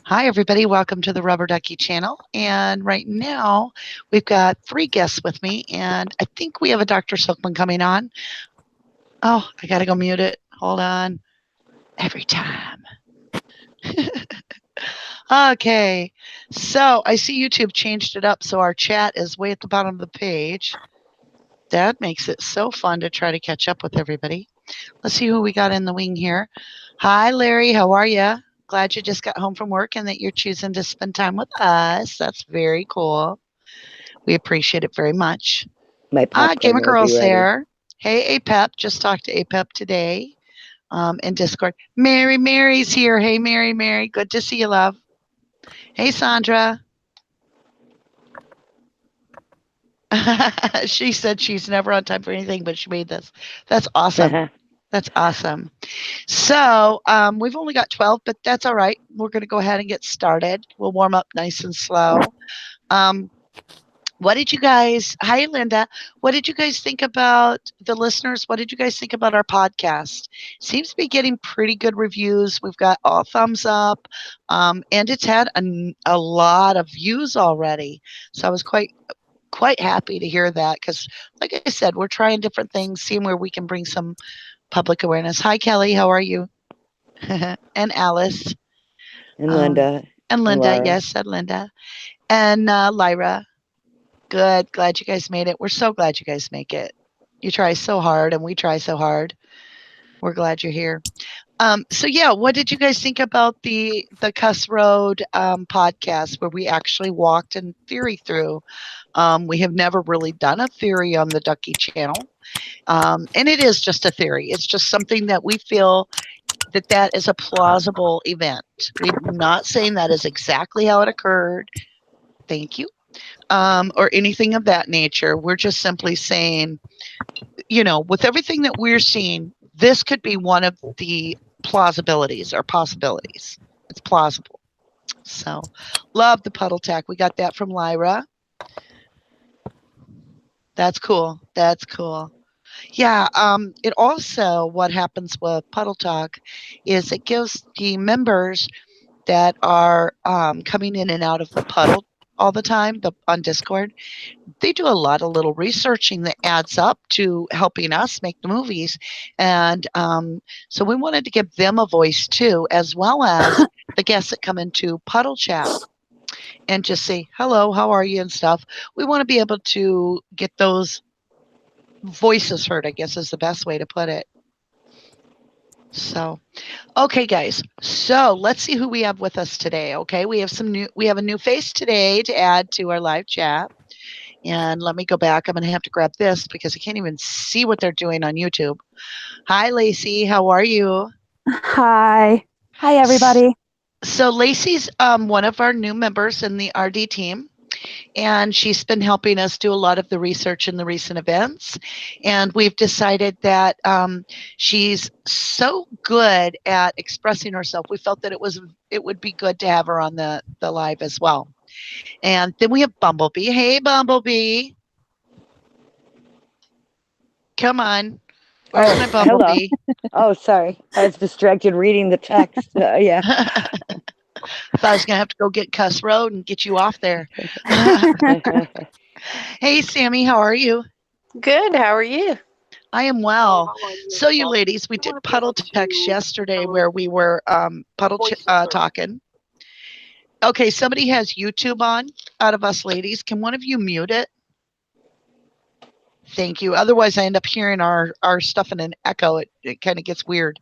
Hi, everybody. Welcome to the Rubber Ducky channel. And right now, we've got 3 guests with me, and I think we have a Dr. Silkman coming on. Oh, I got to go mute it. Hold on. Every time. Okay. So I see YouTube changed it up, so our chat is way at the bottom of the page. That makes it so fun to try to catch up with everybody. Let's see who we got in the wing here. Hi, Larry. How are you? Glad you just got home from work and that you're choosing to spend time with us. That's very cool. We appreciate it very much. My Gamer popcorn will be Girl's ready. there. Hey, APEP. Just talked to APEP today in Discord. Mary's here. Hey, Mary. Good to see you, love. Hey, Sandra. She said she's never on time for anything, but she made this. That's awesome. That's awesome. So we've only got 12, but that's all right. We're going to go ahead and get started. We'll warm up nice and slow. What did you guys, hi, Linda. What did you guys think about the listeners? What did you guys think about our podcast? Seems to be getting pretty good reviews. We've got all thumbs up, and it's had a lot of views already. So I was quite happy to hear that because, like I said, we're trying different things, seeing where we can bring some public awareness. Hi, Kelly. How are you? And Alice. And Linda. And Linda. Laura. Yes, said Linda. And Lyra. Good. Glad you guys made it. We're so glad you guys make it. You try so hard and we try so hard. We're glad you're here. So yeah, what did you guys think about the Cuss Road podcast where we actually walked in theory through? We have never really done a theory on the Ducky channel. And it is just a theory. It's just something that we feel that is a plausible event. We're not saying that is exactly how it occurred. Thank you. Or anything of that nature. We're just simply saying, with everything that we're seeing, this could be one of the plausibilities or possibilities. It's plausible. So, love the puddle tack. We got that from Lyra. That's cool. Yeah, it also, what happens with Puddle Talk is it gives the members that are coming in and out of the puddle all the time on Discord, they do a lot of little researching that adds up to helping us make the movies. And so we wanted to give them a voice too, as well as the guests that come into Puddle Chat and just say, hello, how are you and stuff. We want to be able to get those voices heard, I guess is the best way to put it. So, okay, guys. So let's see who we have with us today. Okay, we have a new face today to add to our live chat. And let me go back. I'm going to have to grab this because I can't even see what they're doing on YouTube. Hi, Lacey. How are you? Hi, everybody. So Lacey's one of our new members in the RD team. And she's been helping us do a lot of the research in the recent events. And we've decided that she's so good at expressing herself. We felt that it would be good to have her on the live as well. And then we have Bumblebee. Hey, Bumblebee. Come on. Where's my Bumblebee? Hello. Oh, sorry. I was distracted reading the text. Yeah. I thought I was going to have to go get Cuss Road and get you off there. Hey, Sammy, how are you? Good. How are you? I am well. So, you ladies, we did puddle text yesterday where we were talking. Okay, somebody has YouTube on out of us ladies. Can one of you mute it? Thank you. Otherwise, I end up hearing our stuff in an echo. It kind of gets weird.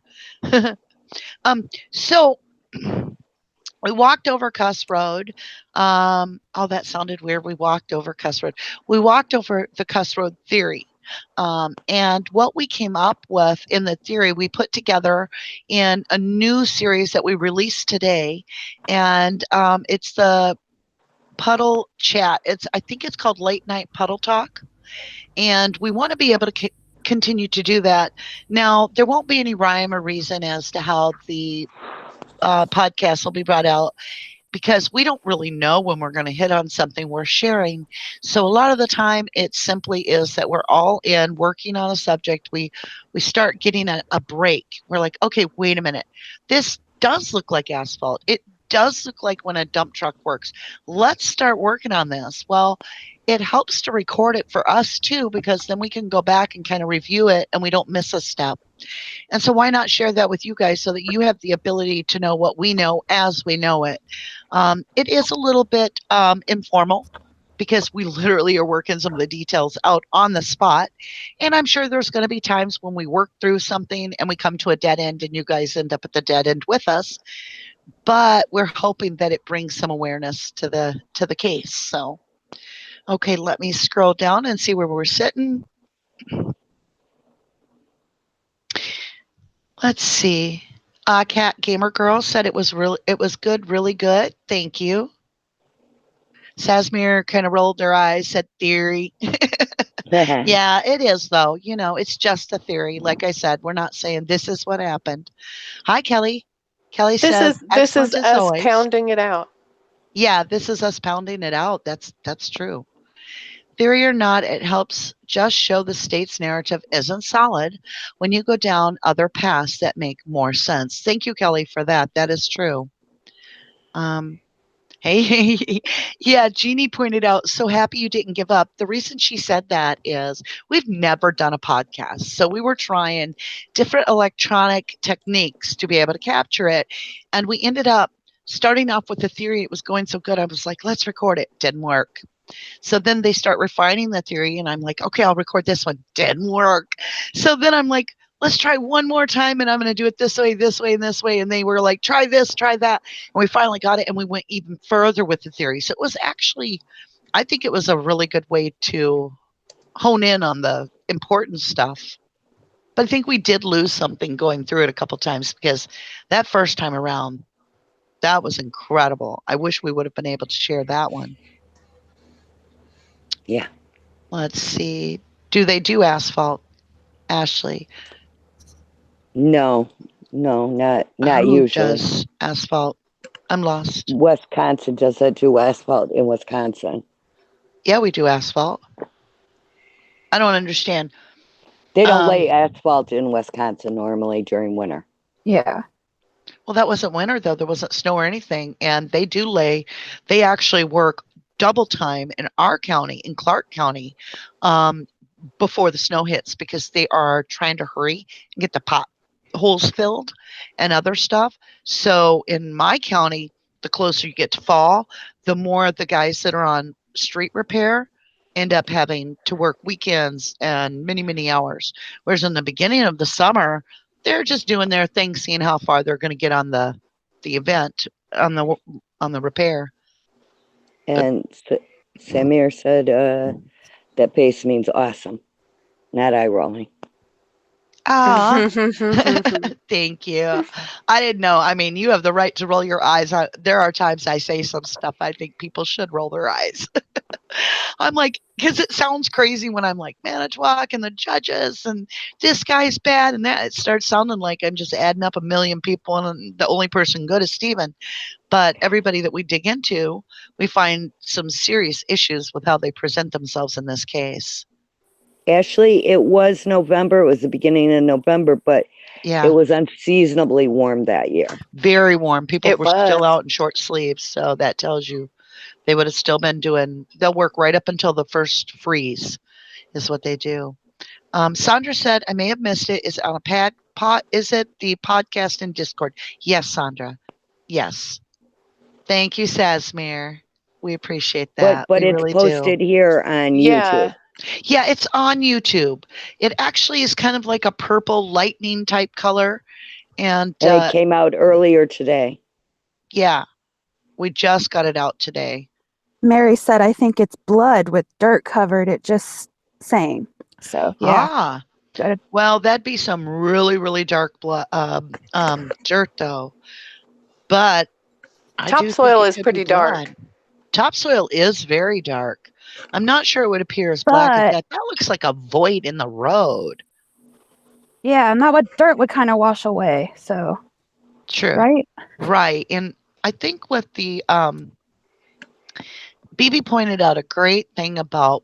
So we walked over Cuss Road. Oh, that sounded weird. We walked over Cuss Road. We walked over the Cuss Road theory. And what we came up with in the theory, we put together in a new series that we released today. And it's the Puddle Chat. I think it's called Late Night Puddle Talk. And we want to be able to continue to do that. Now, there won't be any rhyme or reason as to how the podcast will be brought out because we don't really know when we're going to hit on something we're sharing. So a lot of the time it simply is that we're all in working on a subject. We start getting a break. We're like, okay, wait a minute. This does look like asphalt. It does look like when a dump truck works. Let's start working on this. Well, it helps to record it for us too, because then we can go back and kind of review it and we don't miss a step. And so why not share that with you guys so that you have the ability to know what we know as we know it. It is a little bit informal because we literally are working some of the details out on the spot. And I'm sure there's going to be times when we work through something and we come to a dead end and you guys end up at the dead end with us. But we're hoping that it brings some awareness to the case. So, okay, let me scroll down and see where we're sitting. Let's see. Cat Gamer Girl said it was good, really good. Thank you. Sasmir kind of rolled their eyes, said theory. Yeah, it is though. You know, it's just a theory. Like I said, we're not saying this is what happened. Hi, Kelly. Kelly says, This is excellent as us always. pounding it out. Yeah, this is us pounding it out. That's true. Theory or not, it helps just show the state's narrative isn't solid when you go down other paths that make more sense. Thank you, Kelly, for that. That is true. Hey, yeah, Jeannie pointed out, so happy you didn't give up. The reason she said that is we've never done a podcast. So we were trying different electronic techniques to be able to capture it. And we ended up starting off with the theory. It was going so good. I was like, let's record it. Didn't work. So then they start refining the theory. And I'm like, okay, I'll record this one. Didn't work. So then I'm like, let's try one more time and I'm going to do it this way, and this way. And they were like, try this, try that. And we finally got it and we went even further with the theory. So it was actually, I think it was a really good way to hone in on the important stuff. But I think we did lose something going through it a couple times because that first time around, that was incredible. I wish we would have been able to share that one. Yeah. Let's see. Do they do asphalt, Ashley? No, not Who usually. does asphalt? I'm lost. Wisconsin doesn't do asphalt in Wisconsin. Yeah, we do asphalt. I don't understand. They don't lay asphalt in Wisconsin normally during winter. Yeah. Well, that wasn't winter, though. There wasn't snow or anything. And they do they actually work double time in our county, in Clark County, before the snow hits because they are trying to hurry and get the potholes filled and other stuff. So in my county, the closer you get to fall, the more the guys that are on street repair end up having to work weekends and many, many hours. Whereas in the beginning of the summer, they're just doing their thing, seeing how far they're going to get on the event, on the repair. And Samir said that base means awesome, not eye rolling. Ah, thank you. I didn't know. I mean, you have the right to roll your eyes. There are times I say some stuff I think people should roll their eyes. I'm like, because it sounds crazy when I'm like, Manitowoc and the judges and this guy's bad and that. It starts sounding like I'm just adding up a million people and the only person good is Steven. But everybody that we dig into, we find some serious issues with how they present themselves in this case. Ashley, it was November. It was the beginning of November, but yeah, it was unseasonably warm that year. Very warm. People were still out in short sleeves. So that tells you they would have still been they'll work right up until the first freeze is what they do. Sandra said, I may have missed it. Is it on a is it the podcast in Discord? Yes, Sandra. Yes. Thank you, Sasmir. We appreciate that. But we it's really posted here on YouTube. Yeah, it's on YouTube. It actually is kind of like a purple lightning type color. And it came out earlier today. Yeah, we just got it out today. Mary said, I think it's blood with dirt covered it, just saying. So, yeah. Good. Well, that'd be some really, really dark blood, dirt, though. But topsoil is pretty dark. Topsoil is very dark. I'm not sure it would appear as black as that. That looks like a void in the road. Yeah, and that dirt would kind of wash away. So true, right. And I think with the BB pointed out a great thing about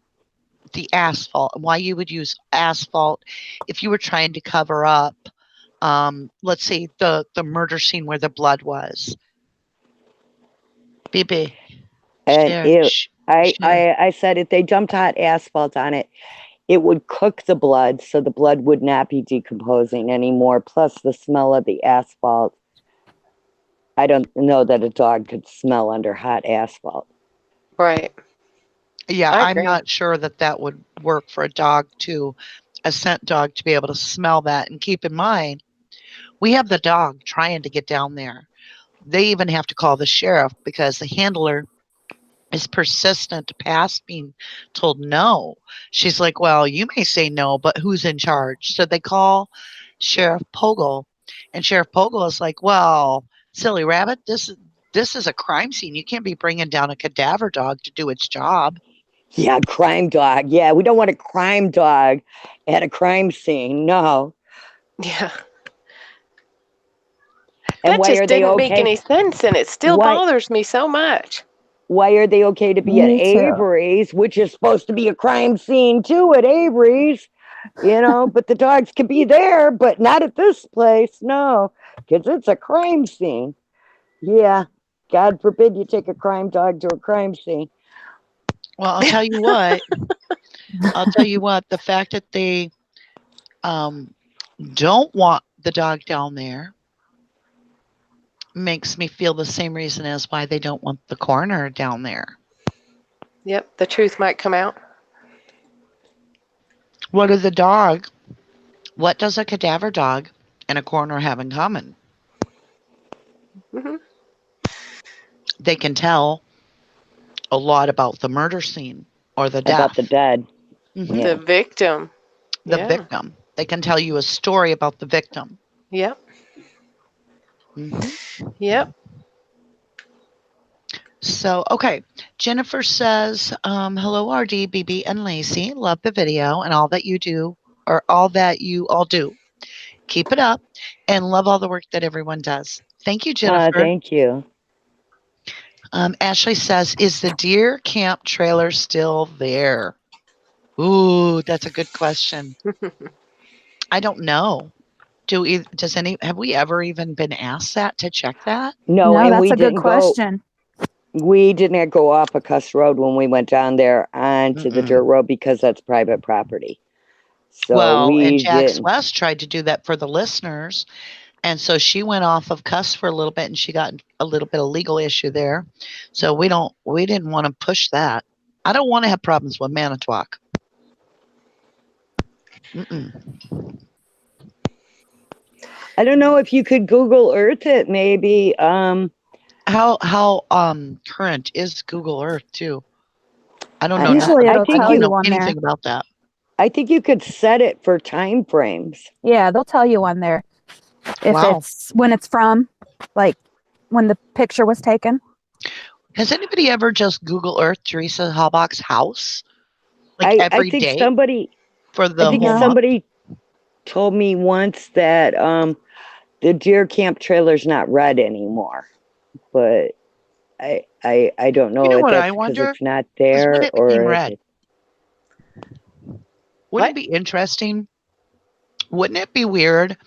the asphalt and why you would use asphalt if you were trying to cover up, let's say the murder scene where the blood was. BB. And Share, share. I said if they dumped hot asphalt on it, it would cook the blood, so the blood would not be decomposing anymore. Plus, the smell of the asphalt. I don't know that a dog could smell under hot asphalt. Right. Yeah, I I'm agree. not sure that would work for a scent dog to be able to smell that. And keep in mind, we have the dog trying to get down there. They even have to call the sheriff because the handler is persistent past being told no. She's like, well, you may say no, but who's in charge? So they call Sheriff Pogle, and Sheriff Pogle is like, well, silly rabbit, this is a crime scene. You can't be bringing down a cadaver dog to do its job. Yeah, crime dog. Yeah, we don't want a crime dog at a crime scene. No. Yeah. And That why just are they didn't make okay? any sense, and it still bothers me so much. Why are they okay to be at Me too. Avery's, which is supposed to be a crime scene too at Avery's, but the dogs can be there, but not at this place. No, because it's a crime scene. Yeah, God forbid you take a crime dog to a crime scene. Well, I'll tell you what. The fact that they don't want the dog down there makes me feel the same reason as why they don't want the coroner down there. Yep, the truth might come out. What does a cadaver dog and a coroner have in common? Mm-hmm. They can tell a lot about the murder scene or the death. About the dead. Mm-hmm. Yeah. The victim. The victim. They can tell you a story about the victim. Yep. Mm-hmm. Yep. So, okay. Jennifer says, hello, RD, BB, and Lacey. Love the video and all that you do, or all that you all do. Keep it up and love all the work that everyone does. Thank you, Jennifer. Thank you. Ashley says, is the deer camp trailer still there? Ooh, that's a good question. I don't know. Have we ever even been asked that to check that? No, and that's we a good didn't question. We didn't go off of Cuss Road when we went down there onto the dirt road because that's private property. So and Jax didn't. West tried to do that for the listeners. And so she went off of Cuss for a little bit and she got a little bit of legal issue there. So we didn't want to push that. I don't want to have problems with Manitowoc. I don't know if you could Google Earth it, maybe. How current is Google Earth too? I don't know. Usually it'll tell you on anything there. about that. I think you could set it for time frames. Yeah, they'll tell you on there if it's when it's from, like when the picture was taken. Has anybody ever just Google Earth Teresa Halbach's house? Like every I think day somebody for the I think whole somebody told me once that the deer camp trailer's not red anymore, but I don't know, You know if what that's I because wonder? it's not there When it or became if red. Wouldn't it be interesting? Wouldn't it be weird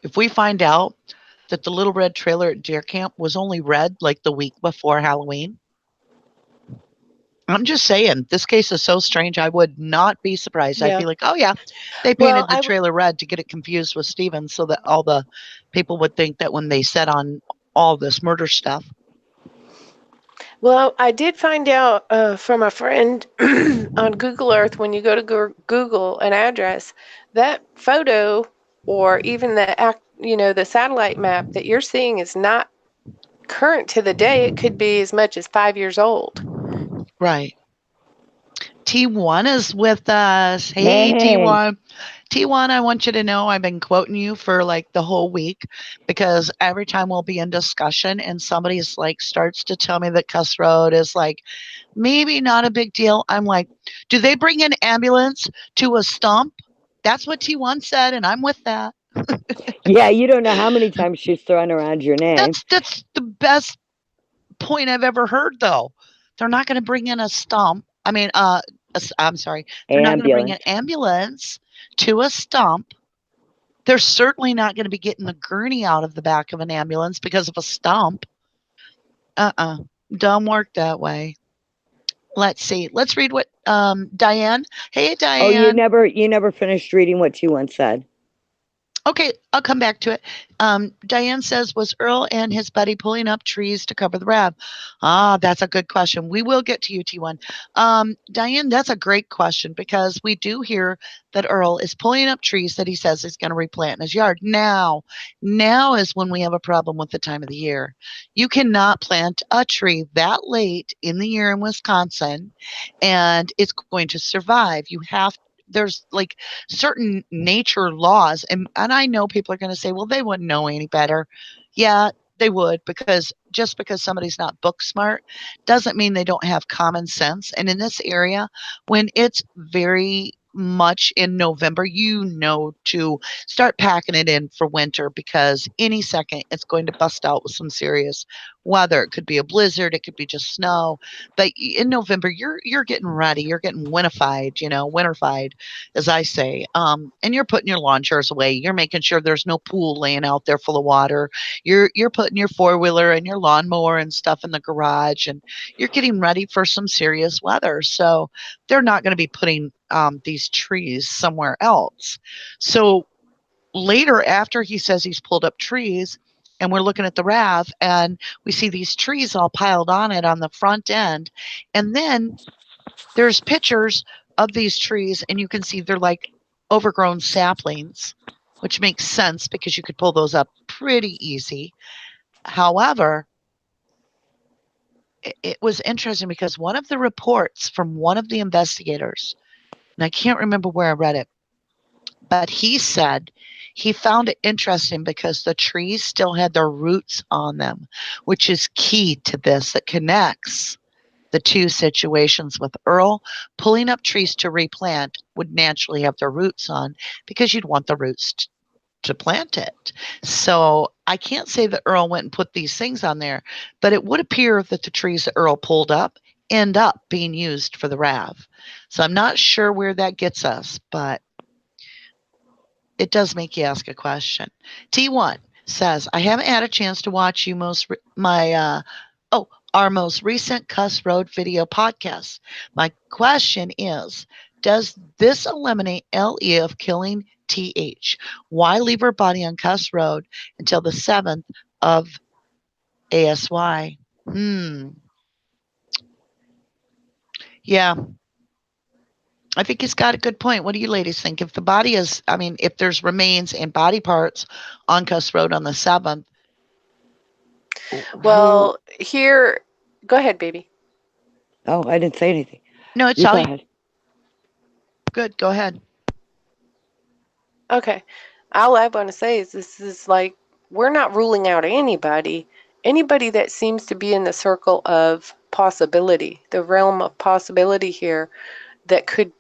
if we find out that the little red trailer at deer camp was only red like the week before Halloween? I'm just saying, this case is so strange. I would not be surprised. Yeah. I'd be like, oh yeah, they painted the trailer red to get it confused with Steven so that all the people would think that when they set on all this murder stuff. Well, I did find out from a friend on Google Earth, when you go to Google an address, that photo or even the satellite map that you're seeing is not current to the day. It could be as much as 5 years old. Right. T1 is with us. Hey, Man. T1. T1, I want you to know I've been quoting you for like the whole week because every time we'll be in discussion and somebody's like starts to tell me that Cuss Road is like maybe not a big deal, I'm like, do they bring an ambulance to a stump? That's what T1 said, and I'm with that. Yeah, you don't know how many times she's thrown around your name. That's the best point I've ever heard, though. They're not going to bring in a stump. I'm sorry. They're not going to bring an ambulance to a stump. They're certainly not going to be getting the gurney out of the back of an ambulance because of a stump. Don't work that way. Let's see. Let's read what Diane. Hey, Diane. Oh, you never finished reading what you once said. Okay, I'll come back to it. Diane says, was Earl and his buddy pulling up trees to cover the RAV? Ah, that's a good question. We will get to you, T1. Diane, that's a great question because we do hear that Earl is pulling up trees that he says he's going to replant in his yard. Now is when we have a problem with the time of the year. You cannot plant a tree that late in the year in Wisconsin and it's going to survive. There's like certain nature laws, and I know people are going to say, well, they wouldn't know any better. Yeah, they would, because just because somebody's not book smart doesn't mean they don't have common sense. And in this area, when it's very much in November, to start packing it in for winter, because any second it's going to bust out with some serious weather. It could be a blizzard, it could be just snow, but in November you're getting ready, you're getting winterfied, as I say. And you're putting your lawn chairs away, you're making sure there's no pool laying out there full of water, you're putting your four-wheeler and your lawnmower and stuff in the garage, and you're getting ready for some serious weather. So they're not going to be putting these trees somewhere else. So later, after he says he's pulled up trees, and we're looking at the RAV, and we see these trees all piled on it on the front end, and then there's pictures of these trees, and you can see they're like overgrown saplings, which makes sense because you could pull those up pretty easy. However, it was interesting because one of the reports from one of the investigators, and I can't remember where I read it, but he said he found it interesting because the trees still had their roots on them, which is key to this. That connects the two situations. With Earl pulling up trees to replant would naturally have their roots on, because you'd want the roots to plant it. So I can't say that Earl went and put these things on there, but it would appear that the trees that Earl pulled up end up being used for the RAV. So I'm not sure where that gets us, but it does make you ask a question. T1 says, I haven't had a chance to watch our most recent Cuss Road video podcast. My question is, does this eliminate LE of killing TH? Why leave her body on Cuss Road until the 7th of ASY? Yeah, I think he's got a good point. What do you ladies think? If the body is, if there's remains and body parts on Cuss Road on the 7th. Well, here, go ahead, baby. Oh, I didn't say anything. No, it's all you. Good, go ahead. Okay. All I want to say is this is like, we're not ruling out anybody that seems to be in the circle of possibility, the realm of possibility here, that could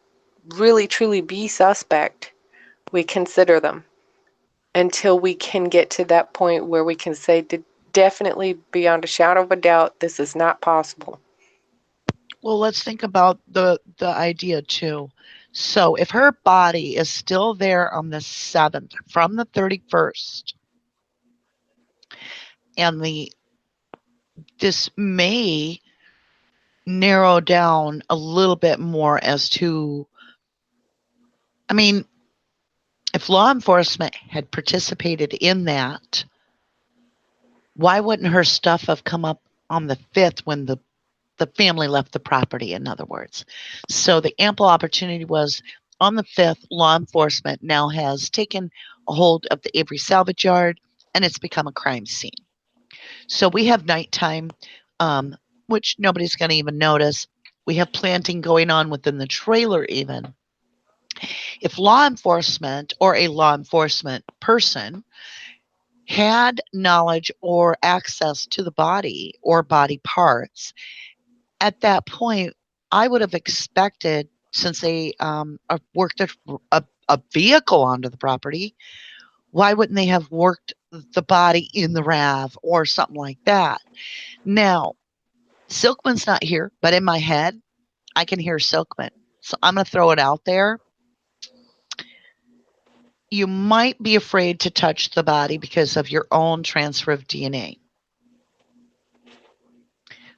really truly be suspect. We consider them until we can get to that point where we can say definitely beyond a shadow of a doubt, this is not possible. Well, let's think about the idea too. So if her body is still there on the 7th from the 31st, and this may narrow down a little bit more as to, if law enforcement had participated in that, why wouldn't her stuff have come up on the 5th when the family left the property, in other words? So the ample opportunity was on the 5th, law enforcement now has taken a hold of the Avery salvage yard, and it's become a crime scene. So we have nighttime, which nobody's going to even notice. We have planting going on within the trailer even. If law enforcement or a law enforcement person had knowledge or access to the body or body parts, at that point, I would have expected, since they worked a vehicle onto the property, why wouldn't they have worked the body in the RAV or something like that? Now, Silkman's not here, but in my head, I can hear Silkman. So I'm going to throw it out there. You might be afraid to touch the body because of your own transfer of DNA.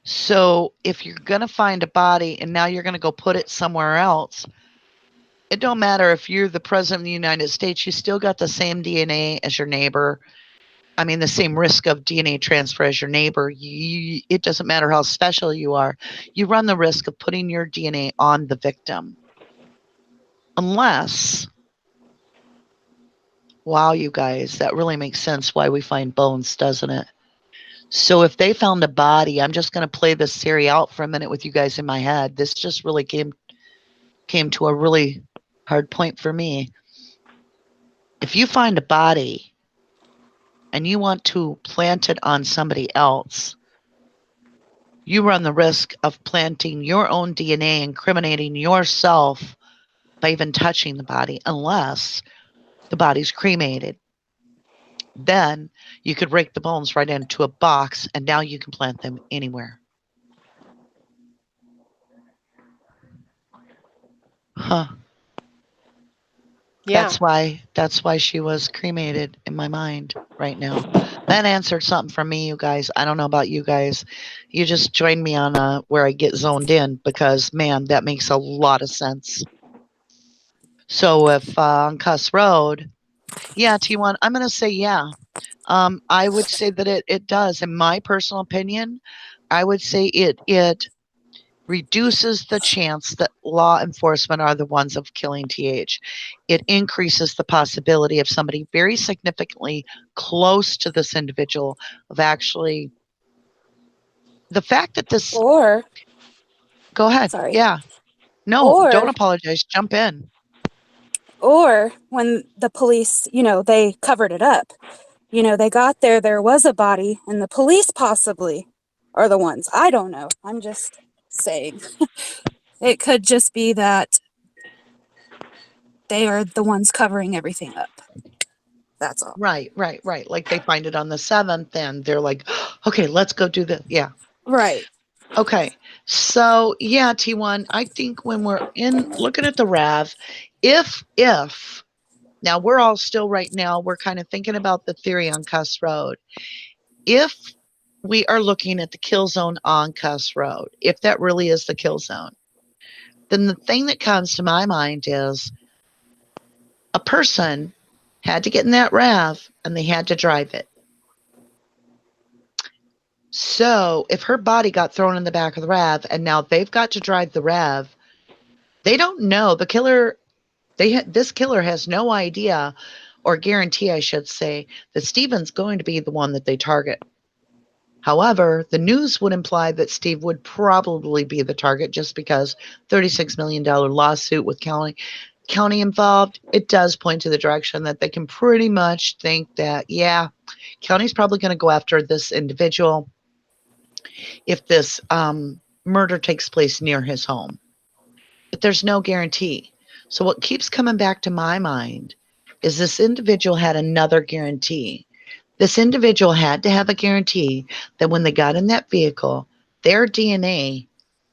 So if you're going to find a body and now you're going to go put it somewhere else, it don't matter if you're the president of the United States, you still got the same DNA as your neighbor. I mean, the same risk of DNA transfer as your neighbor. It doesn't matter how special you are. You run the risk of putting your DNA on the victim. Unless, wow, you guys, that really makes sense why we find bones, doesn't it? So if they found a body, I'm just going to play this theory out for a minute with you guys in my head. This just really came to a really hard point for me. If you find a body and you want to plant it on somebody else, you run the risk of planting your own DNA, incriminating yourself by even touching the body, unless the body's cremated. Then you could rake the bones right into a box, and now you can plant them anywhere. Huh. Yeah. That's why she was cremated in my mind right now. That answered something from me, you guys. I don't know about you guys. You just joined me on where I get zoned in, because man, that makes a lot of sense. So if on Cuss Road, yeah, T1, I'm going to say yeah. I would say that it does. In my personal opinion, I would say it reduces the chance that law enforcement are the ones of killing TH. It increases the possibility of somebody very significantly close to this individual of actually the fact that this. Or, Go ahead. sorry. Yeah. No, Or, don't apologize. Jump in. or when the police, they covered it up. They got there was a body, and the police possibly are the ones. I don't know. I'm just saying. It could just be that they are the ones covering everything up. That's all. Right. Like they find it on the 7th and they're like, okay, let's go do this. Yeah. Right. Okay. So yeah, T1, I think when we're looking at the RAV, if now we're all still right now, we're kind of thinking about the theory on Cuss Road. If we are looking at the kill zone on Cuss Road, if that really is the kill zone, then the thing that comes to my mind is a person had to get in that RAV and they had to drive it. So if her body got thrown in the back of the RAV and now they've got to drive the RAV, they don't know. The killer, this killer has no idea or guarantee, I should say, that Steven's going to be the one that they target. However, the news would imply that Steve would probably be the target just because $36 million lawsuit with county involved. It does point to the direction that they can pretty much think that, yeah, county's probably going to go after this individual if this murder takes place near his home. But there's no guarantee. So what keeps coming back to my mind is this individual had another guarantee. This individual had to have a guarantee that when they got in that vehicle, their DNA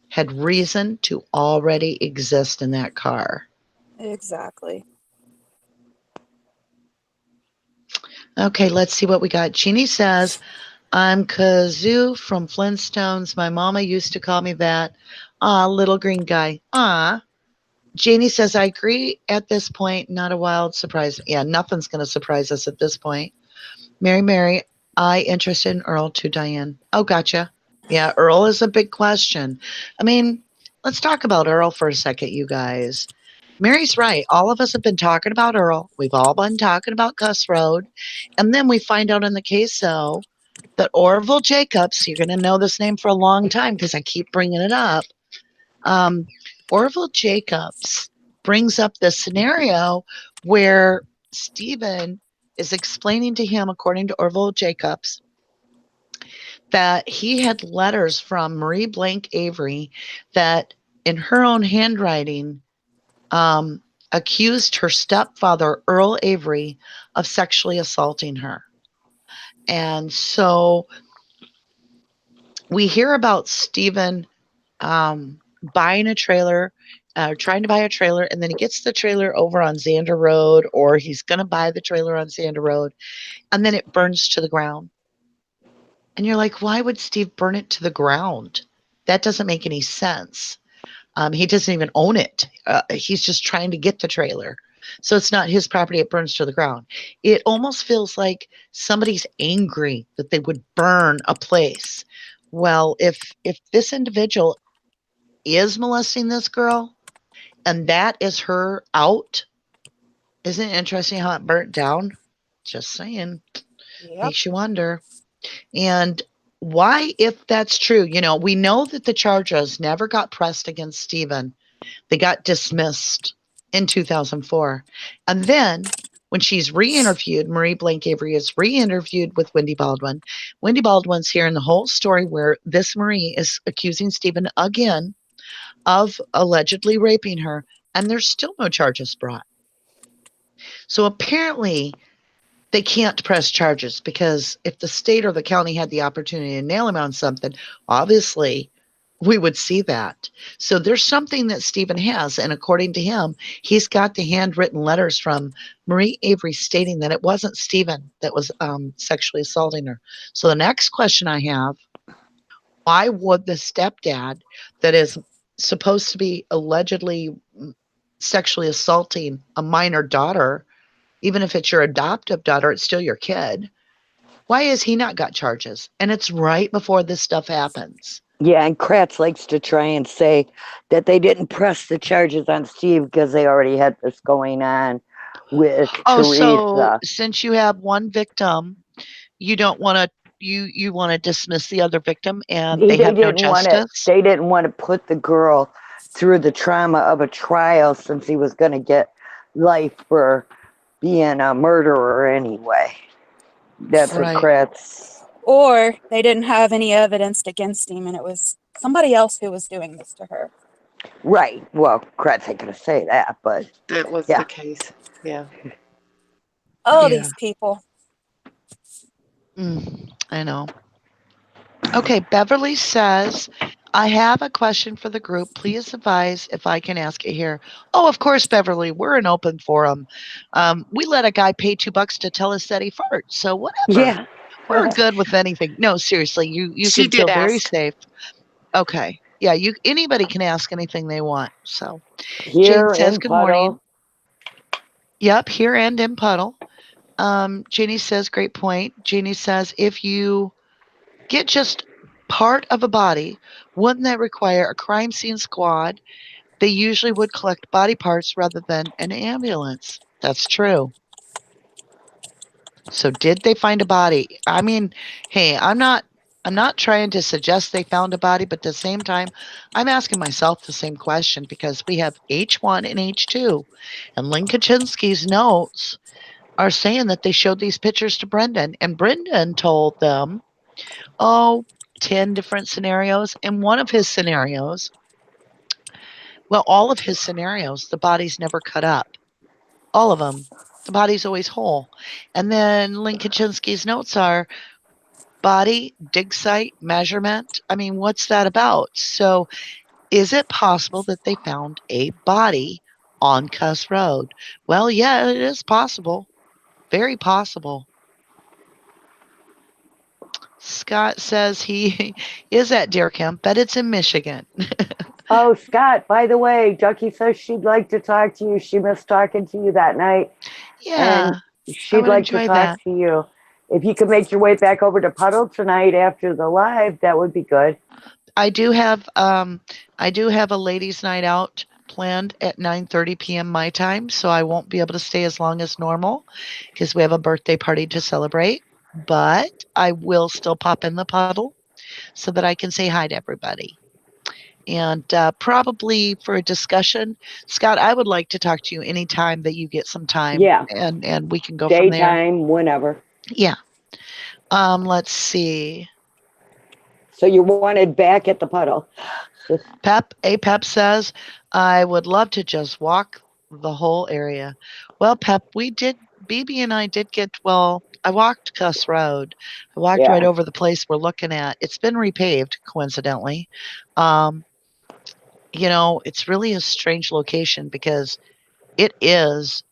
had reason to already exist in that car. Exactly. Okay, let's see what we got. Jeannie says, I'm Kazoo from Flintstones. My mama used to call me that. Ah, little green guy. Ah. Janie says, I agree at this point. Not a wild surprise. Yeah, nothing's going to surprise us at this point. Mary, I interested in Earl too, Diane. Oh, gotcha. Yeah, Earl is a big question. I mean, let's talk about Earl for a second, you guys. Mary's right. All of us have been talking about Earl. We've all been talking about Cuss Road. And then we find out in the CASO that Orville Jacobs, you're going to know this name for a long time because I keep bringing it up. Orville Jacobs brings up this scenario where Stephen is explaining to him, according to Orville Jacobs, that he had letters from Marie Blank Avery that in her own handwriting accused her stepfather, Earl Avery, of sexually assaulting her. And so we hear about Stephen buying a trailer, trying to buy a trailer, and then he gets the trailer over on Xander Road, or he's going to buy the trailer on Xander Road, and then it burns to the ground. And you're like, why would Steve burn it to the ground? That doesn't make any sense. He doesn't even own it. He's just trying to get the trailer. So it's not his property. It burns to the ground. It almost feels like somebody's angry that they would burn a place. Well, if this individual is molesting this girl and that is her out, isn't it interesting how it burnt down? Just saying. Yep. Makes you wonder. And why, if that's true, we know that the charges never got pressed against Stephen. They got dismissed in 2004. And then when she's re-interviewed, Marie Blank Avery is re-interviewed with Wendy Baldwin. Wendy Baldwin's hearing the whole story where this Marie is accusing Stephen again of allegedly raping her, and there's still no charges brought. So apparently they can't press charges because if the state or the county had the opportunity to nail him on something, obviously we would see that. So there's something that Stephen has, and according to him, he's got the handwritten letters from Marie Avery stating that it wasn't Stephen that was sexually assaulting her. So the next question I have, why would the stepdad that is supposed to be allegedly sexually assaulting a minor daughter, even if it's your adoptive daughter, it's still your kid. Why has he not got charges? And it's right before this stuff happens. Yeah, and Kratz likes to try and say that they didn't press the charges on Steve because they already had this going on with Teresa. So since you have one victim, you don't want to you want to dismiss the other victim and they have no justice? They didn't want to put the girl through the trauma of a trial since he was going to get life for being a murderer anyway. That's Right. what Kratz. Or they didn't have any evidence against him and it was somebody else who was doing this to her. Right. Well, Kratz ain't going to say that, but That was the case. Yeah. Oh, Yeah. these people. I know. Okay, Beverly says, I have a question for the group. Please advise if I can ask it here. Oh, of course, Beverly. We're an open forum. We let a guy pay $2 to tell us that he farts. So whatever. yeah. We're good with anything. No, seriously, you She can did feel very ask. safe. Okay. Yeah, anybody can ask anything they want. So Here Jane says, in good Puddle. morning. Yep, here and in Puddle. Jeannie says, great point. Jeannie says, if you get just part of a body, wouldn't that require a crime scene squad? They usually would collect body parts rather than an ambulance. That's true. So did they find a body? I mean, hey, I'm not trying to suggest they found a body, but at the same time, I'm asking myself the same question because we have H1 and H2, and Lynn Kaczynski's notes are saying that they showed these pictures to Brendan, and Brendan told them, 10 different scenarios. In one of his scenarios, well, all of his scenarios, the body's never cut up. All of them. The body's always whole. And then Lynn Kaczynski's notes are body, dig site, measurement. I mean, what's that about? So is it possible that they found a body on Cuss Road? Well, yeah, it is possible. Very possible. Scott says he is at Deer Camp, but it's in Michigan. Oh, Scott, by the way, Ducky says she'd like to talk to you. She missed talking to you that night. Yeah. And she'd like to talk to you. If you could make your way back over to Puddle tonight after the live, that would be good. I do have a ladies' night out planned at 9:30 p.m. my time, so I won't be able to stay as long as normal because we have a birthday party to celebrate. But I will still pop in the Puddle so that I can say hi to everybody. And probably for a discussion, Scott, I would like to talk to you anytime that you get some time. Yeah. And we can go from there. Daytime, whenever. Yeah. Let's see. So you wanted back at the Puddle. Pep says, I would love to just walk the whole area. Well, Pep, BB and I did I walked Cuss Road. I walked right over the place we're looking at. It's been repaved, coincidentally. It's really a strange location because it is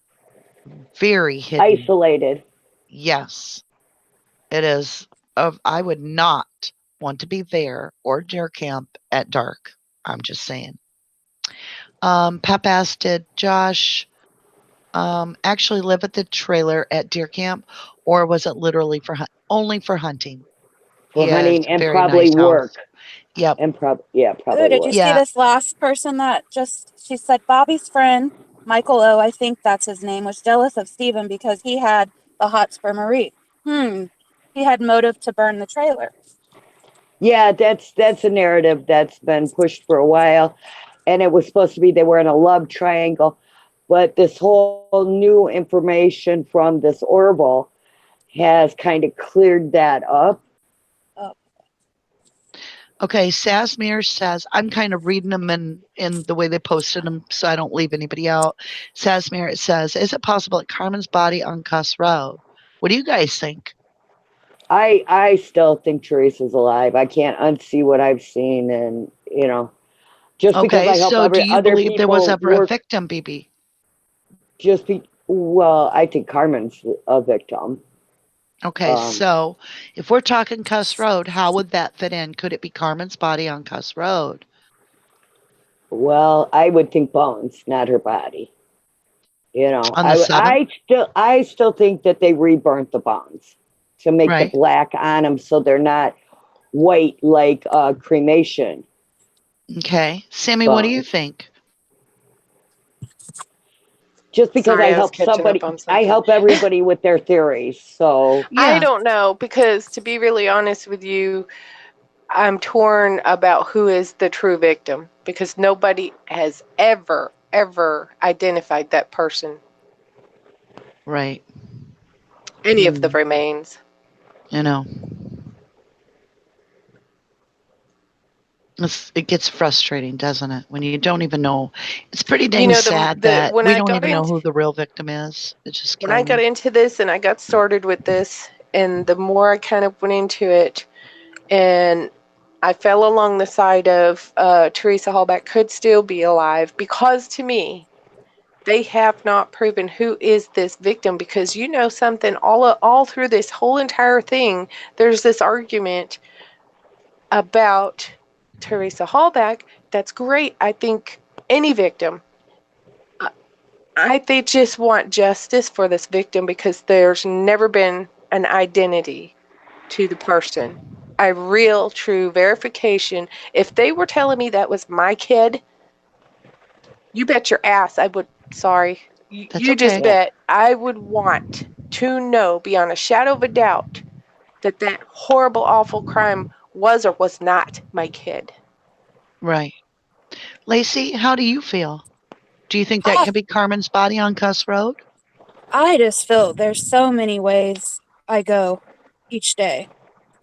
very hidden. Isolated. Yes, it is. I would not want to be there or deer camp at dark. I'm just saying. Pep asked, did Josh actually live at the trailer at deer camp, or was it literally for only for hunting? For He has hunting a and very probably nice house. work. Yep. And Ooh, probably did you work. see Yeah. this last person that she said Bobby's friend, Michael O, I think that's his name, was jealous of Steven because he had the Hotspur Marie. He had motive to burn the trailer. Yeah, that's a narrative that's been pushed for a while. And it was supposed to be they were in a love triangle. But this whole new information from this Orville has kind of cleared that up. Oh. Okay, Sasmir says, I'm kind of reading them in the way they posted them so I don't leave anybody out. Sasmir, it says, is it possible that Carmen's body on Cuss Road? What do you guys think? I still think Teresa's alive. I can't unsee what I've seen, and just because Okay, I help so do you other believe there was people ever a work, victim, BB? well, I think Carmen's a victim. Okay, so if we're talking Cuss Road, how would that fit in? Could it be Carmen's body on Cuss Road? Well, I would think bones, not her body. On the 7th? I still think that they reburnt the bones to make the Right. black on them so they're not white like cremation. Okay. Sammy, what do you think? Just because Sorry, I was catching up on I something. help everybody with their theories. So I don't know, because to be really honest with you, I'm torn about who is the true victim, because nobody has ever identified that person. Right. Any of the remains. You know. It gets frustrating, doesn't it? When you don't even know. It's pretty dang sad that when we I don't got even know into who the real victim is. It just when I kills got me. into this and I got started with this, and the more I kind of went into it, and I fell along the side of Teresa Hallback could still be alive, because to me, they have not proven who is this victim, because you know something, all through this whole entire thing, there's this argument about Teresa Hallback. That's great. I think any victim, they just want justice for this victim, because there's never been an identity to the person, a real, true verification. If they were telling me that was my kid, you bet your ass I would. Sorry, That's you just okay. bet I would want to know beyond a shadow of a doubt that that horrible, awful crime was or was not my kid. Right. Lacey, how do you feel? Do you think that could be Carmen's body on Cuss Road? I just feel there's so many ways I go each day.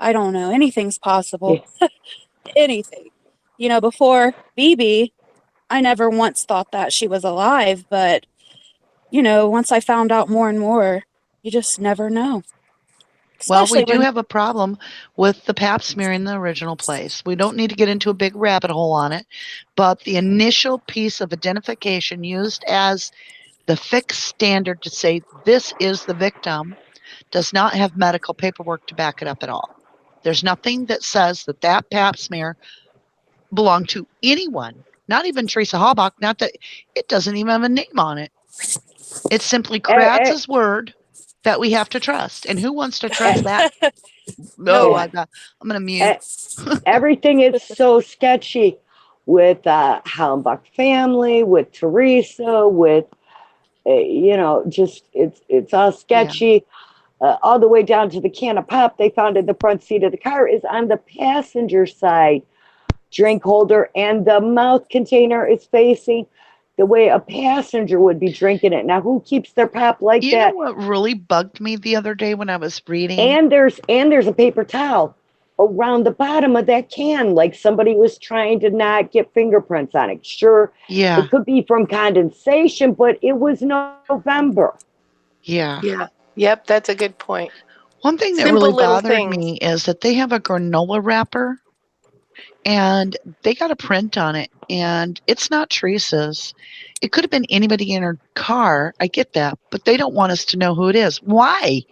I don't know. Anything's possible. Anything. Before BB, I never once thought that she was alive, but, once I found out more and more, you just never know. Well, we Especially do when, have a problem with the pap smear in the original place. We don't need to get into a big rabbit hole on it, but the initial piece of identification used as the fixed standard to say this is the victim does not have medical paperwork to back it up at all. There's nothing that says that that pap smear belonged to anyone, not even Teresa Halbach, not that it doesn't even have a name on it. It's simply Kratz's word that we have to trust. And who wants to trust that? no No, one. I'm going to mute. Everything is so sketchy with Hallenbach family, with Teresa, with just it's all sketchy. All the way down to the can of pop they found in the front seat of the car is on the passenger side drink holder, and the mouth container is facing the way a passenger would be drinking it. Now, who keeps their pop like You that? know what really bugged me the other day when I was reading? And there's a paper towel around the bottom of that can, like somebody was trying to not get fingerprints on it. Sure, Yeah. it could be from condensation, but it was November. Yeah. Yep, that's a good point. One thing that Simple really little bothered things. me is that they have a granola wrapper and they got a print on it, and it's not Teresa's. It could have been anybody in her car. I get that, but they don't want us to know who it is. Why?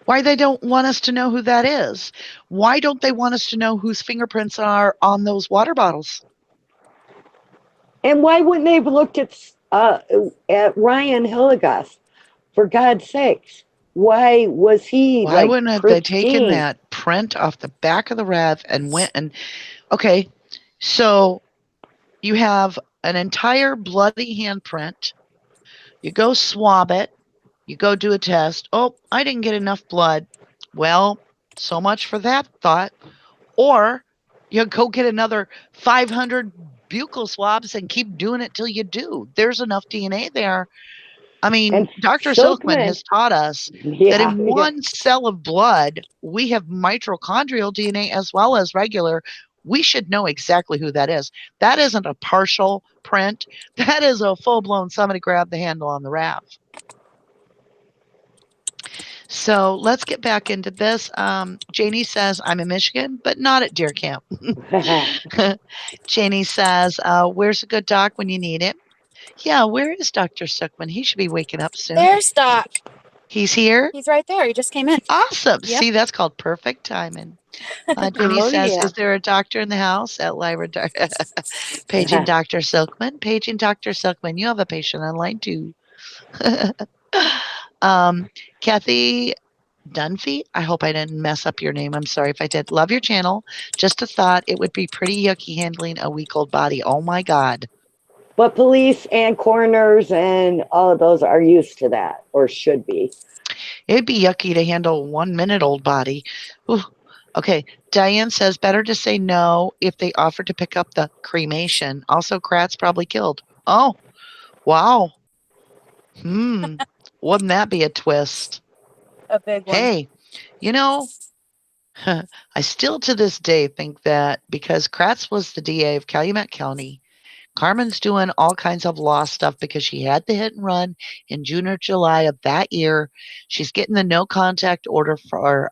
Why they don't want us to know who that is? Why don't they want us to know whose fingerprints are on those water bottles? And why wouldn't they have looked at Ryan Hilligoss? For God's sakes, why was he Why like wouldn't have they taken pristine? that print off the back of the rev and went and okay, so you have an entire bloody handprint. You go swab it. You go do a test. Oh, I didn't get enough blood. Well, so much for that thought. Or you go get another 500 buccal swabs and keep doing it till you do. There's enough DNA there. I mean, And Dr. Silkman Silkman, has taught us that yeah, in yeah. one cell of blood, we have mitochondrial DNA as well as regular. We should know exactly who that is. That isn't a partial print. That is a full blown somebody grabbed the handle on the rav. So let's get back into this. Janie says, I'm in Michigan, but not at deer camp. Janie says, where's a good doc when you need it? Yeah, where is Dr. Silkman? He should be waking up soon. There's Doc. He's here? He's right there. He just came in. Awesome. Yep. See, that's called perfect timing. Jenny Oh, says, yeah. is there a doctor in the house at Lyra? Paging Dr. Silkman. Paging Dr. Silkman. You have a patient on line 2. Kathy Dunphy. I hope I didn't mess up your name. I'm sorry if I did. Love your channel. Just a thought. It would be pretty yucky handling a week-old body. Oh, my God. But police and coroners and all of those are used to that, or should be. It'd be yucky to handle a 1 minute old body. Ooh. Okay. Diane says better to say no if they offer to pick up the cremation. Also, Kratz probably killed. Oh, wow. Wouldn't that be a twist? A big one. Hey, you know, I still to this day think that because Kratz was the DA of Calumet County, Carmen's doing all kinds of law stuff because she had the hit and run in June or July of that year. She's getting the no contact order for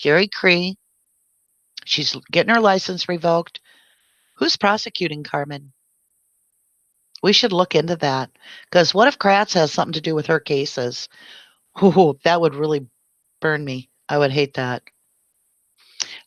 Gary Cree. She's getting her license revoked. Who's prosecuting Carmen? We should look into that because what if Kratz has something to do with her cases? Ooh, that would really burn me. I would hate that.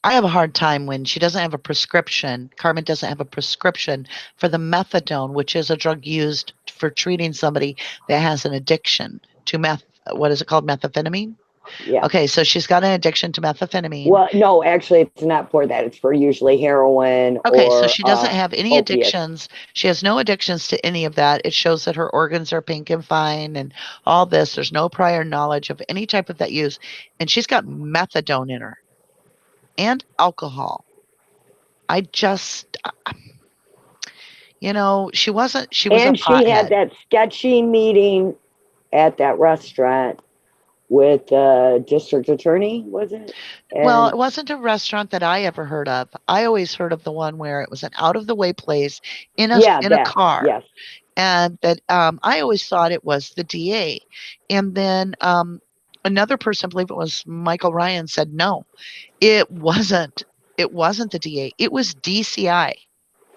I have a hard time when she doesn't have a prescription. Carmen doesn't have a prescription for the methadone, which is a drug used for treating somebody that has an addiction to what is it called? Methamphetamine? Yeah. Okay, so she's got an addiction to methamphetamine. Well, no, actually, it's not for that. It's for usually heroin. Okay, or, so she doesn't have any opiates. addictions. She has no addictions to any of that. It shows that her organs are pink and fine and all this. There's no prior knowledge of any type of that use. And she's got methadone in her and alcohol. I just, she was And a she pothead. had that sketchy meeting at that restaurant with the district attorney, was it? Well, it wasn't a restaurant that I ever heard of. I always heard of the one where it was an out of the way place in a car. Yes. And that I always thought it was the DA. And then another person, I believe it was Michael Ryan, said no, it wasn't. It wasn't the DA. It was DCI,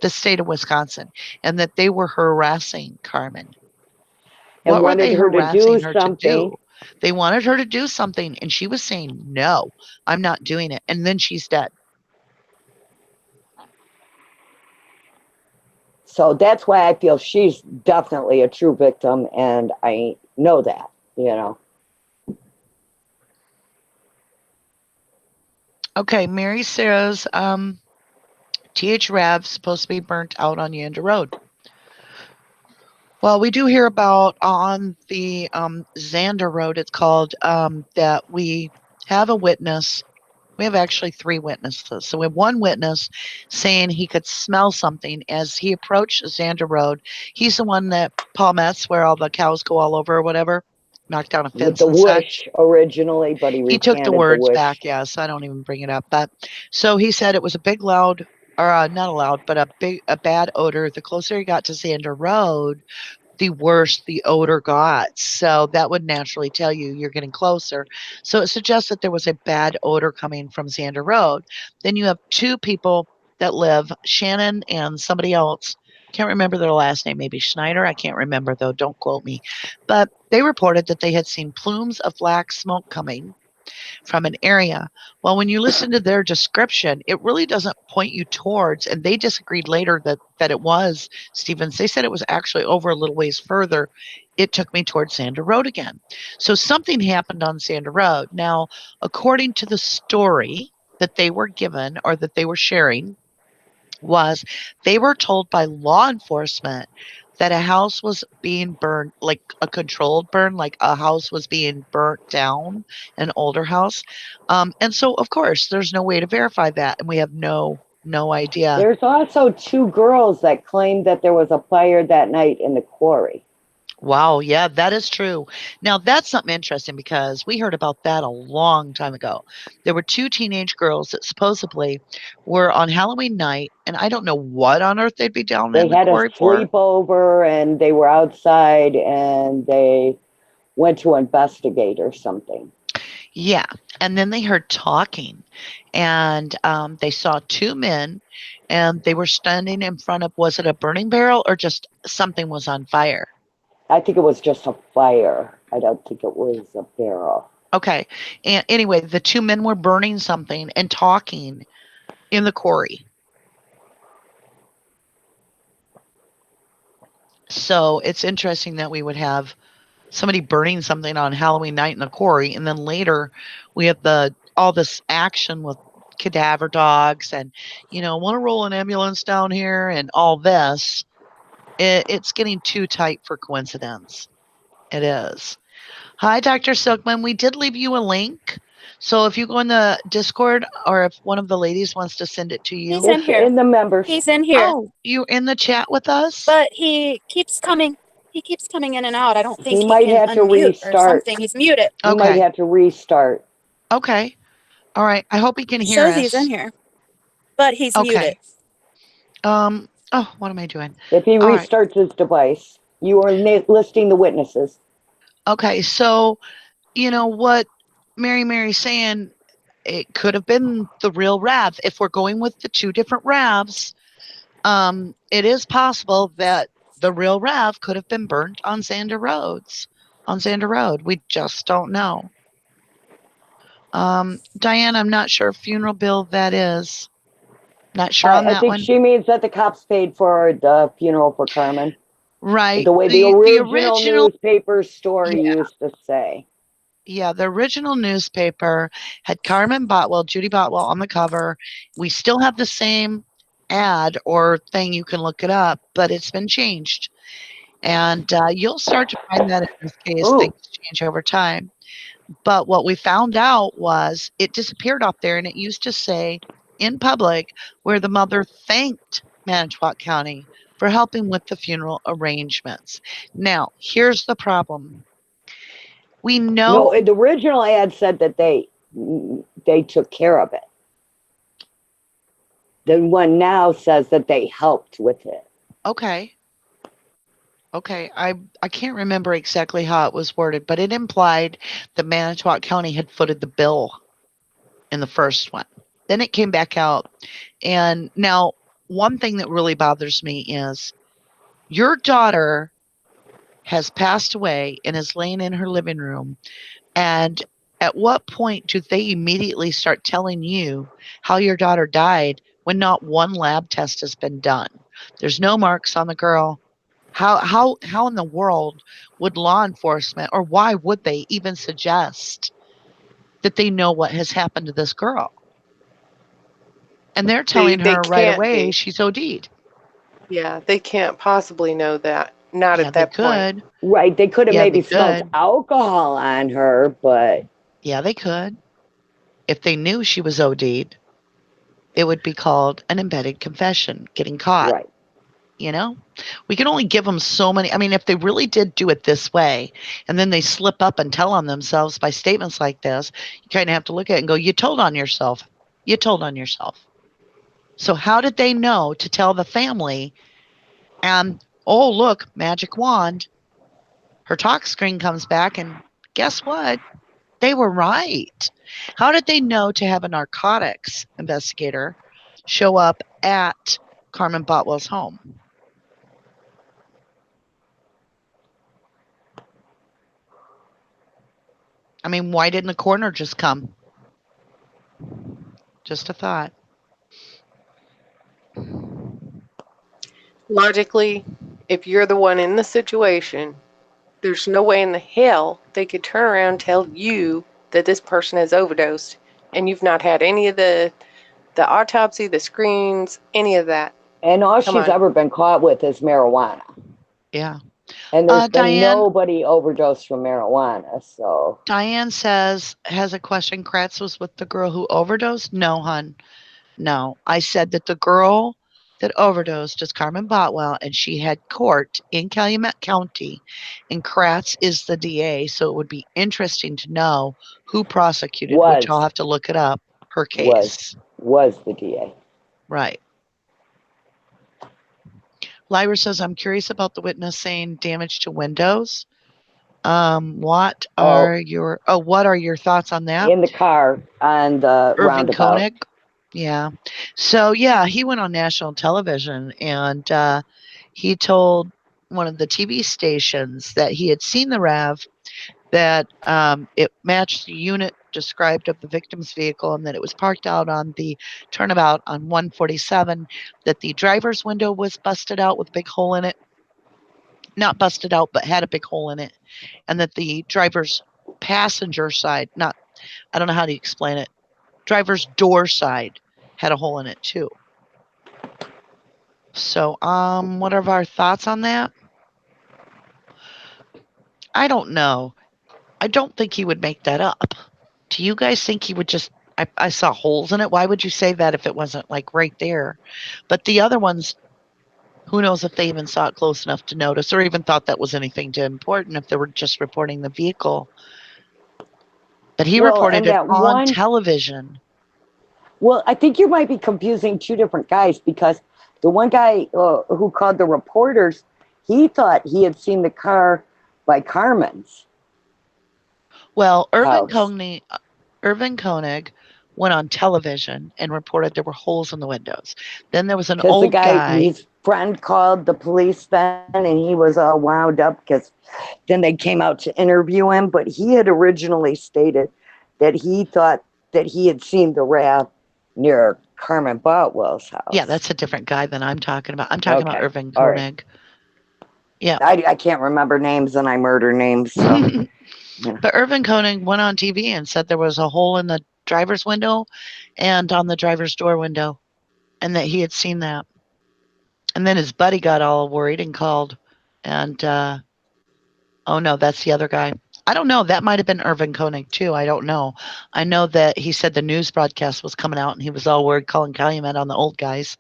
the state of Wisconsin, and that they were harassing Carmen. And what were they her harassing her something. to do? They wanted her to do something, and she was saying, no, I'm not doing it. And then she's dead. So that's why I feel she's definitely a true victim, and I know that, Okay, Mary says, TH Rav's supposed to be burnt out on Yanda Road. Well, we do hear about on the Xander Road, it's called, that we have a witness. We have actually 3 witnesses. So we have one witness saying he could smell something as he approached Xander Road. He's the one that Paul Metz, where all the cows go all over or whatever, knocked down a fence with the and whoosh such. originally, but he took the words whoosh back. Yeah, so I don't even bring it up. But so he said it was a big loud, or not a loud, but a bad odor. The closer he got to Xander Road, the worse the odor got. So that would naturally tell you you're getting closer. So it suggests that there was a bad odor coming from Xander Road. Then you have 2 people that live, Shannon and somebody else. Can't remember their last name, maybe Schneider. I can't remember though. Don't quote me. But they reported that they had seen plumes of black smoke coming. from an area. Well, when you listen to their description, it really doesn't point you towards, and they disagreed later that it was Stevens. They said it was actually over a little ways further. It took me towards Sander Road again. So something happened on Sander Road. Now, according to the story that they were given or that they were sharing, was they were told by law enforcement that a house was being burned, like a controlled burn, like a house was being burnt down, an older house. And so, of course, there's no way to verify that, and we have no idea. There's also 2 girls that claimed that there was a fire that night in the quarry. Wow, yeah, that is true. Now, that's something interesting because we heard about that a long time ago. There were 2 teenage girls that supposedly were on Halloween night, and I don't know what on earth they'd be down They in the had a quarry for. sleepover and they were outside and they went to investigate or something. Yeah, and then they heard talking, and they saw 2 men, and they were standing in front of, was it a burning barrel or just something was on fire? I think it was just a fire. I don't think it was a barrel. Okay, and anyway, the 2 men were burning something and talking in the quarry. So it's interesting that we would have somebody burning something on Halloween night in the quarry, and then later we have all this action with cadaver dogs and, want to roll an ambulance down here and all this. It's getting too tight for coincidence. It is. Hi, Dr. Silkman. We did leave you a link. So if you go in the Discord or if one of the ladies wants to send it to you. He's in here. In the members. He's in here. Oh, you're in the chat with us? But he keeps coming in and out. I don't think He he might can have to unmute restart. or something. He's muted. He might have to restart. Okay. All right. I hope he can hear Shows us. he's in here, but he's muted. Oh, what am I doing? If he restarts his device, you are listing the witnesses. Okay, so what Mary's saying, it could have been the real Rav. If we're going with the 2 different Ravs, it is possible that the real Rav could have been burnt on Sander Road. We just don't know. Diane, I'm not sure funeral bill that is. Not sure on that one. I think she means that the cops paid for the funeral for Carmen. Right. The way the original newspaper story used to say. Yeah, the original newspaper had Carmen Botwell, Judy Botwell on the cover. We still have the same ad or thing. You can look it up, but it's been changed. And you'll start to find that in this case, things change over time. But what we found out was it disappeared off there, and it used to say in public where the mother thanked Manitowoc County for helping with the funeral arrangements. Now, here's the problem. We know. No, the original ad said that they took care of it. The one now says that they helped with it. Okay. I can't remember exactly how it was worded, but it implied that Manitowoc County had footed the bill in the first one. Then it came back out. And now, one thing that really bothers me is your daughter has passed away and is laying in her living room. And at what point do they immediately start telling you how your daughter died when not one lab test has been done? There's no marks on the girl. How in the world would law enforcement, or why would they even suggest that they know what has happened to this girl? And they're telling her right away she's OD'd. Yeah, they can't possibly know that. Not at that point. Right. They could have maybe smelled alcohol on her, but. Yeah, they could. If they knew she was OD'd, it would be called an embedded confession, getting caught. Right. We can only give them so many. I mean, if they really did do it this way, and then they slip up and tell on themselves by statements like this, you kind of have to look at it and go, you told on yourself. You told on yourself. So how did they know to tell the family? And, oh, look, magic wand. Her talk screen comes back, and guess what? They were right. How did they know to have a narcotics investigator show up at Carmen Botwell's home? I mean, why didn't the coroner just come? Just a thought. Logically, if you're the one in the situation, there's no way in the hell they could turn around and tell you that this person has overdosed and you've not had any of the autopsy, the screens, any of that. And all Come she's on. ever been caught with is marijuana. Yeah. And there's been Diane, nobody overdosed from marijuana. So Diane has a question. Kratz was with the girl who overdosed? No, hun. No. I said that the girl that overdosed is Carmen Botwell, and she had court in Calumet County, and Kratz is the DA, so it would be interesting to know who prosecuted, which I'll have to look it up, her case. Was the DA. Right. Lyra says, I'm curious about the witness saying damage to windows. What are your thoughts on that? In the car on the Irving roundabout. Koenig. Yeah. So yeah, he went on national television and he told one of the TV stations that he had seen the RAV, that it matched the unit described of the victim's vehicle, and that it was parked out on the turnabout on 147, that the driver's window was busted out with a big hole in it. Not busted out, but had a big hole in it. And that the driver's passenger side, I don't know how to explain it, driver's door side had a hole in it too. So, what are our thoughts on that? I don't know. I don't think he would make that up. Do you guys think he would just, I saw holes in it. Why would you say that if it wasn't like right there? But the other ones, who knows if they even saw it close enough to notice or even thought that was anything too important if they were just reporting the vehicle. But he reported it on television. Well, I think you might be confusing two different guys, because the one guy who called the reporters, he thought he had seen the car by Carmen's. Well, Irving Koenig went on television and reported there were holes in the windows. Then there was an old guy. His friend called the police then, and he was all wound up because then they came out to interview him. But he had originally stated that he thought that he had seen the RAV near Carmen Botwell's house. Yeah, that's a different guy than I'm talking about. I'm talking about Irving Koenig. Right. Yeah. I can't remember names and I murder names. So. But Irving Koenig went on TV and said there was a hole in the driver's window and on the driver's door window, and that he had seen that. And then his buddy got all worried and called, and oh no, that's the other guy. I don't know. That might have been Irving Koenig too. I don't know. I know that he said the news broadcast was coming out and he was all worried, calling Calumet on the old guys.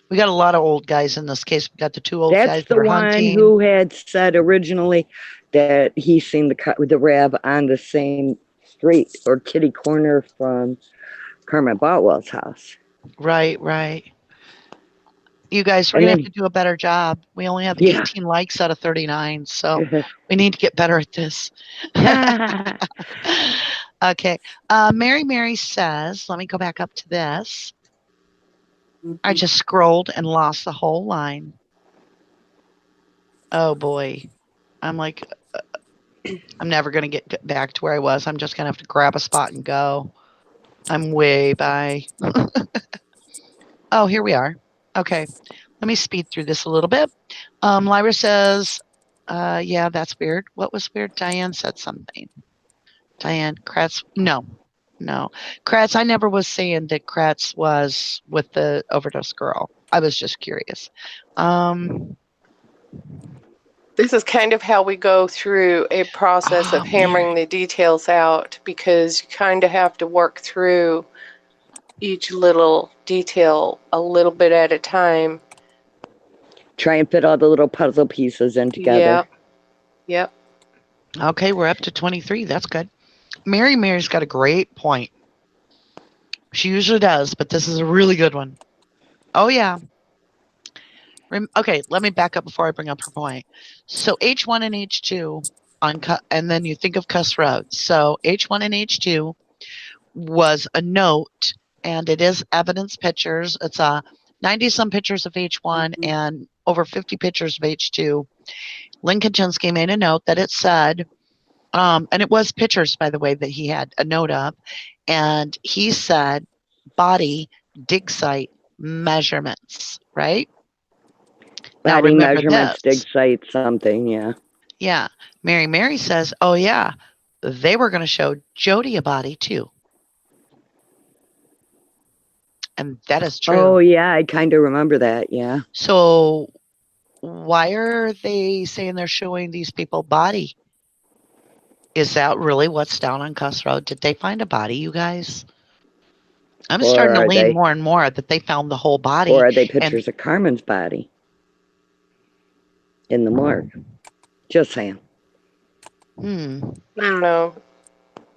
We got a lot of old guys in this case. We got the two old guys that are hunting. That's the one who had said originally that he seen the RAV on the same street or kitty corner from Carmen Botwell's house. Right. You guys, we're going to have to do a better job. We only have 18 likes out of 39, so we need to get better at this. Okay. Mary says, let me go back up to this. I just scrolled and lost the whole line. Oh, boy. I'm like, I'm never going to get back to where I was. I'm just going to have to grab a spot and go. I'm way by. Oh, here we are. Okay. Let me speed through this a little bit. Lyra says, yeah, that's weird. What was weird? Diane said something. Diane, Kratz, no. Kratz, I never was saying that Kratz was with the overdose girl. I was just curious. This is kind of how we go through a process of hammering the details out, because you kind of have to work through each little detail a little bit at a time. Try and fit all the little puzzle pieces in together. Yep. Okay, we're up to 23. That's good. Mary's got a great point. She usually does, but this is a really good one. Oh, yeah. Okay, let me back up before I bring up her point. So H1 and H2, and then you think of Cuss Road. So H1 and H2 was a note, and it is evidence pictures. It's 90-some pictures of H1 and over 50 pictures of H2. Lynn Kaczynski made a note that it said, And it was pictures, by the way, that he had a note of. And he said body, dig site, measurements, right? Now Body remember measurements, dig this. site, something, yeah. Yeah. Mary says, oh, yeah, they were going to show Jody a body too. And that is true. Oh, yeah, I kind of remember that, yeah. So why are they saying they're showing these people body? Is that really what's down on Cuss Road? Did they find a body, you guys? I'm starting to lean more and more that they found the whole body. Or are they pictures of Carmen's body in the morgue? Just saying. I don't know.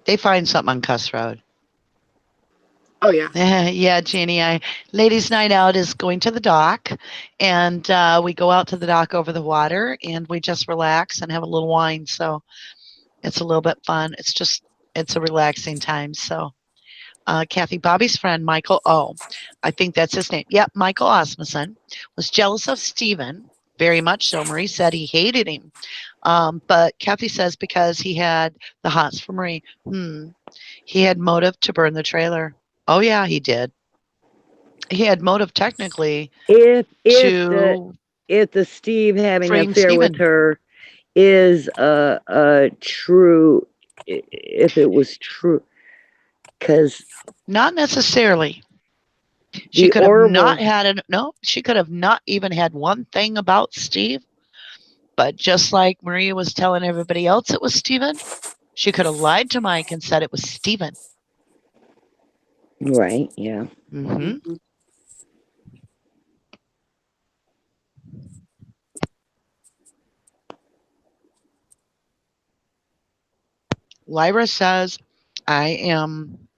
They find something on Cuss Road. Oh, yeah. Yeah, Jeannie, ladies' night out is going to the dock, and we go out to the dock over the water, and we just relax and have a little wine. So it's a little bit fun. It's a relaxing time. So Kathy, Bobby's friend, Michael O., I think that's his name. Yep, Michael Osmussen was jealous of Steven, very much so. Marie said he hated him. But Kathy says because he had the hots for Marie. He had motive to burn the trailer. Oh, yeah, he did. He had motive technically if the Steve having an affair with her is a true, if it was true, because not necessarily. She could have not had she could have not even had one thing about Steve. But just like Maria was telling everybody else it was Steven, she could have lied to Mike and said it was Steven. Right, yeah. Mm-hmm. Lyra says, I'm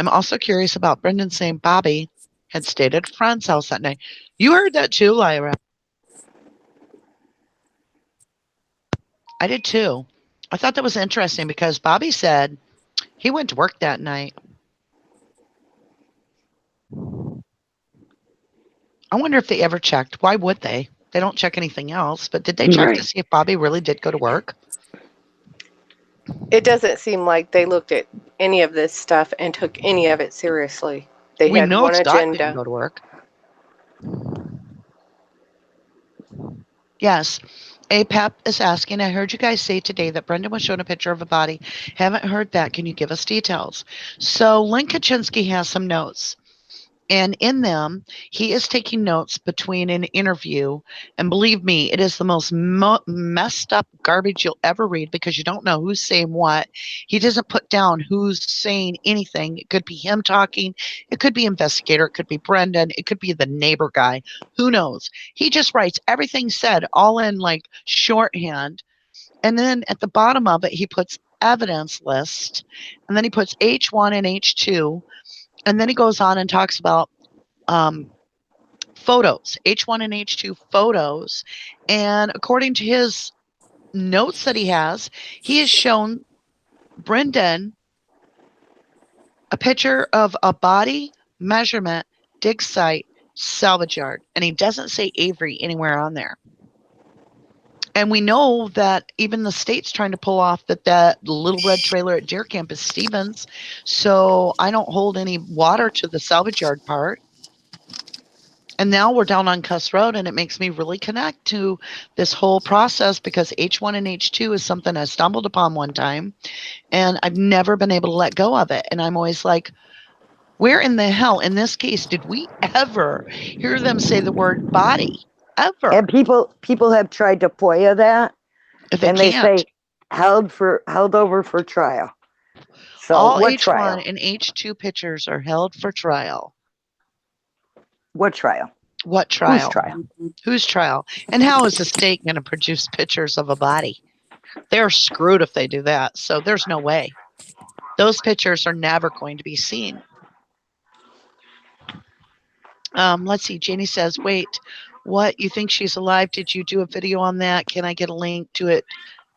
also curious about Brendan saying Bobby had stayed at a friend's house that night. You heard that too, Lyra. I did too. I thought that was interesting because Bobby said he went to work that night. I wonder if they ever checked. Why would they? They don't check anything else, but did they check to see if Bobby really did go to work? It doesn't seem like they looked at any of this stuff and took any of it seriously. They had one agenda. Didn't go to work. Yes. APEP is asking, I heard you guys say today that Brendan was shown a picture of a body. Haven't heard that. Can you give us details? So Lynn Kaczynski has some notes. And in them, he is taking notes between an interview. And believe me, it is the most messed up garbage you'll ever read because you don't know who's saying what. He doesn't put down who's saying anything. It could be him talking. It could be investigator. It could be Brendan. It could be the neighbor guy. Who knows? He just writes everything said all in like shorthand. And then at the bottom of it, he puts evidence list. And then he puts H1 and H2. And then he goes on and talks about photos, H1 and H2 photos. And according to his notes that he has shown Brendan a picture of a body, measurement, dig site, salvage yard. And he doesn't say Avery anywhere on there. And we know that even the state's trying to pull off that little red trailer at Deer Camp is Stevens. So I don't hold any water to the salvage yard part. And now we're down on Cuss Road, and it makes me really connect to this whole process because H1 and H2 is something I stumbled upon one time, and I've never been able to let go of it. And I'm always like, where in the hell, in this case, did we ever hear them say the word body? Ever. And people have tried to FOIA that, and they say held over for trial. So all what H1 trial? and H2 pictures are held for trial. What trial? What trial? Whose trial? Whose trial? And how is the state going to produce pictures of a body? They're screwed if they do that. So there's no way. Those pictures are never going to be seen. Let's see. Janie says, wait, what? You think she's alive? Did you do a video on that? Can I get a link to it?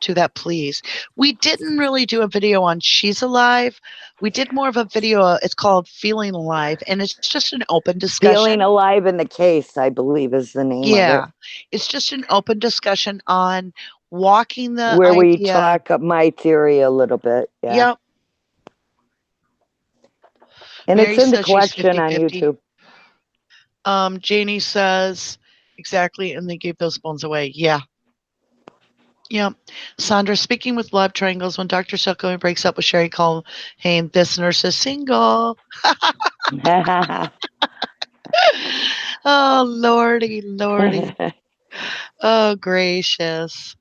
To that, please. We didn't really do a video on She's Alive. We did more of a video. It's called Feeling Alive, and it's just an open discussion. Feeling Alive in the Case, I believe, is the name of it. Yeah, it's just an open discussion on walking the where we idea. talk up my theory a little bit. Yeah. Yep. And Mary it's in the says she's collection on 50-50. YouTube. Janie says, exactly, and they gave those bones away. Yeah. Yep. Sandra, speaking with love triangles, when Dr. Silko breaks up with Sherry Culhane, this nurse is single. Oh, Lordy, Lordy. Oh, gracious.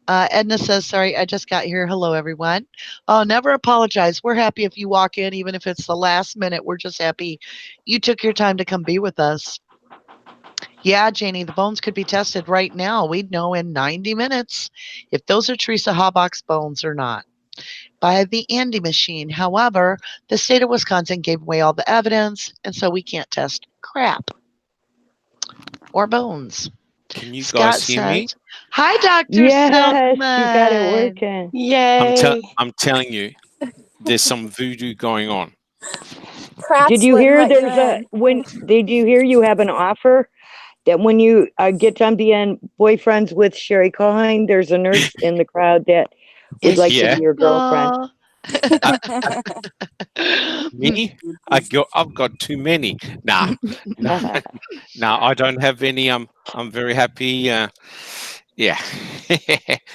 Edna says, sorry, I just got here. Hello, everyone. Oh, never apologize. We're happy if you walk in, even if it's the last minute. We're just happy you took your time to come be with us. Yeah, Janie, the bones could be tested right now. We'd know in 90 minutes if those are Teresa Hawbuck's bones or not by the Andy machine. However, the state of Wisconsin gave away all the evidence, and so we can't test crap or bones. Can you Scott guys hear me? says, hi, Dr. Yes, Silkman. you got it working. Yay. I'm telling you, there's some voodoo going on. Kratz Did you wouldn't hear let you there's in. did you hear you have an offer that when you get done being boyfriends with Sherry Culhane, there's a nurse in the crowd that would Is like Yeah. to be your girlfriend? Me? I've got too many. Nah, I don't have any. I'm very happy. Yeah.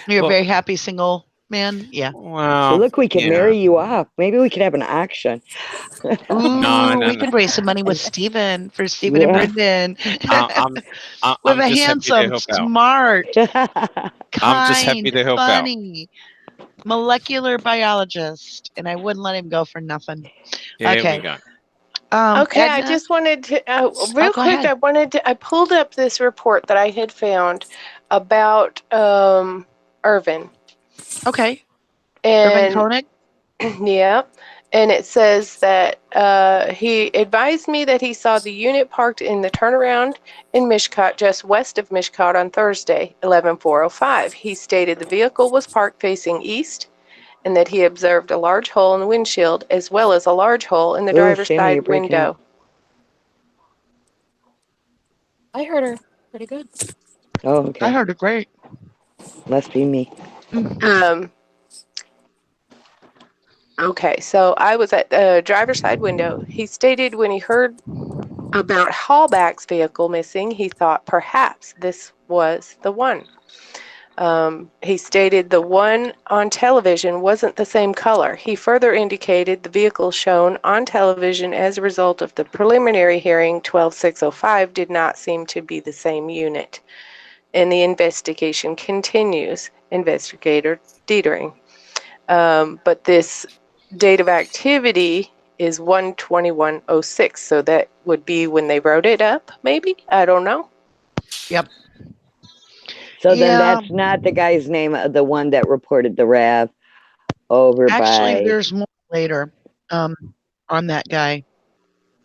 You're a Well, very happy single man? Yeah. well, So look, we could yeah. marry you off. Maybe we could have an auction. Ooh, No. we could raise some money with Steven for Steven and Yeah. Brendan. I'm With a just happy to handsome, help out. smart, I'm just happy kind, to help out. funny molecular biologist. And I wouldn't let him go for nothing. There Okay. we go. Okay, I Edna? just wanted to, real go quick, ahead. I pulled up this report that I had found about Irvin. Okay. Irvin And Koenig? yeah, and it says that he advised me that he saw the unit parked in the turnaround in Mishcot, just west of Mishcot on Thursday, 11/4/05. He stated the vehicle was parked facing east and that he observed a large hole in the windshield as well as a large hole in the Ooh, driver's Sammy, you're side breaking window. up. I heard her pretty good. Oh, I okay. heard it great. Must be me. Okay, so I was at the driver's side window. He stated when he heard about Hallback's vehicle missing, he thought perhaps this was the one. He stated the one on television wasn't the same color. He further indicated the vehicle shown on television as a result of the preliminary hearing 12/6/05 did not seem to be the same unit. And the investigation continues. Investigator Dietering. But this date of activity is 1/21/06, so that would be when they wrote it up, maybe? I don't know. Yep. So then Yeah. that's not the guy's name, the one that reported the RAV over Actually, by there's more later on that guy.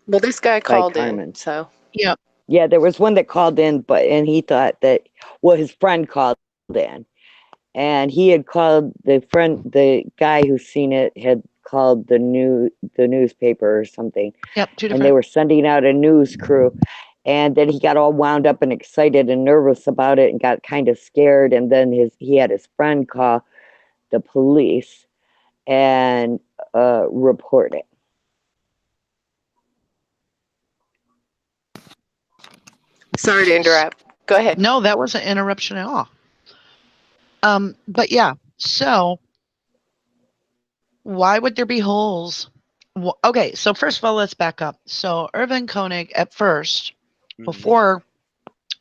Well, this guy called Carmen. in, so. Yep. Yeah, there was one that called in, and he thought that, well, his friend called in, and he had called the guy who's seen it had called the newspaper or something. Yep. And they were sending out a news crew, and then he got all wound up and excited and nervous about it and got kind of scared. And then he had his friend call the police and report it. Sorry to interrupt. Go ahead. No, that wasn't an interruption at all. But yeah, so why would there be holes? Well, okay, so first of all, let's back up. So Irvin Koenig at first, before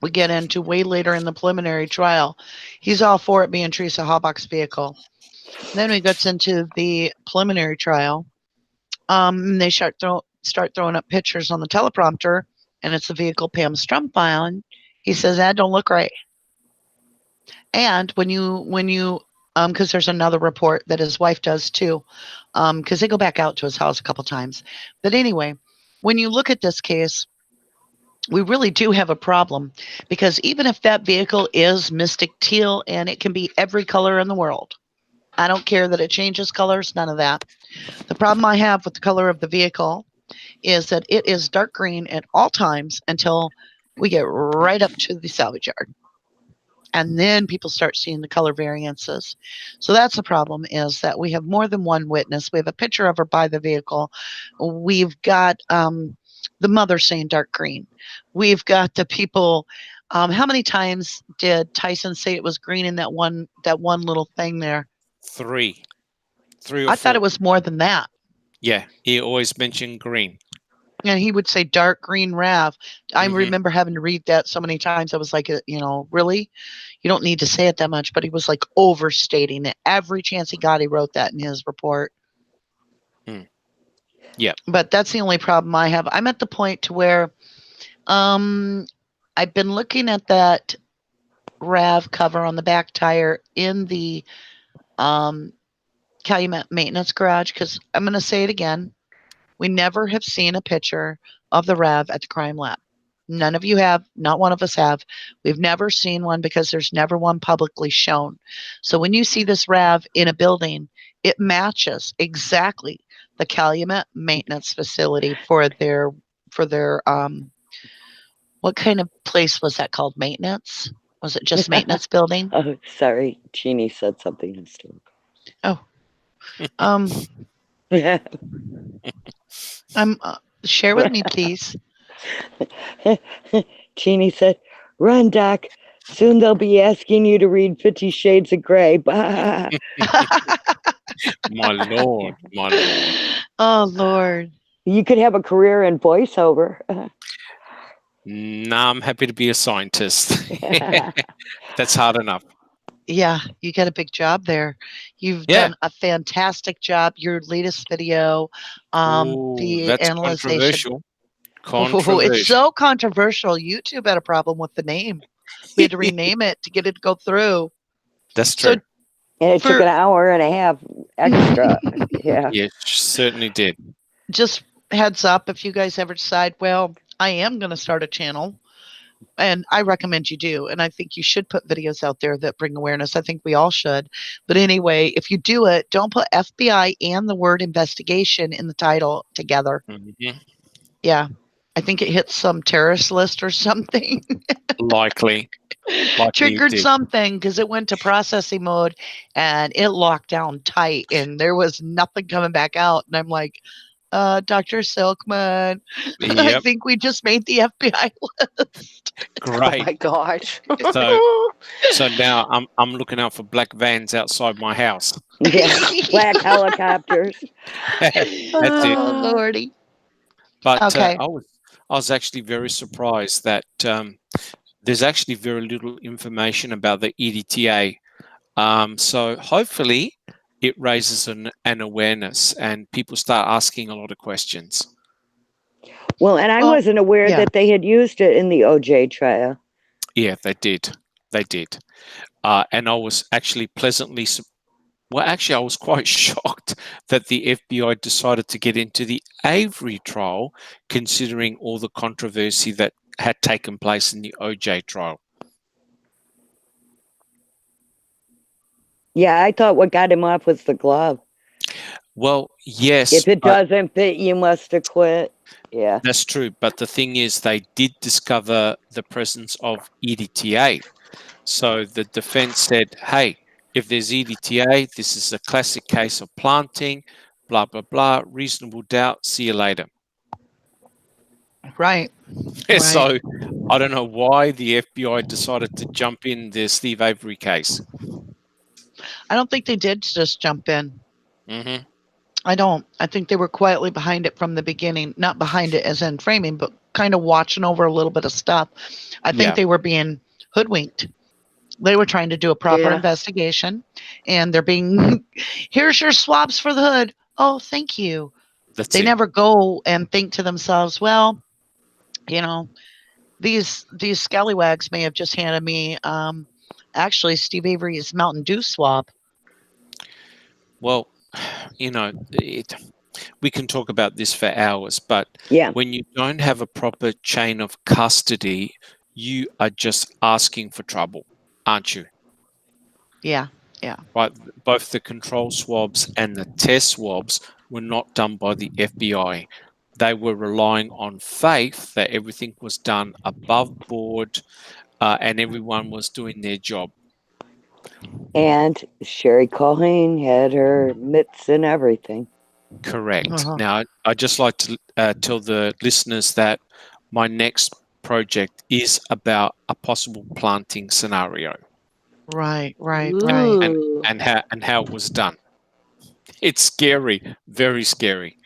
we get into way later in the preliminary trial, he's all for it being Teresa Hawbuck's vehicle. Then we gets into the preliminary trial. They start throwing up pictures on the teleprompter, and it's the vehicle Pam Strum found. He says that don't look right. And when you because there's another report that his wife does too, because they go back out to his house a couple times. But anyway, when you look at this case, we really do have a problem, because even if that vehicle is mystic teal and it can be every color in the world, I don't care that it changes colors, none of that. The problem I have with the color of the vehicle is that it is dark green at all times until we get right up to the salvage yard. And then people start seeing the color variances. So that's the problem, is that we have more than one witness. We have a picture of her by the vehicle. We've got the mother saying dark green. We've got the people. How many times did Tyson say it was green in that one little thing there? 3 or 4. I thought it was more than that. Yeah, he always mentioned green. And he would say dark green Rav. I remember having to read that so many times. I was like, really? You don't need to say it that much. But he was like overstating it. Every chance he got, he wrote that in his report. Yeah. But that's the only problem I have. I'm at the point to where I've been looking at that Rav cover on the back tire in the Calumet maintenance garage, because I'm going to say it again. We never have seen a picture of the Rav at the crime lab. None of you have. Not one of us have. We've never seen one because there's never one publicly shown. So when you see this Rav in a building, it matches exactly the Calumet maintenance facility for their what kind of place was that called? Maintenance? Was it just maintenance building? Oh, sorry. Jeannie said something historical. Oh. Share with me, please. Jeannie said, "Run, Doc. Soon they'll be asking you to read 50 Shades of Grey." My Lord. Oh, Lord. You could have a career in voiceover. Nah, I'm happy to be a scientist. That's hard enough. Yeah, you got a big job there. You've done a fantastic job. Your latest video, the that's analyzation. controversial. Oh, it's so controversial. YouTube had a problem with the name. We had to rename it to get it to go through. That's true. And it took an hour and a half extra. Yeah. It certainly did. Just heads up, if you guys ever decide, well, I am going to start a channel, and I recommend you do. And I think you should put videos out there that bring awareness. I think we all should. But anyway, if you do it, don't put FBI and the word investigation in the title together. Yeah. I think it hit some terrorist list or something. Likely Triggered something, because it went to processing mode and it locked down tight and there was nothing coming back out. And I'm like, Dr. Silkman, I think we just made the FBI list. Great. Oh my gosh. So now I'm looking out for black vans outside my house. Yeah, black helicopters. That's it. Oh, Lordy. But okay. I was actually very surprised that there's actually very little information about the EDTA. So hopefully it raises an awareness and people start asking a lot of questions. Well, and I wasn't aware that they had used it in the OJ trial. Yeah, they did. They did. And I was actually pleasantly I was quite shocked that the FBI decided to get into the Avery trial, considering all the controversy that had taken place in the OJ trial. Yeah, I thought what got him off was the glove. Well, yes. If it doesn't fit, you must have quit. Yeah. That's true. But the thing is, they did discover the presence of EDTA. So the defense said, hey, if there's EDTA, this is a classic case of planting, blah, blah, blah, reasonable doubt, see you later. Right. So I don't know why the FBI decided to jump in the Steve Avery case. I don't think they did just jump in. Mm-hmm. I don't. I think they were quietly behind it from the beginning. Not behind it as in framing, but kind of watching over a little bit of stuff. I think they were being hoodwinked. They were trying to do a proper investigation, and they're being, here's your swabs for the hood. Oh, thank you. They never go and think to themselves, well, you know, these scallywags may have just handed me actually Steve Avery's Mountain Dew swab. Well, you know, we can talk about this for hours, but when you don't have a proper chain of custody, you are just asking for trouble, aren't you? Yeah, yeah. Right. Both the control swabs and the test swabs were not done by the FBI. They were relying on faith that everything was done above board, and everyone was doing their job. And Sherry Colleen had her mitts and everything. Correct. Uh-huh. Now, I'd just like to tell the listeners that my next project is about a possible planting scenario. Right. Right. Ooh. And how it was done. It's scary, very scary.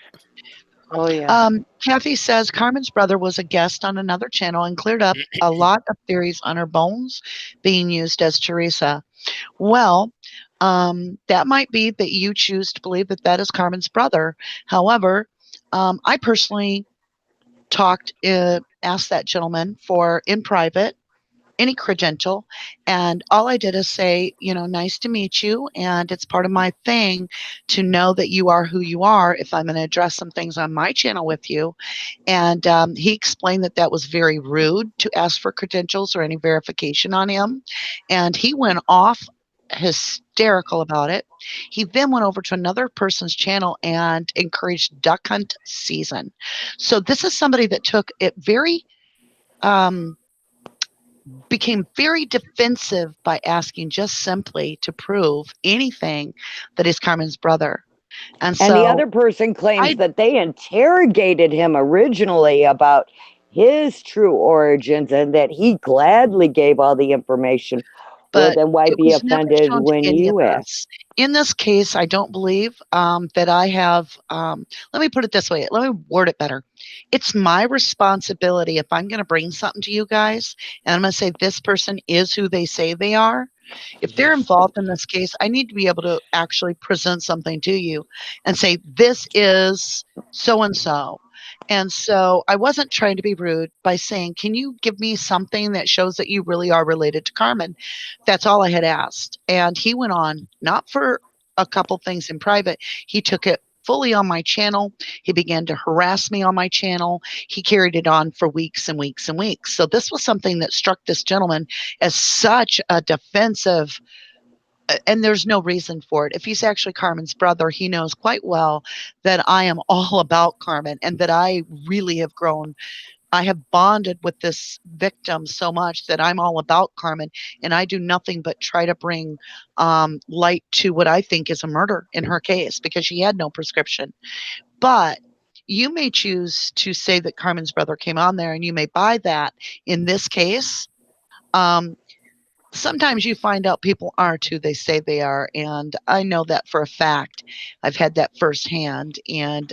Oh yeah. Kathy says Carmen's brother was a guest on another channel and cleared up a lot of theories on her bones being used as Teresa. Well, that might be that you choose to believe that that is Carmen's brother. However, I personally asked that gentleman for in private any credential, and all I did is say, nice to meet you, and it's part of my thing to know that you are who you are if I'm going to address some things on my channel with you. And he explained that that was very rude to ask for credentials or any verification on him, and he went off hysterical about it. He then went over to another person's channel and encouraged duck hunt season. So this is somebody that took it very became very defensive by asking just simply to prove anything that is Carmen's brother. And And the so other person claims I that they interrogated him originally about his true origins and that he gladly gave all the information. Well, but then why it be was never offended shown to when any of you ask? us. In this case, I don't believe that I have, let me put it this way, let me word it better. It's my responsibility if I'm going to bring something to you guys, and I'm going to say this person is who they say they are. If they're involved in this case, I need to be able to actually present something to you and say, this is so and so. And so I wasn't trying to be rude by saying, can you give me something that shows that you really are related to Carmen? That's all I had asked. And he went on, not for a couple things in private, he took it fully on my channel. He began to harass me on my channel. He carried it on for weeks and weeks and weeks. So this was something that struck this gentleman as such a defensive, and there's no reason for it. If he's actually Carmen's brother, he knows quite well that I am all about Carmen and that I really have grown. I have bonded with this victim so much that I'm all about Carmen, and I do nothing but try to bring light to what I think is a murder in her case because she had no prescription. But you may choose to say that Carmen's brother came on there, and you may buy that. In this case, sometimes you find out people aren't who they say they are, and I know that for a fact. I've had that firsthand, and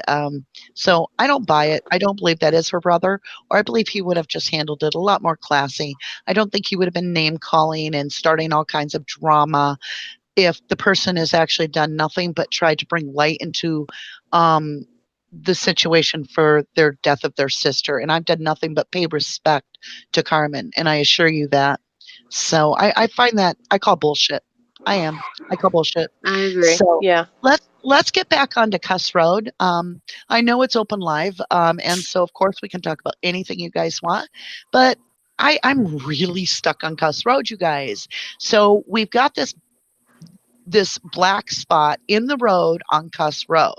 so I don't buy it. I don't believe that is her brother, or I believe he would have just handled it a lot more classy. I don't think he would have been name calling and starting all kinds of drama if the person has actually done nothing but tried to bring light into the situation for their death of their sister. And I've done nothing but pay respect to Carmen, and I assure you that. So I find that I call bullshit. I call bullshit. I agree. So Yeah. let's get back onto Cuss Road. I know it's open live, and so of course we can talk about anything you guys want. But I'm really stuck on Cuss Road, you guys. So we've got this black spot in the road on Cuss Road.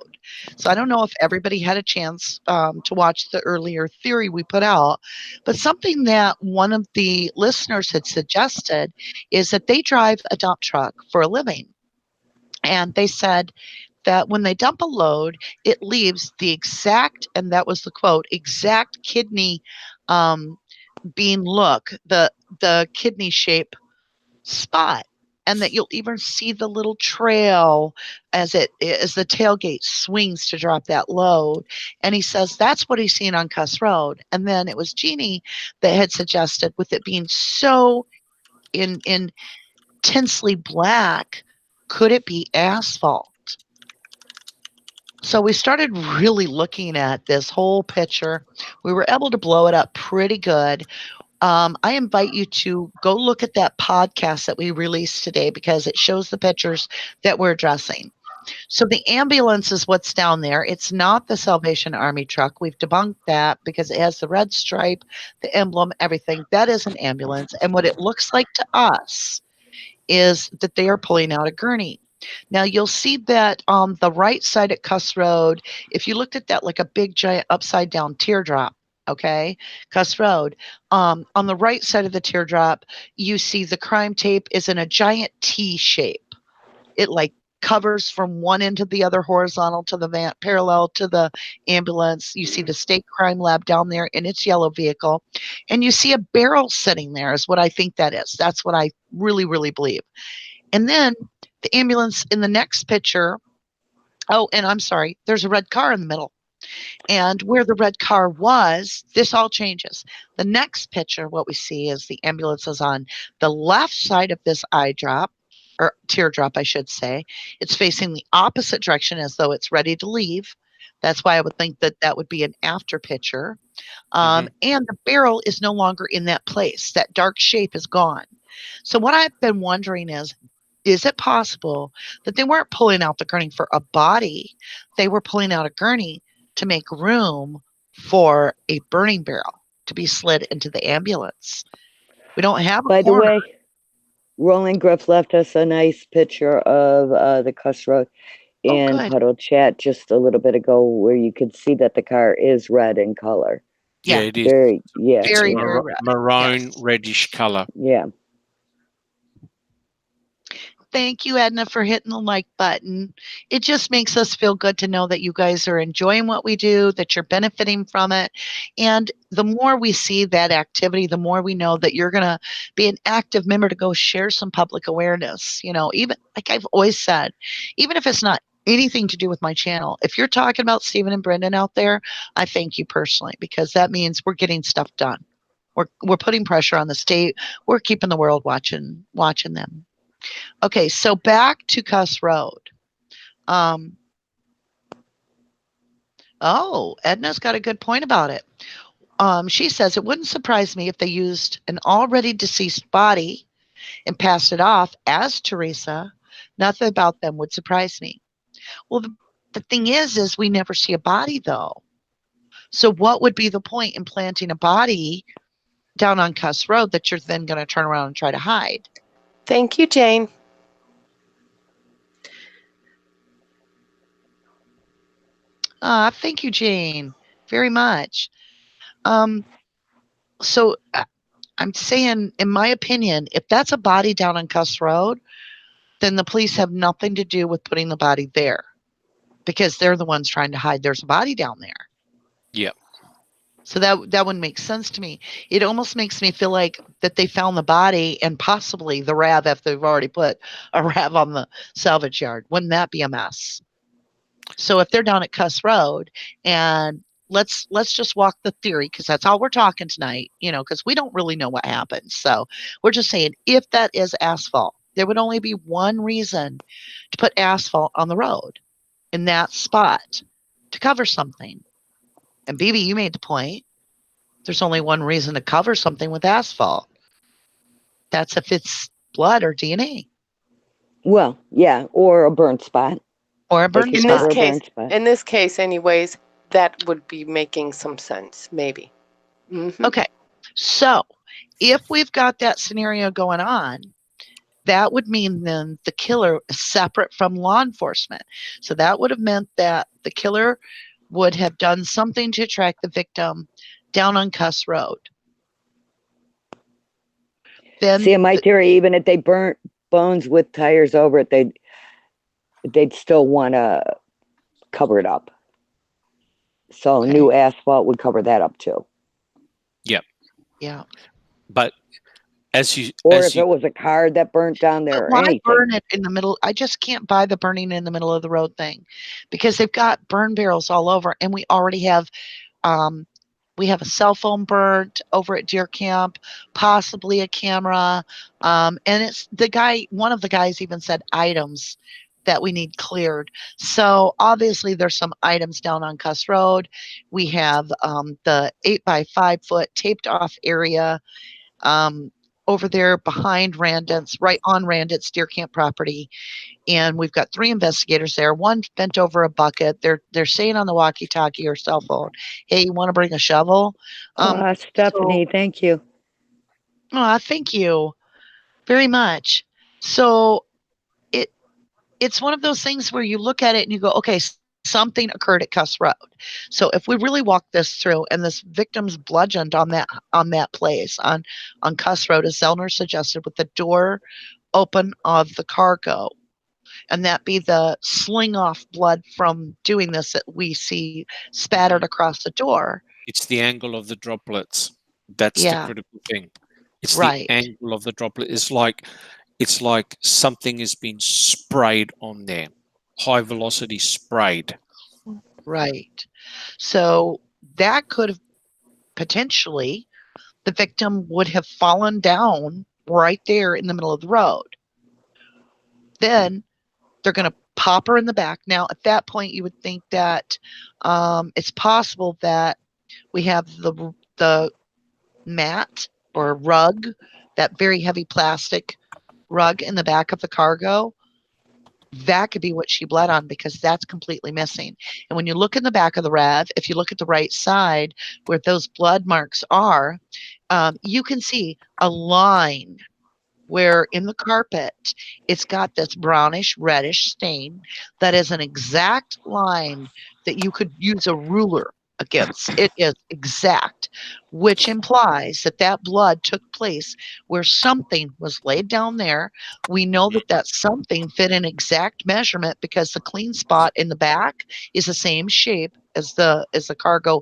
So I don't know if everybody had a chance to watch the earlier theory we put out, but something that one of the listeners had suggested is that they drive a dump truck for a living. And they said that when they dump a load, it leaves the exact, and that was the quote, exact kidney bean look, the kidney shape spot, and that you'll even see the little trail as the tailgate swings to drop that load. And he says that's what he's seen on Cuss Road. And then it was Jeannie that had suggested, with it being so intensely black, could it be asphalt? So we started really looking at this whole picture. We were able to blow it up pretty good. I invite you to go look at that podcast that we released today because it shows the pictures that we're addressing. So the ambulance is what's down there. It's not the Salvation Army truck. We've debunked that because it has the red stripe, the emblem, everything. That is an ambulance. And what it looks like to us is that they are pulling out a gurney. Now you'll see that on the right side at Cuss Road, if you looked at that like a big giant upside down teardrop, Okay, Cuss Road. On the right side of the teardrop, you see the crime tape is in a giant T shape. It like covers from one end to the other, horizontal to the van, parallel to the ambulance. You see the state crime lab down there in its yellow vehicle, and you see a barrel sitting there. Is what I think that is. That's what I really, really believe. And then the ambulance in the next picture. Oh, and I'm sorry. There's a red car in the middle. And where the red car was, this all changes. The next picture, what we see is the ambulance is on the left side of this eye drop, or teardrop, I should say. It's facing the opposite direction as though it's ready to leave. That's why I would think that that would be an after picture. And the barrel is no longer in that place. That dark shape is gone. So what I've been wondering is it possible that they weren't pulling out the gurney for a body? They were pulling out a gurney to make room for a burning barrel to be slid into the ambulance. We don't have a By the coroner. way, Roland Griff left us a nice picture of the Cuss Road in good. Huddle Chat just a little bit ago, where you could see that the car is red in color. Yeah, it is. Very, yeah, Very, you know, very red. Maroon, Yes. reddish color. yeah. Thank you, Edna, for hitting the like button. It just makes us feel good to know that you guys are enjoying what we do, that you're benefiting from it. And the more we see that activity, the more we know that you're going to be an active member to go share some public awareness. You know, even like I've always said, even if it's not anything to do with my channel, if you're talking about Stephen and Brendan out there, I thank you personally, because that means we're getting stuff done. We're putting pressure on the state. We're keeping the world watching them. Okay, so back to Cuss Road. Edna's got a good point about it. She says it wouldn't surprise me if they used an already deceased body and passed it off as Teresa. Nothing about them would surprise me. Well, the thing is we never see a body though. So what would be the point in planting a body down on Cuss Road that you're then going to turn around and try to hide? Thank you, Jane. Thank you, Jane, very much. So I'm saying, in my opinion, if that's a body down on Cuss Road, then the police have nothing to do with putting the body there, because they're the ones trying to hide there's a body down there. Yep. So that wouldn't make sense to me. It almost makes me feel like that they found the body and possibly the RAV, if they've already put a RAV on the salvage yard. Wouldn't that be a mess? So if they're down at Cuss Road, and let's just walk the theory, because that's all we're talking tonight, because we don't really know what happened. So we're just saying, if that is asphalt, there would only be one reason to put asphalt on the road in that spot, to cover something. And BB, you made the point. There's only one reason to cover something with asphalt. That's if it's blood or DNA. Well, yeah, or a burnt spot. Or a burn In spot. this case, anyways, that would be making some sense, maybe. Mm-hmm. Okay, so if we've got that scenario going on, that would mean then the killer is separate from law enforcement. So that would have meant that the killer would have done something to track the victim down on Cuss Road. Then, see, in my theory, even if they burnt bones with tires over it, they'd still want to cover it up. So new asphalt would cover that up too. Yep. Yeah. But if it was a car that burnt down there, why or anything. burn it in the middle? I just can't buy the burning in the middle of the road thing, because they've got burn barrels all over, and we already have a cell phone burnt over at Deer Camp, possibly a camera, and it's one of the guys even said items that we need cleared. So obviously there's some items down on Cuss Road. We have the 8x5 foot taped off area over there behind Randance, right on Randance Deer Camp property. And we've got 3 investigators there. One bent over a bucket. They're saying on the walkie-talkie or cell phone, "Hey, you want to bring a shovel?" Stephanie, thank you. Thank you very much. So it's one of those things where you look at it and you go, okay, something occurred at Cuss Road. So if we really walk this through, and this victim's bludgeoned on that place on Cuss Road, as Zellner suggested, with the door open of the cargo, and that be the sling off blood from doing this that we see spattered across the door. It's the angle of the droplets. That's the critical thing. It's right. The angle of the droplet. It's like something has been sprayed on there, high velocity sprayed. Right. So that could have potentially, the victim would have fallen down right there in the middle of the road. Then they're going to pop her in the back. Now, at that point, you would think that it's possible that we have the mat or rug, that very heavy plastic rug in the back of the cargo. That could be what she bled on, because that's completely missing. And when you look in the back of the RAV, if you look at the right side where those blood marks are, you can see a line where in the carpet, it's got this brownish reddish stain that is an exact line that you could use a ruler against. It is exact, which implies that that blood took place where something was laid down there. We know that that something fit an exact measurement because the clean spot in the back is the same shape as the cargo.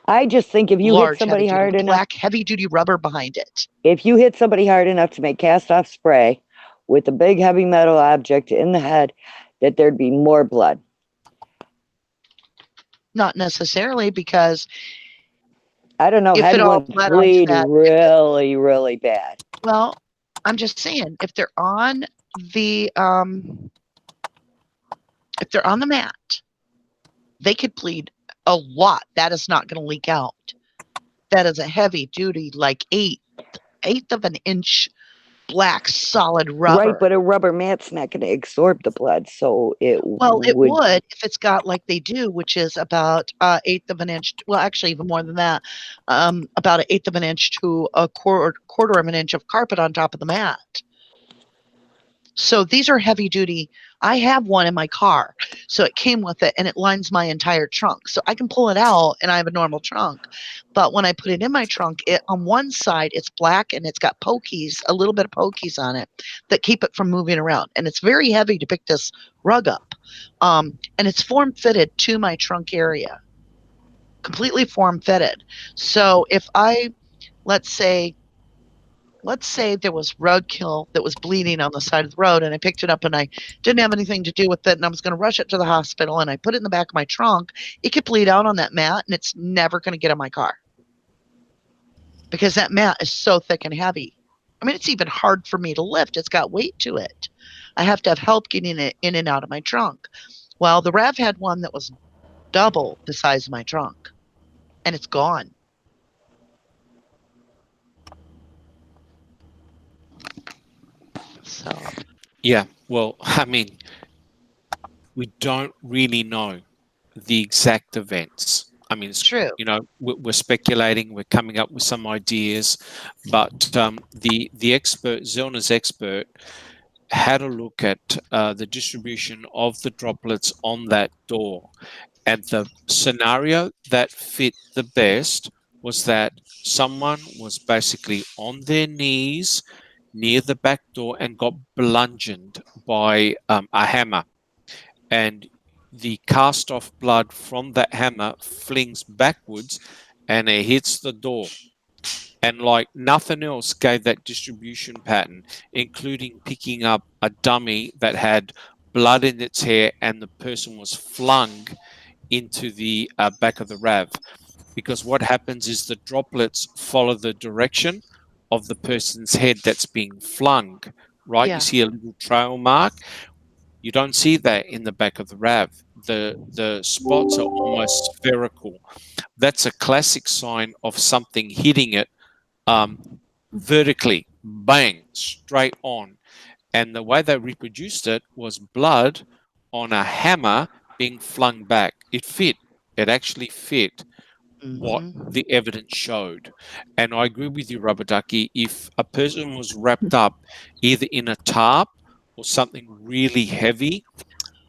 I just think if you hit somebody hard enough, black heavy-duty rubber behind it. If you hit somebody hard enough to make cast-off spray with a big heavy metal object in the head, that there'd be more blood. Not necessarily, because I don't know, head wounds bleed really, really bad. Well, I'm just saying, if they're on the mat, they could bleed a lot. That is not going to leak out. That is a heavy duty, like eighth of an inch black solid rubber. Right, but a rubber mat's not going to absorb the blood, so it would if it's got, like they do, which is about eighth of an inch. Well, actually, even more than that, about an eighth of an inch to a quarter of an inch of carpet on top of the mat. So these are heavy duty. I have one in my car, so it came with it, and it lines my entire trunk. So I can pull it out, and I have a normal trunk. But when I put it in my trunk, on one side it's black, and it's got pokies, a little bit of pokies on it that keep it from moving around. And it's very heavy to pick this rug up. And it's form fitted to my trunk area, completely form fitted. So if let's say there was roadkill that was bleeding on the side of the road, and I picked it up and I didn't have anything to do with it, and I was going to rush it to the hospital, and I put it in the back of my trunk, it could bleed out on that mat, and it's never going to get in my car because that mat is so thick and heavy. I mean, it's even hard for me to lift. It's got weight to it. I have to have help getting it in and out of my trunk. Well, the RAV had one that was double the size of my trunk, and it's gone. So, yeah, well, I mean, we don't really know the exact events. I mean, it's true. You know, we're speculating, we're coming up with some ideas, but the expert, Zellner's expert, had a look at the distribution of the droplets on that door, and the scenario that fit the best was that someone was basically on their knees near the back door and got bludgeoned by a hammer, and the cast off blood from that hammer flings backwards and it hits the door, and like nothing else gave that distribution pattern, including picking up a dummy that had blood in its hair, and the person was flung into the back of the RAV, because what happens is the droplets follow the direction of the person's head that's being flung, right? Yeah. You see a little trail mark. You don't see that in the back of the RAV. The spots are almost spherical. That's a classic sign of something hitting it vertically, bang, straight on. And the way they reproduced it was blood on a hammer being flung back. It fit. It actually fit what the evidence showed. And I agree with you, Rubber Ducky. If a person was wrapped up either in a tarp or something really heavy,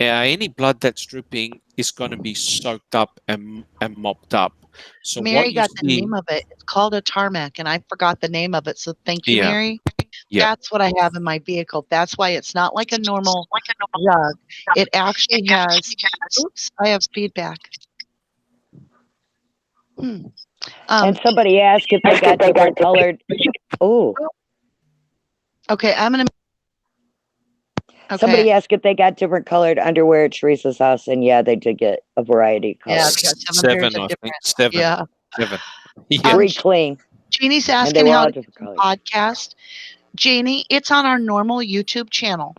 any blood that's dripping is going to be soaked up and mopped up. So Mary what you got the see, name of it. It's called a tarmac, and I forgot the name of it. So thank you, yeah, Mary. yeah. That's what I have in my vehicle. That's why it's not like a normal rug. It actually has. Oops, I have feedback. Hmm. And somebody asked if they got different colored. Oh. Okay, I'm gonna. Okay. Somebody asked if they got different colored underwear at Teresa's house, and yeah, they did get a variety of Yeah, colors. they got seven pairs Seven, of I think. different. Seven. Yeah. Seven. Yeah. Three clean, Janie's and they asking were how all to different get the colors. podcast. Janie, it's on our normal YouTube channel.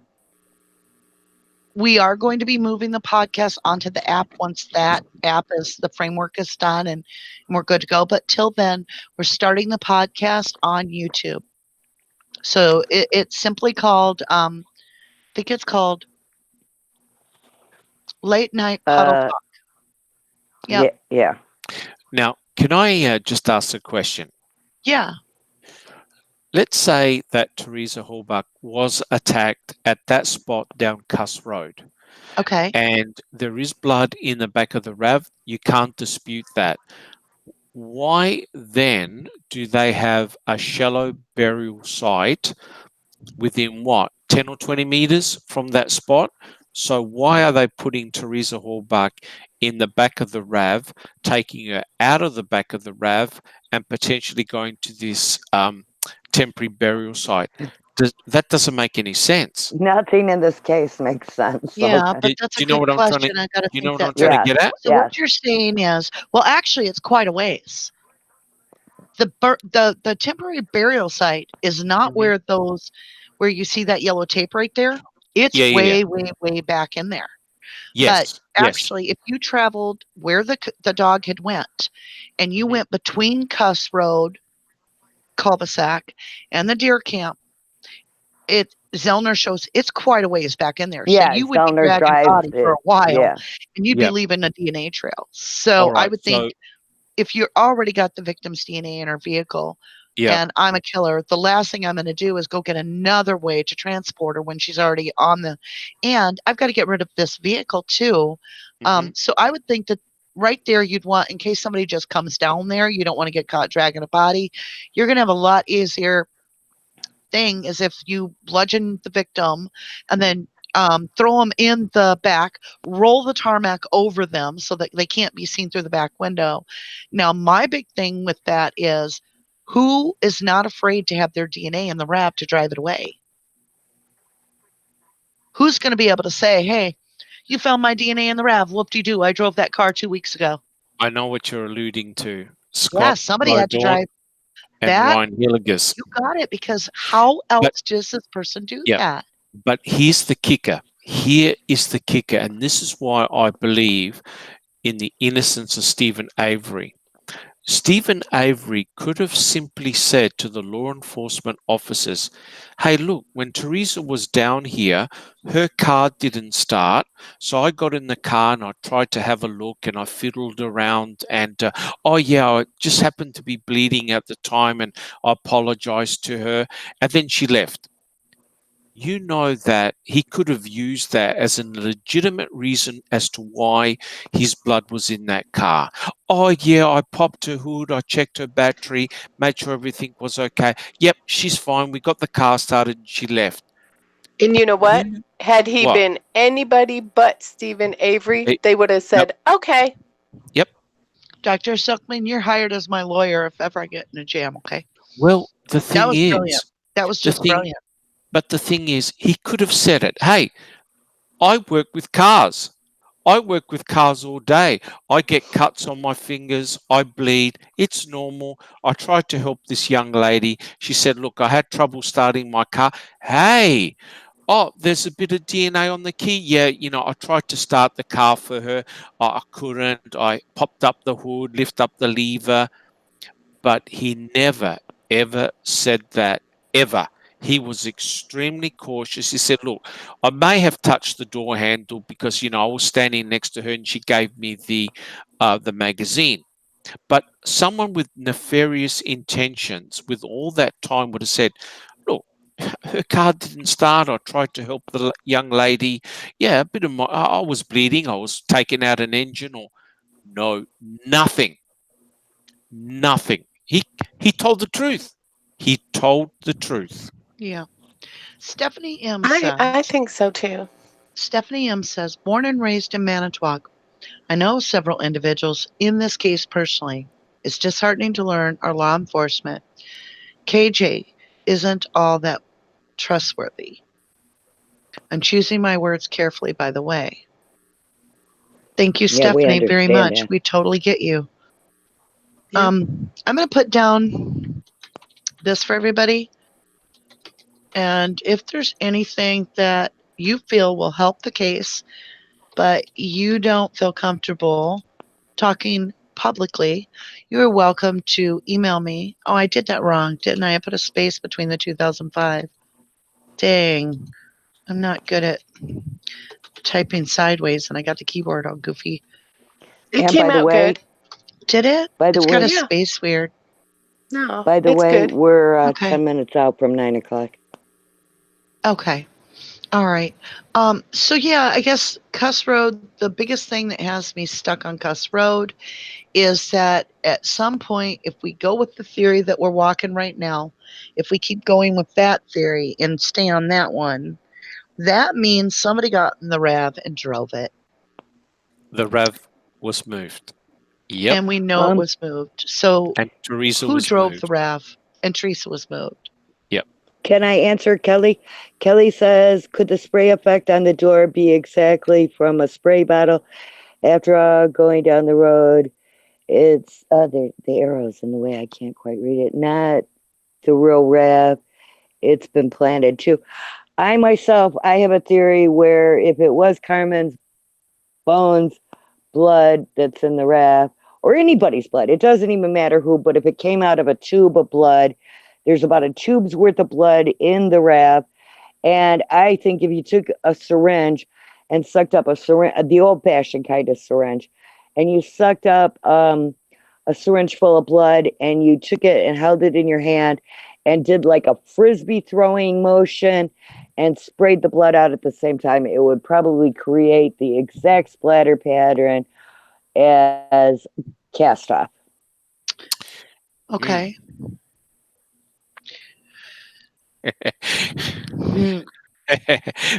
We are going to be moving the podcast onto the app once that app is the framework is done and we're good to go. But till then, we're starting the podcast on YouTube. So it's simply called, I think it's called Late Night Puddle Talk. Yep. Yeah. Now, can I just ask a question? Yeah. Let's say that Teresa Hallbuck was attacked at that spot down Cuss Road. Okay. And there is blood in the back of the RAV. You can't dispute that. Why then do they have a shallow burial site within what, 10 or 20 meters from that spot? So why are they putting Teresa Hallbuck in the back of the RAV, taking her out of the back of the RAV, and potentially going to this temporary burial site? That doesn't make any sense. Nothing in this case makes sense. Yeah, Okay. but that's Do a you know good what I'm trying to? question. I got to You know think what I'm that trying to through. get at? So Yes. what you're saying is, well, actually, it's quite a ways. The temporary burial site is not Mhm. where you see that yellow tape right there. It's Yeah. way back in there. But Yes. actually, if you traveled where the dog had went, and you Mhm. went between Cuss Road cul-de-sac and the deer camp, Zellner shows it's quite a ways back in there. So Yeah, you would be Zellner dragging Drive. body for a while, Yeah. and you'd be Yeah. leaving a DNA trail. All So I right. would So think if you already got the victim's DNA in her vehicle, yeah. and I'm a killer, the last thing I'm going to do is go get another way to transport her when she's already on the. And I've got to get rid of this vehicle too. Mhm. So I would think that right there, you'd want, in case somebody just comes down there, you don't want to get caught dragging a body. You're going to have a lot easier thing is if you bludgeon the victim and then throw them in the back, roll the tarmac over them so that they can't be seen through the back window. Now, my big thing with that is who is not afraid to have their DNA in the RAV to drive it away? Who's going to be able to say, hey, you found my DNA in the RAV, whoop-de-doo, I drove that car 2 weeks ago. I know what you're alluding to. Yeah, Scott somebody had to Bowdorn drive and that. Ryan Hilligus. You got it, because how else does this person do Yeah. that? But here's the kicker. Here is the kicker. And this is why I believe in the innocence of Steven Avery. Steven Avery could have simply said to the law enforcement officers, hey, look, when Teresa was down here, her car didn't start. So I got in the car and I tried to have a look and I fiddled around and, I just happened to be bleeding at the time and I apologized to her. And then she left. You know that he could have used that as a legitimate reason as to why his blood was in that car. Oh, yeah, I popped her hood, I checked her battery, made sure everything was okay. Yep, she's fine. We got the car started and she left. And you know what? You, Had he what? been anybody but Steven Avery, It- they would have said, okay. Yep. Dr. Suckman, you're hired as my lawyer if ever I get in a jam, okay? Well, the That thing was brilliant. is, That was just brilliant. but the thing is, he could have said it. Hey, I work with cars. I work with cars all day. I get cuts on my fingers. I bleed. It's normal. I tried to help this young lady. She said, look, I had trouble starting my car. Hey, there's a bit of DNA on the key. Yeah, I tried to start the car for her. I couldn't. I popped up the hood, lift up the lever. But he never, ever said that, ever. He was extremely cautious. He said, look, I may have touched the door handle because, I was standing next to her and she gave me the magazine. But someone with nefarious intentions with all that time would have said, look, her car didn't start. I tried to help the young lady. Yeah, a bit of I was bleeding. I was taking out an engine or no, nothing. Nothing. He told the truth. He told the truth. Yeah. Stephanie M I says, think so too. Stephanie M says, born and raised in Manitowoc, I know several individuals in this case personally. It's disheartening to learn our law enforcement, KJ, isn't all that trustworthy. I'm choosing my words carefully, by the way. Thank you, Yeah, we Stephanie, very understand much. that. We totally get you. Yeah. I'm going to put down this for everybody. And if there's anything that you feel will help the case, but you don't feel comfortable talking publicly, you're welcome to email me. Oh, I did that wrong, didn't I? I put a space between the 2005. Dang, I'm not good at typing sideways, and I got the keyboard all goofy. It And came by the out way, good. Did it? by the It's got way, a Yeah. space weird. No, by the it's way, good. we're Okay. 10 minutes out from 9 o'clock. Okay. All right. So yeah, I guess Cuss Road, the biggest thing that has me stuck on Cuss Road is that at some point, if we go with the theory that we're walking right now, if we keep going with that theory and stay on that one, that means somebody got in the RAV and drove it. The RAV was moved. Yep. And we know it was moved. So And Teresa who was drove moved. the RAV? And Teresa was moved. Yep. Can I answer Kelly? Kelly says, could the spray effect on the door be exactly from a spray bottle? After all, going down the road, it's the arrows in the way. I can't quite read it. Not the real RAV. It's been planted too. I myself, I have a theory where if it was Carmen's bones, blood that's in the RAV, or anybody's blood, it doesn't even matter who, but if it came out of a tube of blood, there's about a tube's worth of blood in the RAV. And I think if you took a syringe and sucked up a syringe, the old fashioned kind of syringe, and you sucked up a syringe full of blood and you took it and held it in your hand and did like a frisbee throwing motion and sprayed the blood out at the same time, it would probably create the exact splatter pattern as cast off. Okay.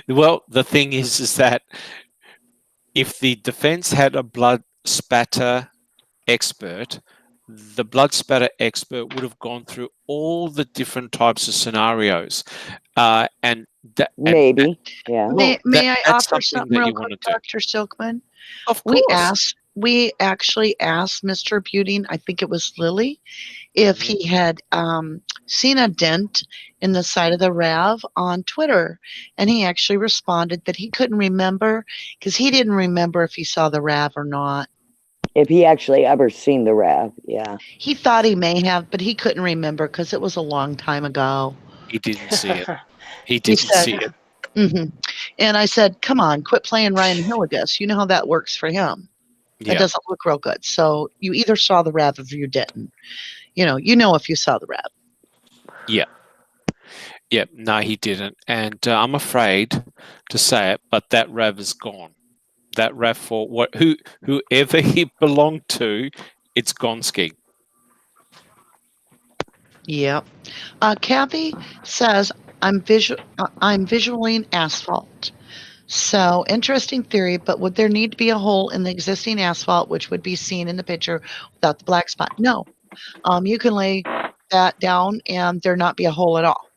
Well, the thing is that if the defense had a blood spatter expert, the blood spatter expert would have gone through all the different types of scenarios, and that, Maybe, yeah. May I that's offer something something that real you quick, want to do. Dr. Silkman? Of We course. actually asked Mr. Buting, I think it was Lily, if he had seen a dent in the side of the RAV on Twitter. And he actually responded that he couldn't remember because he didn't remember if he saw the RAV or not. If he actually ever seen the RAV, yeah. He thought he may have, but he couldn't remember because it was a long time ago. He didn't see it. He He didn't said, see it. And I said, come on, quit playing Ryan Hilligus. You know how that works for him. That Yeah. doesn't look real good. So you either saw the RAV or you didn't. You know if you saw the RAV. Yeah. Yeah. No, he didn't. And I'm afraid to say it, but that RAV is gone. That RAV for whoever he belonged to, it's gone ski. Yep. Kathy says, I'm visualing asphalt. So interesting theory, but would there need to be a hole in the existing asphalt, which would be seen in the picture without the black spot? No. You can lay that down and there not be a hole at all.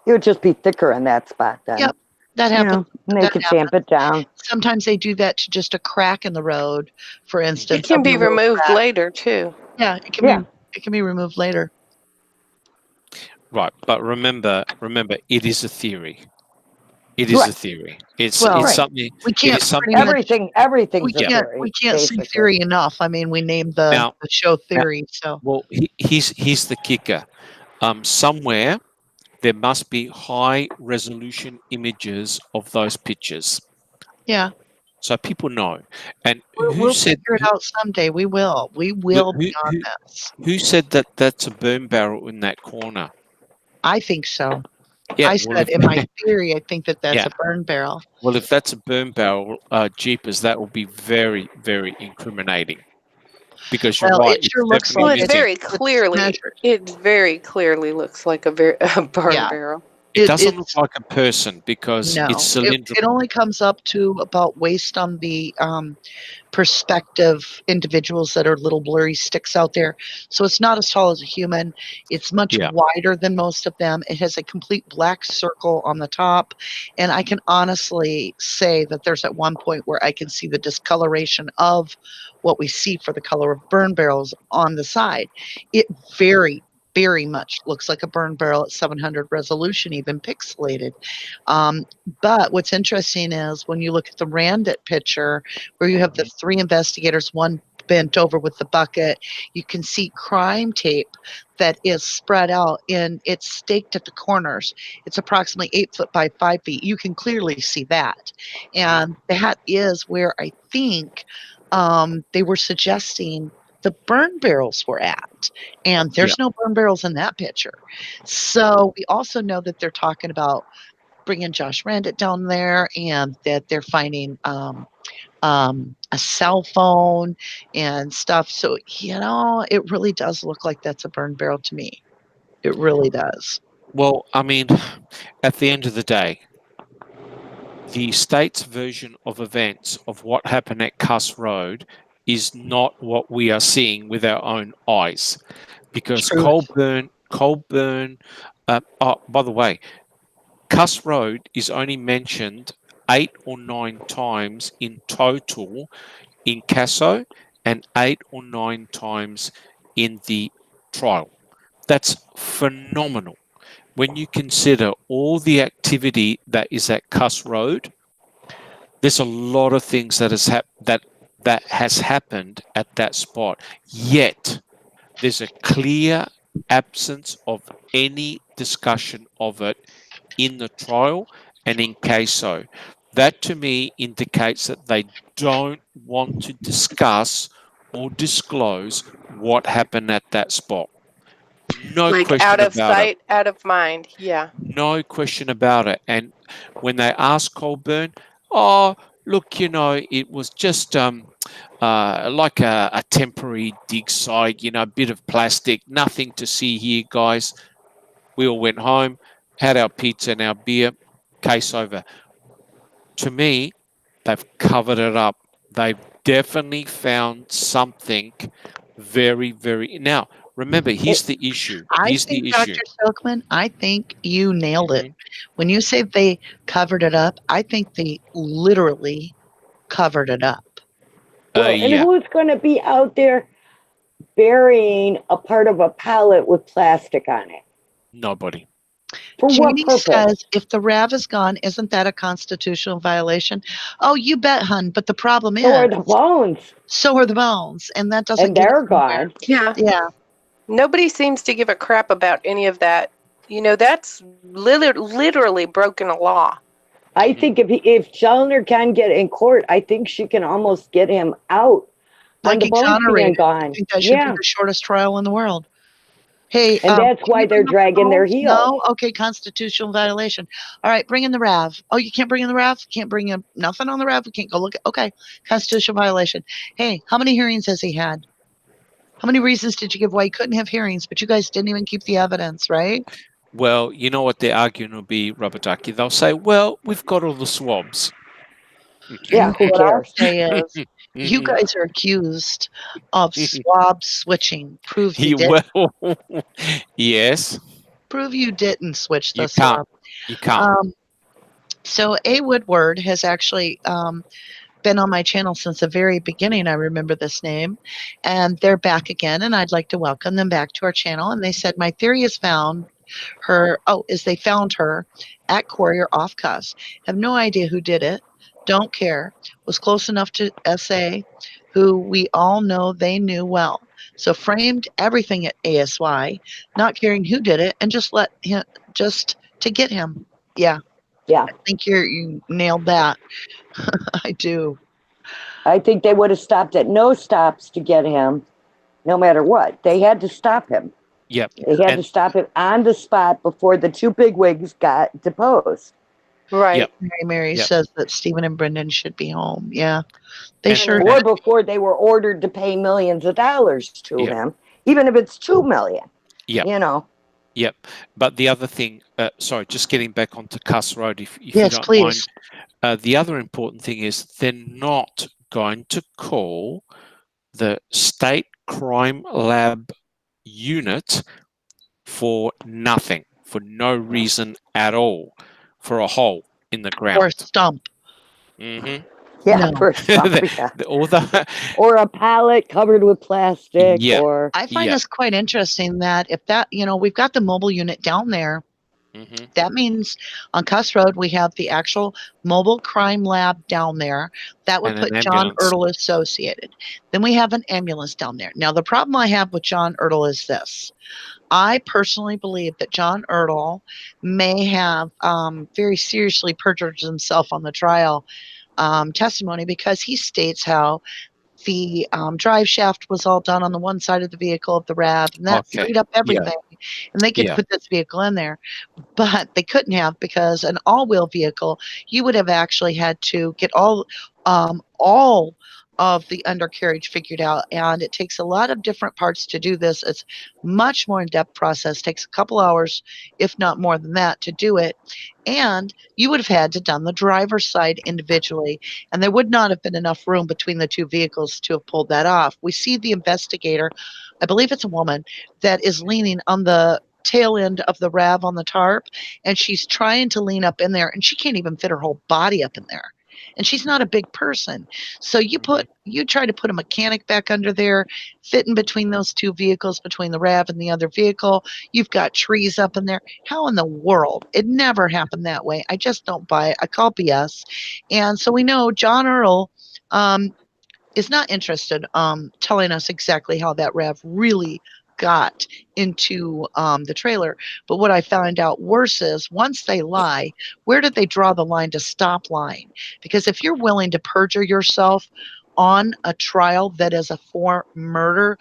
It would just be thicker in that spot then. Yep. That happens. And they could tamp it down. Sometimes they do that to just a crack in the road, for instance. It can There'll be a little removed crack. later too. Yeah, it can be removed later. Right, but remember, it is a theory. It is a theory. It's something. We can't. It is something. Everything's a theory. We can't say theory enough. I mean, we named the show theory. So well, here's the kicker. Somewhere there must be high resolution images of those pictures. Yeah. So people know. And we'll figure it out someday. We will. We will be on this. Who said that that's a burn barrel in that corner? I think so. Yeah, I well, said in my theory, I think that that's yeah. a burn barrel. Well, if that's a burn barrel, jeepers, that will be very, very incriminating. Because you're Well, right, it it's sure looks definitely Well, like it's it's, missing. very it's clearly, measured. it very clearly looks like a burn Yeah. barrel. It doesn't look It's like a person because it's no. It cylindrical. only comes up to about waist on the perspective individuals that are little blurry sticks out there. So it's not as tall as a human. It's much Yeah. wider than most of them. It has a complete black circle on the top. And I can honestly say that there's at one point where I can see the discoloration of what we see for the color of burn barrels on the side. It very much looks like a burn barrel at 700 resolution, even pixelated. But what's interesting is when you look at the Randit picture, where you have the 3 investigators, one bent over with the bucket, you can see crime tape that is spread out and it's staked at the corners. It's approximately 8 foot by 5 feet. You can clearly see that. And that is where I think they were suggesting the burn barrels were at. And there's no burn barrels in that picture. So we also know that they're talking about bringing Josh Randit down there and that they're finding a cell phone and stuff. So, it really does look like that's a burn barrel to me. It really does. Well, I mean, at the end of the day, the state's version of events of what happened at Cuss Road is not what we are seeing with our own eyes. Because Truth. Colburn, by the way, Cuss Road is only mentioned 8 or 9 times in total in CASO and 8 or 9 times in the trial. That's phenomenal. When you consider all the activity that is at Cuss Road, there's a lot of things that has happened at that spot. Yet there's a clear absence of any discussion of it in the trial and in CASO. That to me indicates that they don't want to discuss or disclose what happened at that spot. No Like question out of about it. sight, out of mind. Yeah. No question about it. And when they asked Colburn, oh, look, it was just like a temporary dig site, a bit of plastic, nothing to see here, guys. We all went home, had our pizza and our beer, case over. To me, they've covered it up. They've definitely found something very, very. Now, remember, here's the issue. I Here's think, the issue. Dr. Silkman, I think you nailed it. Mhm. When you say they covered it up, I think they literally covered it up. Well, and Yeah, who's going to be out there burying a part of a pallet with plastic on it? nobody. For what Jeannie purpose? says, if the RAV is gone, isn't that a constitutional violation? Oh, you bet, hun. But the problem So are is, the bones, so are the bones, and that doesn't and get us they're anywhere. gone. Yeah. Yeah. Nobody seems to give a crap about any of that. That's literally broken a law. I think if Challenger can get in court, I think she can almost get him out on Like the bones being exonerated. I gone. think that should be Yeah, the shortest trial in the world. Hey, and that's can why you they're bring up the dragging their bones? heels. No? Okay, constitutional violation. All right, bring in the RAV. Oh, you can't bring in the RAV? Can't bring in nothing on the RAV? We can't go look at. Okay, constitutional violation. Hey, how many hearings has he had? How many reasons did you give why he couldn't have hearings? But you guys didn't even keep the evidence, right? Well, you know what their argument will be, Rubber Ducky? They'll say, well, we've got all the swabs. Yeah, who What I'll cares? say is, you guys are accused of swab switching. Prove you did. Well, yes, Prove you didn't switch the you can't. swab. You can't. So A. Woodward has actually been on my channel since the very beginning. I remember this name, and they're back again, and I'd like to welcome them back to our channel. And they said, my theory is they found her at Courier off Cuss. Have no idea who did it. Don't care. Was close enough to SA, who we all know they knew well. So framed everything at ASY, not caring who did it, and just to get him. Yeah. Yeah, I think you nailed that. I do. I think they would have stopped at no stops to get him, no matter what. They had to stop him. Yep. They had to stop it on the spot before the two bigwigs got deposed. Right. Yep. Mary Yep. says that Stephen and Brendan should be home. Yeah, they And- sure and- Or before they were ordered to pay millions of dollars to Yep. him, even if it's $2 million. Yep. You know. Yep. But the other thing, sorry, just getting back onto Cuss Road, if you Yes, don't please. mind. The other important thing is they're not going to call the State Crime Lab unit for nothing, for no reason at all, for a hole in the ground. Or a stump. Mm-hmm. Yeah, No. for some, yeah. Or a pallet covered with plastic. Yeah. Or I find Yeah. this quite interesting that if that, we've got the mobile unit down there. Mm-hmm. That means on Cuss Road, we have the actual mobile crime lab down there. That would And put an John ambulance. Ertl associated. Then we have an ambulance down there. Now, the problem I have with John Ertl is this. I personally believe that John Ertl may have very seriously perjured himself on the trial testimony, because he states how the drive shaft was all done on the one side of the vehicle of the RAV, and that Okay. freed up everything. And they could Yeah. put this vehicle in there. But they couldn't have, because an all-wheel vehicle, you would have actually had to get all of the undercarriage figured out, and it takes a lot of different parts to do this. It's much more in-depth process. Takes a couple hours, if not more than that, to do it. And you would have had to done the driver's side individually, and there would not have been enough room between the two vehicles to have pulled that off. We see the investigator, I believe it's a woman, that is leaning on the tail end of the RAV on the tarp, and she's trying to lean up in there, and she can't even fit her whole body up in there. And she's not a big person. So you try to put a mechanic back under there, fitting between those two vehicles, between the RAV and the other vehicle. You've got trees up in there. How in the world? It never happened that way. I just don't buy it. I call BS. And so we know John Earl is not interested telling us exactly how that RAV really got into the trailer. But what I found out worse is, once they lie, where did they draw the line to stop lying? Because if you're willing to perjure yourself on a trial that is for murder,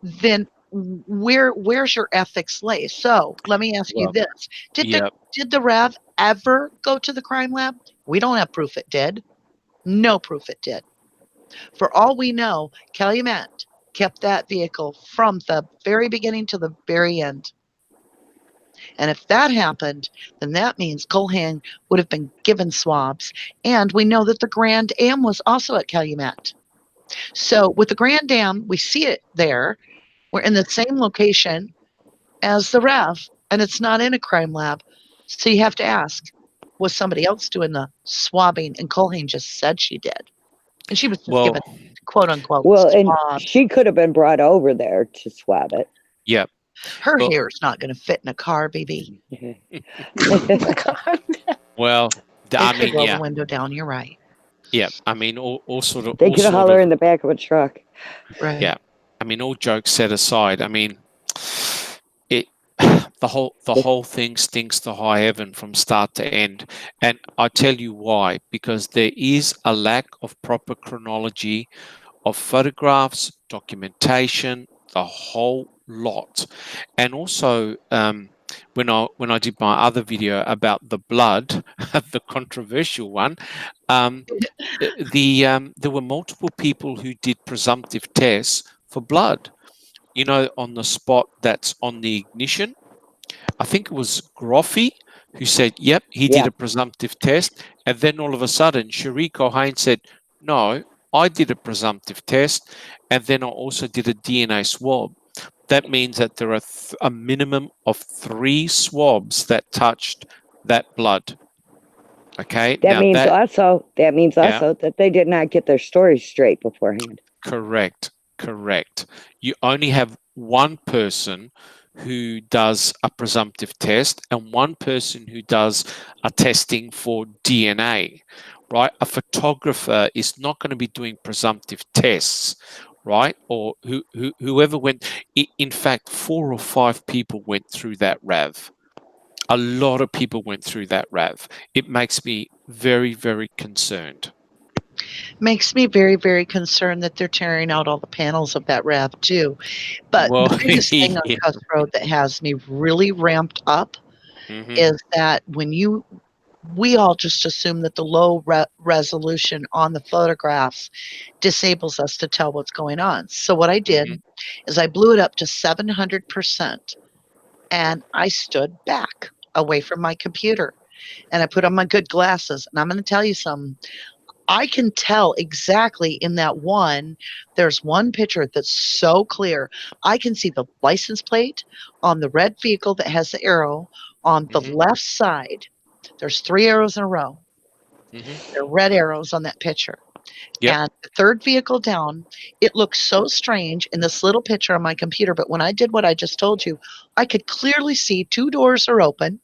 then where's your ethics lay? So let me ask you this. Did the RAV ever go to the crime lab? We don't have proof it did. No proof it did. For all we know, Calumet kept that vehicle from the very beginning to the very end. And if that happened, then that means Colhan would have been given swabs. And we know that the Grand Am was also at Calumet. So with the Grand Am, we see it there. We're in the same location as the RAV, and it's not in a crime lab. So you have to ask, was somebody else doing the swabbing? And Colhan just said she did. And she was just given, quote unquote, swabs. And she could have been brought over there to swab it. Yep. Her hair's not going to fit in a car, baby. Well, I mean, roll the window down. You're right. Yeah, I mean, all sort of. They could haul her in the back of a truck. Right. Yeah, I mean, all jokes set aside. I mean, the whole thing stinks to high heaven from start to end, and I tell you why. Because there is a lack of proper chronology of photographs, documentation, the whole lot, and also when I did my other video about the blood, the controversial one, there were multiple people who did presumptive tests for blood. You know, on the spot that's on the ignition. I think it was Groffy who said, "Yep, he did a presumptive test," and then all of a sudden, Cherie Cohane said, "No, I did a presumptive test, and then I also did a DNA swab." That means that there are a minimum of 3 swabs that touched that blood. Okay. That means also that they did not get their story straight beforehand. Correct. You only have one person who does a presumptive test and one person who does a testing for DNA, right? A photographer is not going to be doing presumptive tests, right? Or whoever went. In fact, 4 or 5 people went through that RAV. A lot of people went through that RAV. It makes me very, very concerned. Makes me very, very concerned that they're tearing out all the panels of that RAV too. But Well, the biggest thing on yeah. Cuss Road that has me really ramped up is that we all just assume that the low resolution on the photographs disables us to tell what's going on. So what I did is I blew it up to 700% and I stood back away from my computer and I put on my good glasses. And I'm going to tell you something. I can tell exactly in that one, there's one picture that's so clear. I can see the license plate on the red vehicle that has the arrow on the left side. There's 3 arrows in a row. They're red arrows on that picture. Yep. And the third vehicle down, it looks so strange in this little picture on my computer. But when I did what I just told you, I could clearly see 2 doors are open,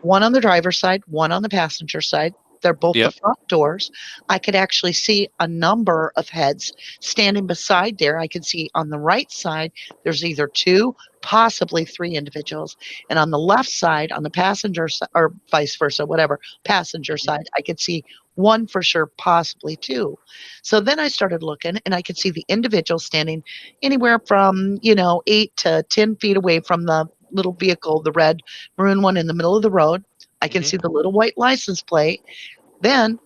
one on the driver's side, one on the passenger side. They're both the Yep. front doors. I could actually see a number of heads standing beside there. I could see on the right side, there's either 2, possibly 3 individuals. And on the left side, on the passenger side, or vice versa, whatever, passenger side, I could see 1 for sure, possibly 2. So then I started looking and I could see the individual standing anywhere from, 8 to 10 feet away from the little vehicle, the red maroon one in the middle of the road. I can see the little white license plate. Then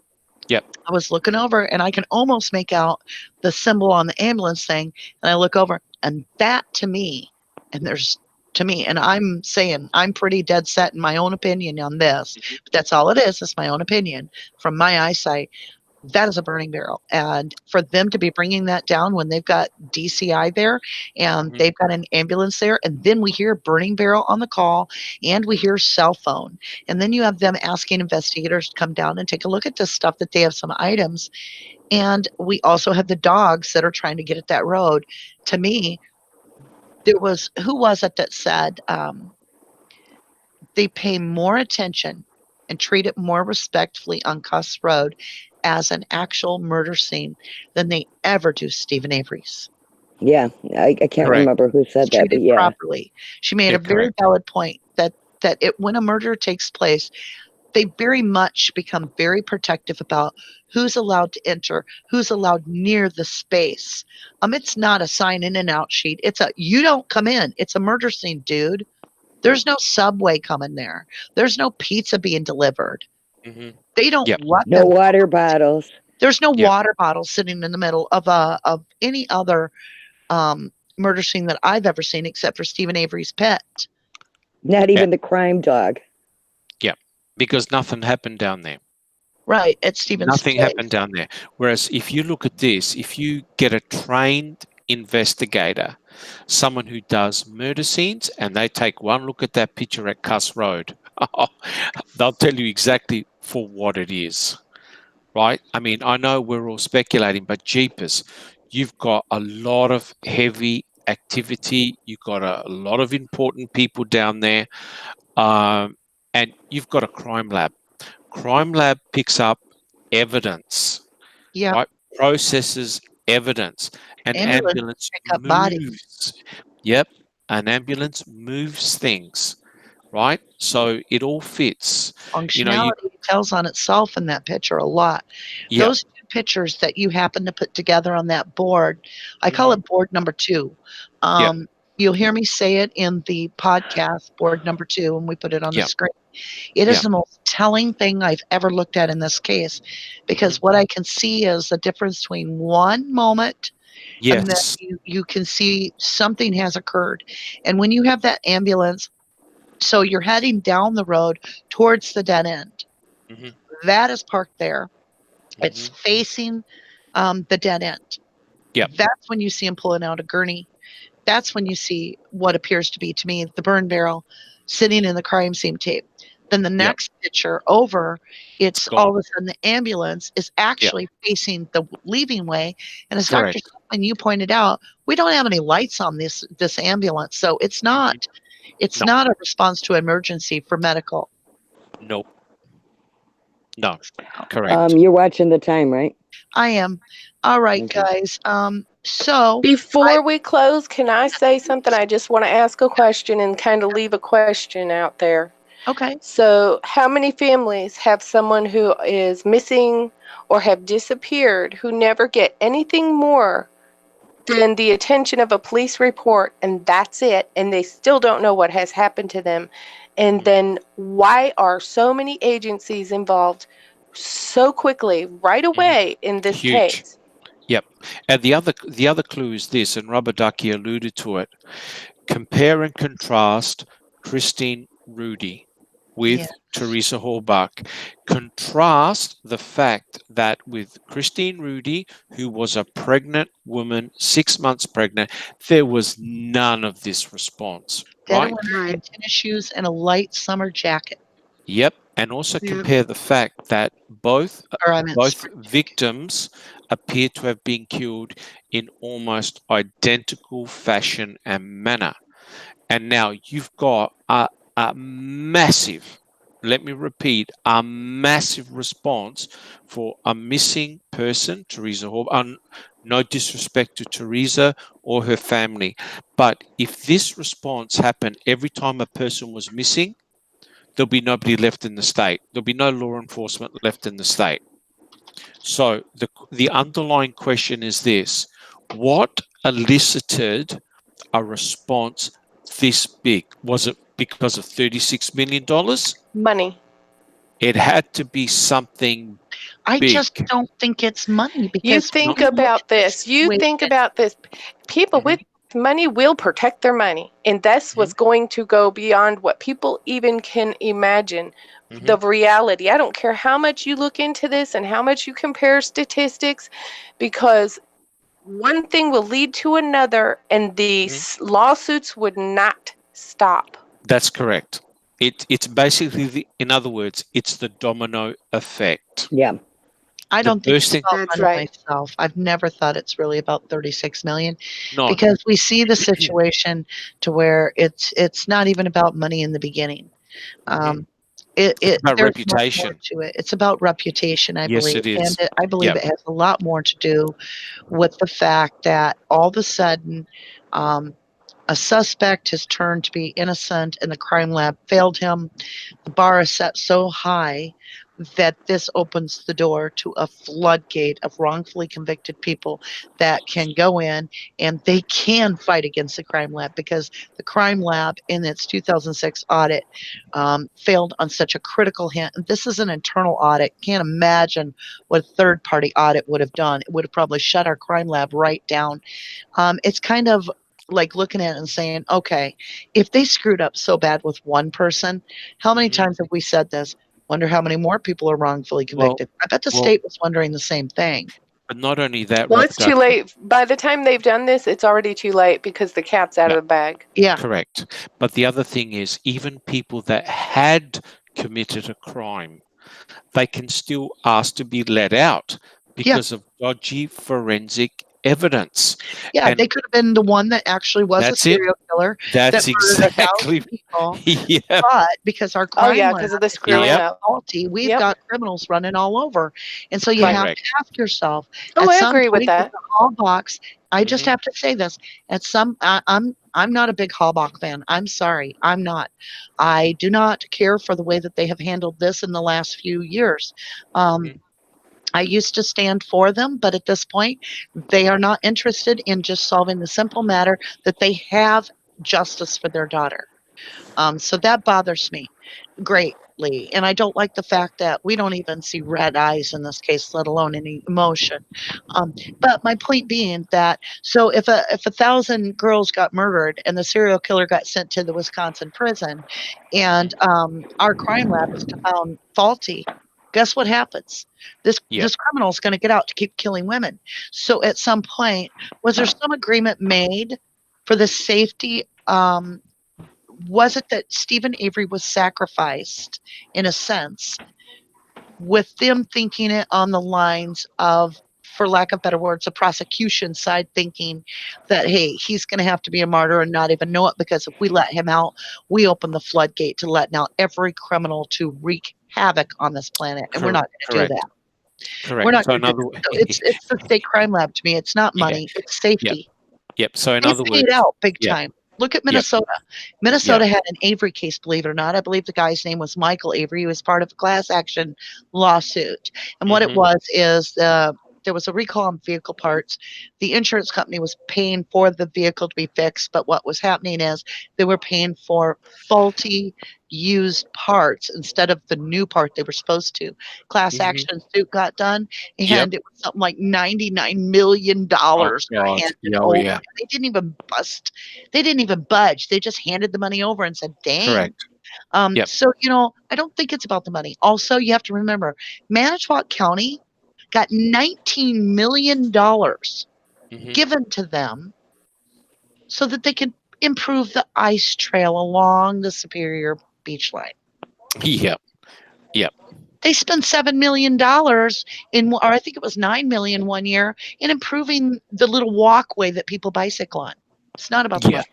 I was looking over and I can almost make out the symbol on the ambulance thing. And I look over and that to me, and I'm saying I'm pretty dead set in my own opinion on this, but that's all it is. It's my own opinion from my eyesight. That is a burning barrel. And for them to be bringing that down when they've got DCI there and they've got an ambulance there, and then we hear burning barrel on the call and we hear cell phone. And then you have them asking investigators to come down and take a look at this stuff, that they have some items. And we also have the dogs that are trying to get at that road. To me, who was it that said they pay more attention and treat it more respectfully on Cuss Road as an actual murder scene than they ever do Steven Avery's. Yeah, I can't remember who said that, but yeah. Properly. She made a very valid point that when a murder takes place, they very much become very protective about who's allowed to enter, who's allowed near the space. It's not a sign in and out sheet. It's you don't come in. It's a murder scene, dude. There's no subway coming there. There's no pizza being delivered. They don't let no water bottles. There's no water bottles sitting in the middle of any other murder scene that I've ever seen, except for Steven Avery's pet. Not even the crime dog. Yeah, because nothing happened down there. Right, at Steven's Nothing place. happened down there. Whereas if you look at this, if you get a trained investigator, someone who does murder scenes, and they take one look at that picture at Cuss Road, they'll tell you exactly for what it is, right? I mean, I know we're all speculating, but jeepers, you've got a lot of heavy activity. You've got a lot of important people down there, and you've got a crime lab. Crime lab picks up evidence, right? Processes evidence. An ambulance moves. Bodies. Yep, an ambulance moves things, right? So it all fits. Functionality tells on itself in that picture a lot. Yep. Those 2 pictures that you happen to put together on that board, I call it board number 2. You'll hear me say it in the podcast, board number 2, when we put it on the screen. It is the most telling thing I've ever looked at in this case, because what I can see is the difference between one moment and then you can see something has occurred. And when you have that ambulance, so you're heading down the road towards the dead end. That is parked there. It's facing the dead end. That's when you see him pulling out a gurney. That's when you see what appears to be, to me, the burn barrel sitting in the crime scene tape. Then the next picture over, it's all of a sudden the ambulance is actually facing the leaving way. And as Dr. Steven, you pointed out, we don't have any lights on this ambulance. So it's not a response to emergency for medical. Nope. No, correct. You're watching the time, right? I am. All right, guys. So before we close, can I say something? I just want to ask a question and kind of leave a question out there. Okay. So how many families have someone who is missing or have disappeared who never get anything more than the attention of a police report, and that's it, and they still don't know what has happened to them? And then why are so many agencies involved so quickly, right away, in this Huge. case? Yep. And the other clue is this, and Rubber Ducky alluded to it. Compare and contrast Christine Rudy with Yeah. Teresa Halbach. Contrast the fact that with Christine Rudy, who was a pregnant woman, 6 months pregnant, there was none of this response, Dead right? and wearing tennis shoes and a light summer jacket. Yep. And also Yeah. compare the fact that both Or I meant spring jacket. victims appear to have been killed in almost identical fashion and manner. And now you've got a massive, let me repeat, a massive response for a missing person, Teresa Hall. No disrespect to Teresa or her family. But if this response happened every time a person was missing, there'll be nobody left in the state. There'll be no law enforcement left in the state. So the underlying question is this: what elicited a response this big? Was it because of $36 million? Money. It had to be something I big. just don't think it's money because You think when you look about at the this. You think situation- about this. People with money will protect their money, and that's what's going to go beyond what people even can imagine. The reality. I don't care how much you look into this and how much you compare statistics, because one thing will lead to another, and these lawsuits would not stop. That's correct. It's basically, in other words, it's the domino effect. Yeah. I don't think it's bursting- about That's money right. myself. I've never thought it's really about 36 million No, because we see the situation to where it's not even about money in the beginning. it's about There's reputation. much more to it. It's about reputation, I Yes, believe, it is. and I believe Yep. it has a lot more to do with the fact that all of a sudden, a suspect has turned to be innocent, and the crime lab failed him. The bar is set so high that this opens the door to a floodgate of wrongfully convicted people that can go in and they can fight against the crime lab because the crime lab in its 2006 audit failed on such a critical hint. This is an internal audit. Can't imagine what a third party audit would have done. It would have probably shut our crime lab right down. It's kind of like looking at it and saying, okay, if they screwed up so bad with one person, how many times have we said this? Wonder how many more people are wrongfully convicted. I bet the state was wondering the same thing. But not only that, Well, Rubber it's too Ducky- late. By the time they've done this, it's already too late because the cat's out of the bag. Yeah. Correct. But the other thing is, even people that had committed a crime, they can still ask to be let out because of dodgy forensic evidence. Yeah, And they could have been the one that actually was a That's it. serial killer That's that murdered 1,000 exactly. people. Yeah. But because our Oh crime yeah, lab because of the is screwing Yep. up. faulty, we've Yep. got criminals running all over. And so you have to Correct. ask yourself, Oh, at I some agree with point that. the Hallbox, I just Mhm. have to say this, I'm not a big Hallbach fan. I'm sorry, I'm not. I do not care for the way that they have handled this in the last few years. I used to stand for them, but at this point, they are not interested in just solving the simple matter that they have justice for their daughter. So that bothers me greatly. And I don't like the fact that we don't even see red eyes in this case, let alone any emotion. But my point being that, so if 1,000 girls got murdered and the serial killer got sent to the Wisconsin prison, and our crime lab is found faulty, guess what happens? This criminal is going to get out to keep killing women. So at some point, was there some agreement made for the safety? Was it that Steven Avery was sacrificed in a sense with them thinking it on the lines of, for lack of better words, the prosecution side thinking that, hey, he's going to have to be a martyr and not even know it because if we let him out, we open the floodgate to letting out every criminal to wreak havoc on this planet. And we're not going to do that. Correct. We're not So going to do that. It's the state crime lab to me. It's not money. It's safety. Yep. So in They other paid words, out big time. Look at Minnesota. Minnesota had an Avery case, believe it or not. I believe the guy's name was Michael Avery. He was part of a class action lawsuit. And what it was is there was a recall on vehicle parts. The insurance company was paying for the vehicle to be fixed, but what was happening is they were paying for faulty used parts instead of the new part they were supposed to. Class action suit got done, and it was something like $99 million Oh, got God. handed Oh, over. yeah. They didn't even bust. They didn't even budge. They just handed the money over and said, dang. Correct. Yep. So, I don't think it's about the money. Also, you have to remember, Manitowoc County got $19 million given to them so that they could improve the ice trail along the Superior Beach line. Yep. Yep. They spent $7 million or I think it was $9 million one year in improving the little walkway that people bicycle on. It's not about the money.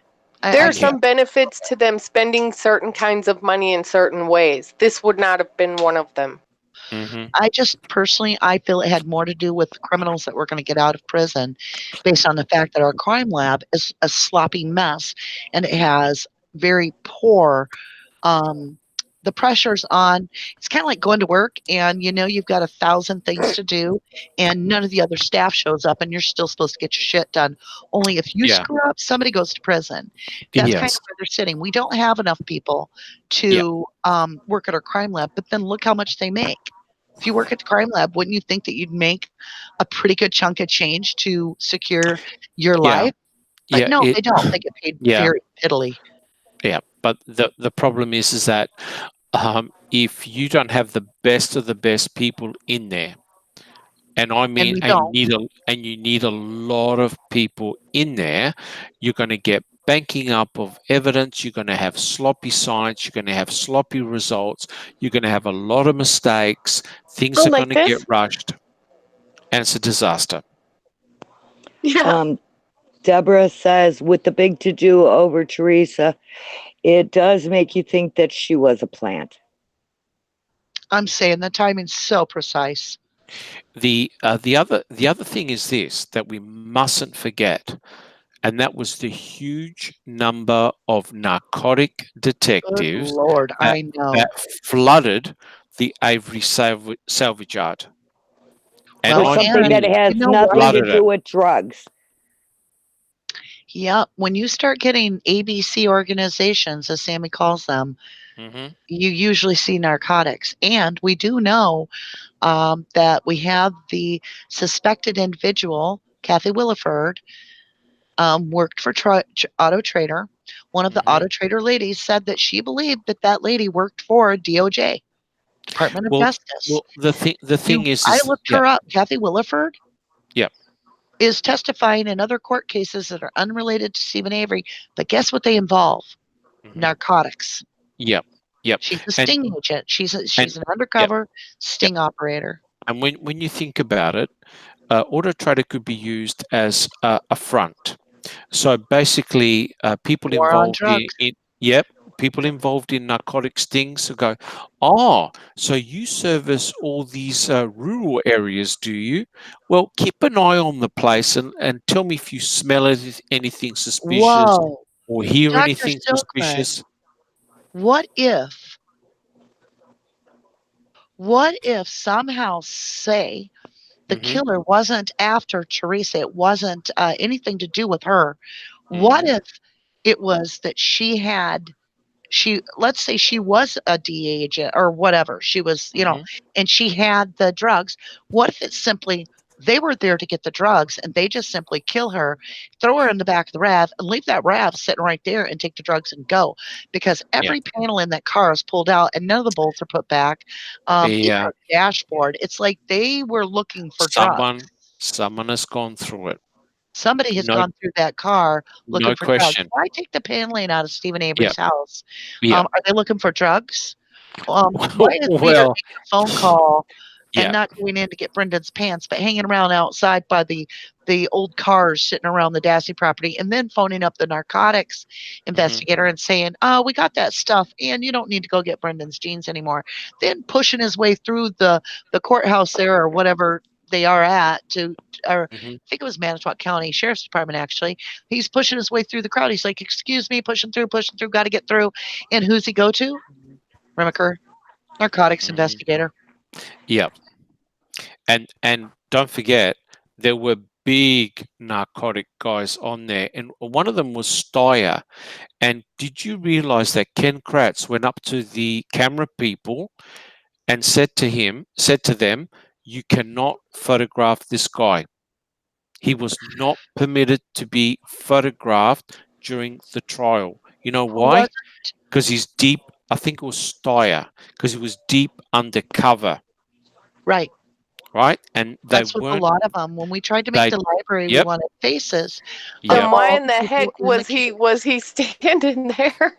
There are some benefits to them spending certain kinds of money in certain ways. This would not have been one of them. I just personally, I feel it had more to do with the criminals that were going to get out of prison based on the fact that our crime lab is a sloppy mess and it has very poor, the pressure's on. It's kind of like going to work and you've got 1,000 things to do and none of the other staff shows up and you're still supposed to get your shit done. Only if you screw up, somebody goes to prison. That's kind of where they're sitting. We don't have enough people to work at our crime lab, but then look how much they make. If you work at the crime lab, wouldn't you think that you'd make a pretty good chunk of change to secure your life? But no, they don't. They get paid very piddly. Yeah, but the problem is that if you don't have the best of the best people in there, and I mean, you need a lot of people in there, you're going to get banking up of evidence. You're going to have sloppy science. You're going to have sloppy results. You're going to have a lot of mistakes. Things are going to get rushed, and it's a disaster. Yeah. Deborah says, with the big to-do over Teresa, it does make you think that she was a plant. I'm saying the timing's so precise. The other thing is this that we mustn't forget, and that was the huge number of narcotic detectives Good Lord, I know. that flooded the Avery salvage yard. And for something that has nothing to do with drugs. Yeah, when you start getting ABC organizations, as Sammy calls them, you usually see narcotics. And we do know that we have the suspected individual, Kathy Williford, worked for Auto Trader. One of the Auto Trader ladies said that she believed that lady worked for DOJ, Department of Justice. Well, the thing is I looked her up. Kathy Williford is testifying in other court cases that are unrelated to Steven Avery. But guess what they involve? Narcotics. Yep. She's a sting agent. She's an undercover sting operator. And when you think about it, Auto Trader could be used as a front. So basically, people involved people involved in narcotic stings will go, so you service all these rural areas, do you? Well, keep an eye on the place and tell me if you smell anything suspicious or hear Dr. anything suspicious. What if somehow, say, the killer wasn't after Teresa, it wasn't anything to do with her. What if it was that let's say she was a DA agent or whatever. She was, and she had the drugs. What if it's simply they were there to get the drugs and they just simply kill her, throw her in the back of the RAV and leave that RAV sitting right there and take the drugs and go? Because every panel in that car is pulled out and none of the bolts are put back. The dashboard, it's like they were looking for drugs. Someone has gone through it. Somebody has gone through that car looking for drugs. Why take the paneling out of Steven Avery's house? Are they looking for drugs? Why is Peter making a phone call and not going in to get Brendan's pants, but hanging around outside by the old cars sitting around the Dassey property, and then phoning up the narcotics investigator and saying, we got that stuff, and you don't need to go get Brendan's jeans anymore. Then pushing his way through the courthouse there or whatever they are at to, or Mhm. I think it was Manitowoc County Sheriff's Department, actually. He's pushing his way through the crowd. He's like, excuse me, pushing through, got to get through. And who's he go to? Remaker, narcotics Mhm. investigator. Yeah. And don't forget, there were big narcotic guys on there, and one of them was Steyer. And did you realize that Ken Kratz went up to the camera people and said to them, you cannot photograph this guy. He was not permitted to be photographed during the trial. You know Who was why? Because he's deep. I think it was Steyer, because he was deep undercover, right? right? And they That's with a weren't. lot of them. When we tried to make They. the library, we Yep. wanted faces of Yep. Then why all in the the people heck in the was he standing there?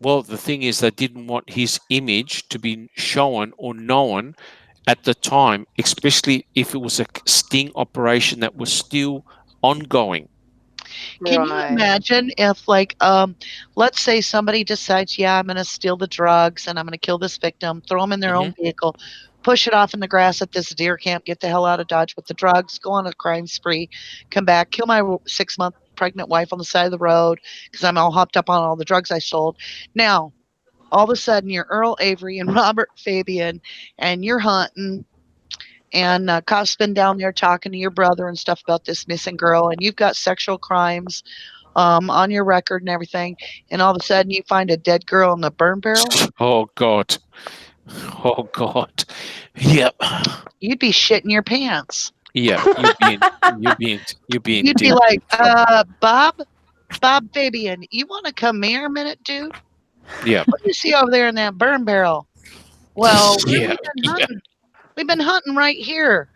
Well, the thing is, they didn't want his image to be shown or known at the time, especially if it was a sting operation that was still ongoing. Can you Right. imagine if, like, let's say somebody decides, yeah, I'm going to steal the drugs and I'm going to kill this victim, throw them in their Hmm. own vehicle, push it off in the grass at this deer camp, get the hell out of Dodge with the drugs, go on a crime spree, come back, kill my 6-month pregnant wife on the side of the road because I'm all hopped up on all the drugs I sold. Now, all of a sudden, you're Earl Avery and Robert Fabian, and you're hunting. And cops been down there talking to your brother and stuff about this missing girl, and you've got sexual crimes on your record and everything, and all of a sudden you find a dead girl in a burn barrel, Oh God. Oh God. Yep. you'd be shitting your pants. Yep. You're being You'd be deep like, in trouble. Bob Fabian, you want to come here a minute, dude? Yep. What do you see over there in that burn barrel? Well, where Yeah. we been Yeah. hunting? We've been hunting right here.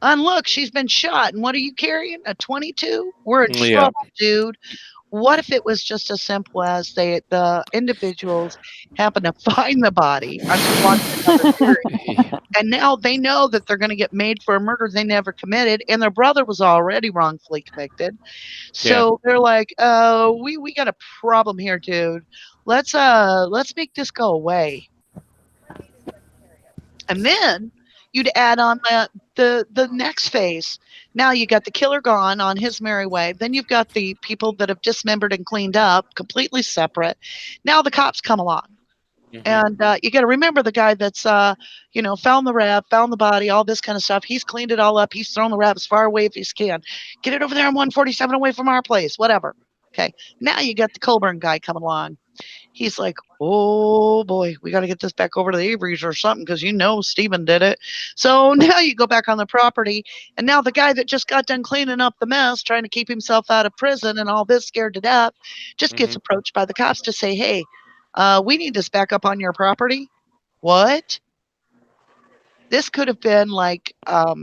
And look, she's been shot. And what are you carrying? A 22? We're in Yeah. trouble, dude. What if it was just as simple as the individuals happen to find the body? I'm just launching another theory. And now they know that they're going to get made for a murder they never committed, and their brother was already wrongfully convicted. Yeah. So they're like, we got a problem here, dude. Let's make this go away." And then you'd add on the next phase. Now you got the killer gone on his merry way. Then you've got the people that have dismembered and cleaned up, completely separate. Now the cops come along. Hmm. And you got to remember the guy that's, found the rap, found the body, all this kind of stuff. He's cleaned it all up. He's thrown the rap as far away as he can. Get it over there on 147 away from our place, whatever. Okay. Now you got the Colburn guy coming along. He's like, oh boy, we got to get this back over to the Averys or something because Steven did it. So now you go back on the property. And now the guy that just got done cleaning up the mess, trying to keep himself out of prison and all this, scared to death, just gets Hmm. approached by the cops to say, hey, we need this back up on your property. What? This could have been like, I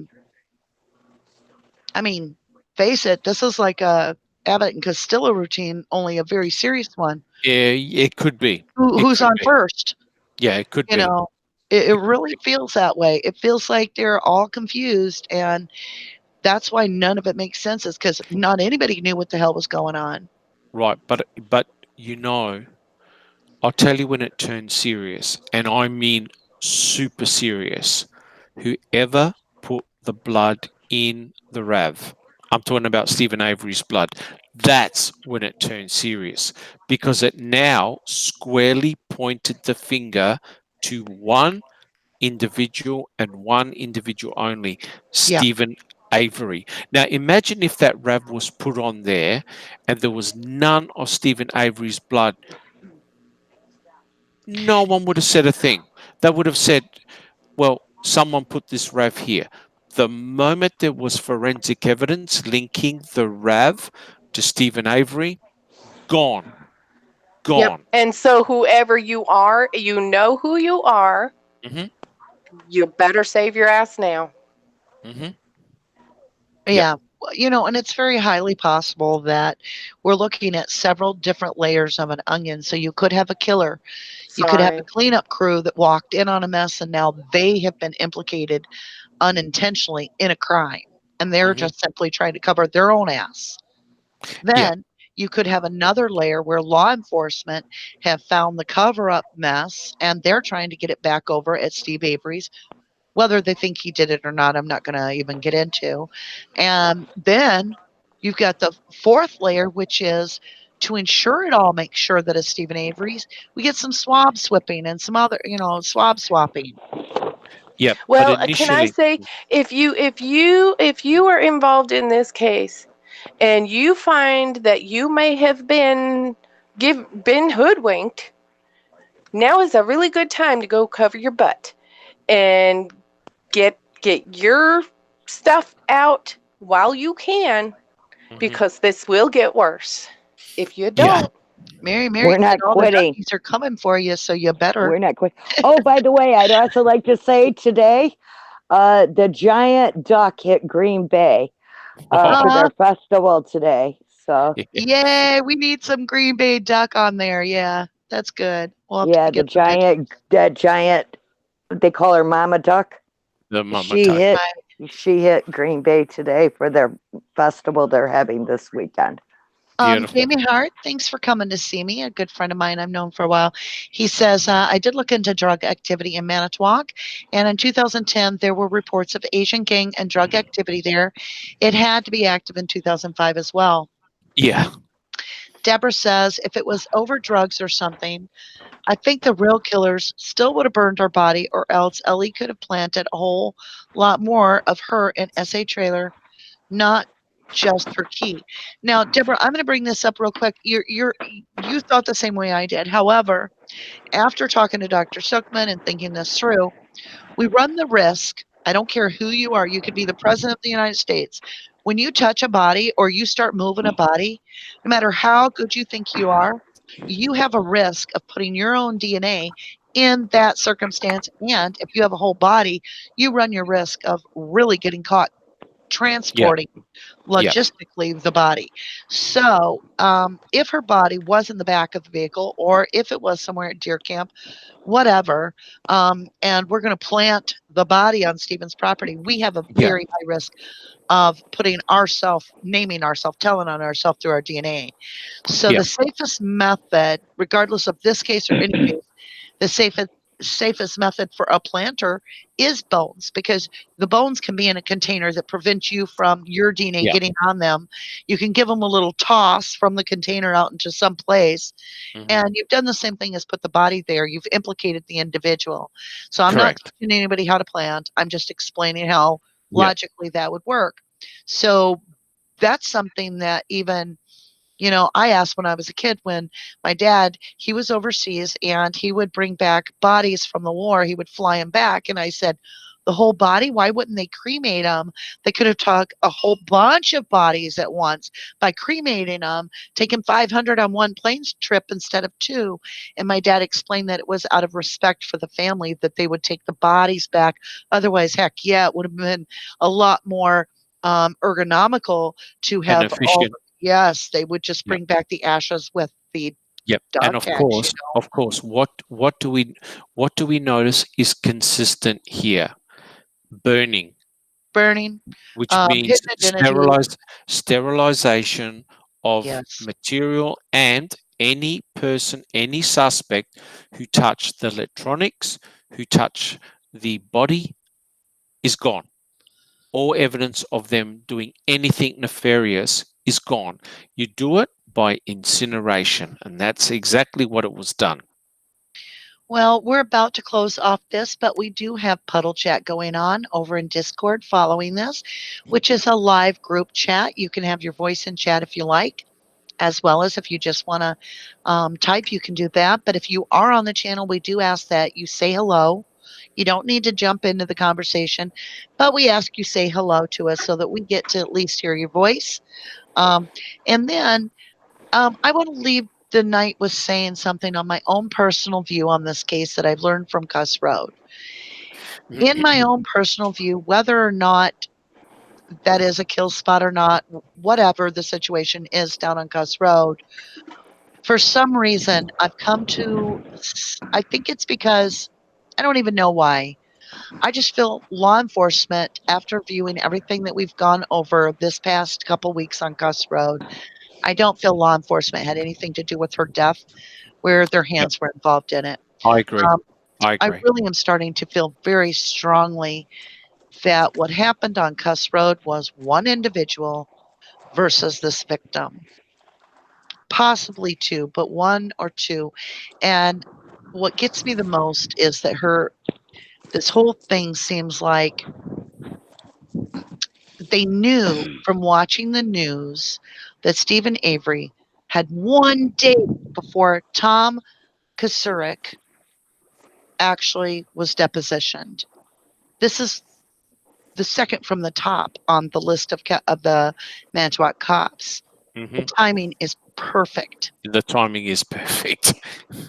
mean, face it, this is like a Abbott and Costello routine, only a very serious one. Yeah. It could be. It Who's could on be. first? Yeah. It could You be. know, it It could really be. feels that way. It feels like they're all confused, and that's why none of it makes sense, is because not anybody knew what the hell was going on. Right. But you know, I'll tell you when it turns serious, and I mean super serious. Whoever put the blood in the RAV, I'm talking about Stephen Avery's blood, that's when it turned serious, because it now squarely pointed the finger to one individual and one individual only, Yeah. Stephen Avery. Now imagine if that RAV was put on there and there was none of Stephen Avery's blood. No one would have said a thing. They would have said, well, someone put this RAV here. The moment there was forensic evidence linking the RAV to Stephen Avery, gone. Yep. Gone. And so whoever you are, you know who you are. Hmm. You better save your ass now. Hmm. Yep. Yeah. And it's very highly possible that we're looking at several different layers of an onion. So you could have a killer. You could have a Sorry. cleanup crew that walked in on a mess and now they have been implicated unintentionally in a crime. And they're Hmm. just simply trying to cover their own ass. Yeah. Then you could have another layer where law enforcement have found the cover up mess and they're trying to get it back over at Steve Avery's Whether they think he did it or not, I'm not going to even get into. And then you've got the fourth layer, which is to ensure it all, make sure that it's Steven Avery's. We get some swab swapping and some other, swab swapping. Yep. Well, But can I initially, say, if you are involved in this case and you find that you may have been hoodwinked, now is a really good time to go cover your butt and get your stuff out while you can, because this will get worse if you don't. Yeah. Mary, We're not all the quitting. duckies are coming for you, so you better. We're not quitting. Oh, by the way, I'd also like to say today, the giant duck hit Green Bay for their festival today. So Yay, we need some Green Bay duck on there. Yeah, that's good. We'll have yeah, to the get some pictures. that giant, they call her Mama Duck. The mama She hit Green Bay today for their festival they're having this weekend. Beautiful. Jamie Hart, thanks for coming to see me. A good friend of mine I've known for a while. He says, I did look into drug activity in Manitowoc, and in 2010, there were reports of Asian gang and drug activity there. It had to be active in 2005 as well. Yeah. Deborah says, if it was over drugs or something, I think the real killers still would have burned her body, or else Ellie could have planted a whole lot more of her in SA trailer, not just her key. Now, Deborah, I'm going to bring this up real quick. You thought the same way I did. However, after talking to Dr. Suckman and thinking this through, we run the risk. I don't care who you are. You could be the president of the United States. When you touch a body or you start moving a body, no matter how good you think you are, you have a risk of putting your own DNA in that circumstance. And if you have a whole body, you run your risk of really getting caught transporting logistically the body. So if her body was in the back of the vehicle, or if it was somewhere at deer camp, whatever, and we're going to plant the body on Stephen's property, we have a very high risk of putting naming ourselves, telling on ourselves through our DNA. So the safest method, regardless of this case or any case, the safest method for a planter is bones, because the bones can be in a container that prevents you from your DNA getting on them. You can give them a little toss from the container out into some place, and you've done the same thing as put the body there. You've implicated the individual. So I'm not teaching anybody how to plant. I'm just explaining how logically that would work. So that's something that even, I asked when I was a kid, when my dad, he was overseas and he would bring back bodies from the war. He would fly them back. And I said, the whole body? Why wouldn't they cremate them? They could have took a whole bunch of bodies at once by cremating them, taking 500 on one plane trip instead of 2. And my dad explained that it was out of respect for the family that they would take the bodies back. Otherwise, heck yeah, it would have been a lot more ergonomical to have all. Yes, they would just bring back the ashes with the dog And of tags, course, what do we notice is consistent here? Burning, which means sterilization of material, and any person, any suspect who touched the electronics, who touched the body, is gone. All evidence of them doing anything nefarious is gone. You do it by incineration, and that's exactly what it was done. Well, we're about to close off this, but we do have Puddle Chat going on over in Discord following this, which is a live group chat. You can have your voice in chat if you like, as well as if you just want to type, you can do that. But if you are on the channel, we do ask that you say hello. You don't need to jump into the conversation, but we ask you say hello to us so that we get to at least hear your voice. And then I want to leave the night with saying something on my own personal view on this case that I've learned from Cuss Road. In my own personal view, whether or not that is a kill spot or not, whatever the situation is down on Cuss Road, for some reason, I've come to, I think it's because, I don't even know why, I just feel law enforcement, after viewing everything that we've gone over this past couple weeks on Cuss Road, I don't feel law enforcement had anything to do with her death, where their hands were involved in it. I agree. I I agree. really am starting to feel very strongly that what happened on Cuss Road was one individual versus this victim. Possibly two, but one or two. And what gets me the most is that this whole thing seems like they knew from watching the news that Steven Avery had one day before Tom Kasurik actually was depositioned. This is the second from the top on the list of the Manitowoc cops. The timing is perfect. The timing is perfect.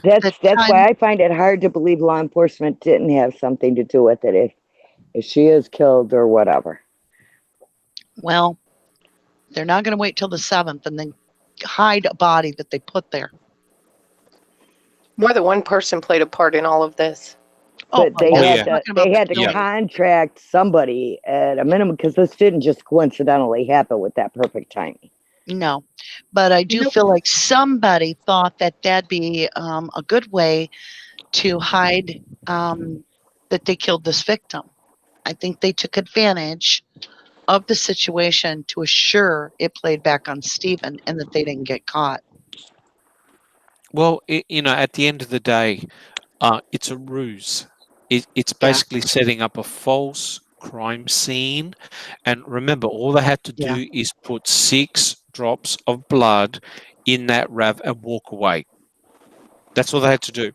That's why I find it hard to believe law enforcement didn't have something to do with it if she is killed or whatever. Well, they're not going to wait till the 7th and then hide a body that they put there. More than one person played a part in all of this. But they had to Yeah. contract somebody at a minimum, because this didn't just coincidentally happen with that perfect timing. No, but I do feel like somebody thought that that'd be a good way to hide that they killed this victim. I think they took advantage of the situation to assure it played back on Steven and that they didn't get caught. Well, at the end of the day, it's a ruse. It's basically setting up a false crime scene. And remember, all they had to do is put 6 drops of blood in that RAV and walk away. That's all they had to do.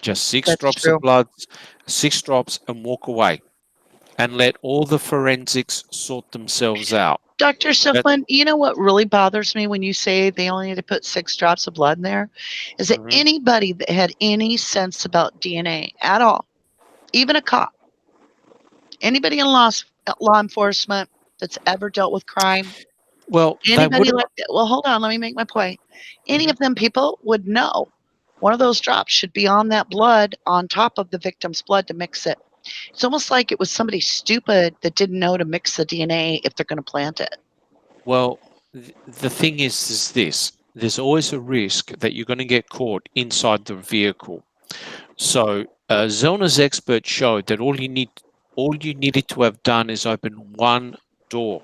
Just 6 drops of blood, 6 drops, and walk away. And let all the forensics sort themselves out. Dr. Silfman, you know what really bothers me when you say they only had to put 6 drops of blood in there? Is that anybody that had any sense about DNA at all, even a cop, anybody in law enforcement that's ever dealt with crime, anybody like that? Well, hold on, let me make my point. Any of them people would know one of those drops should be on that blood on top of the victim's blood to mix it. It's almost like it was somebody stupid that didn't know to mix the DNA if they're going to plant it. Well, the thing is this. There's always a risk that you're going to get caught inside the vehicle. So Zellner's experts showed that all you needed to have done is open one door.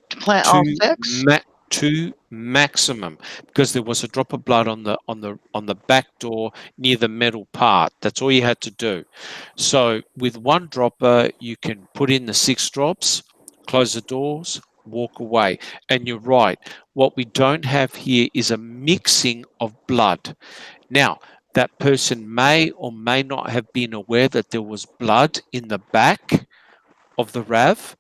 To plant all 6? 2 maximum, because there was a drop of blood on the back door near the metal part. That's all you had to do. So with one dropper, you can put in the 6 drops, close the doors, walk away. And you're right. What we don't have here is a mixing of blood. Now, that person may or may not have been aware that there was blood in the back of the RAV,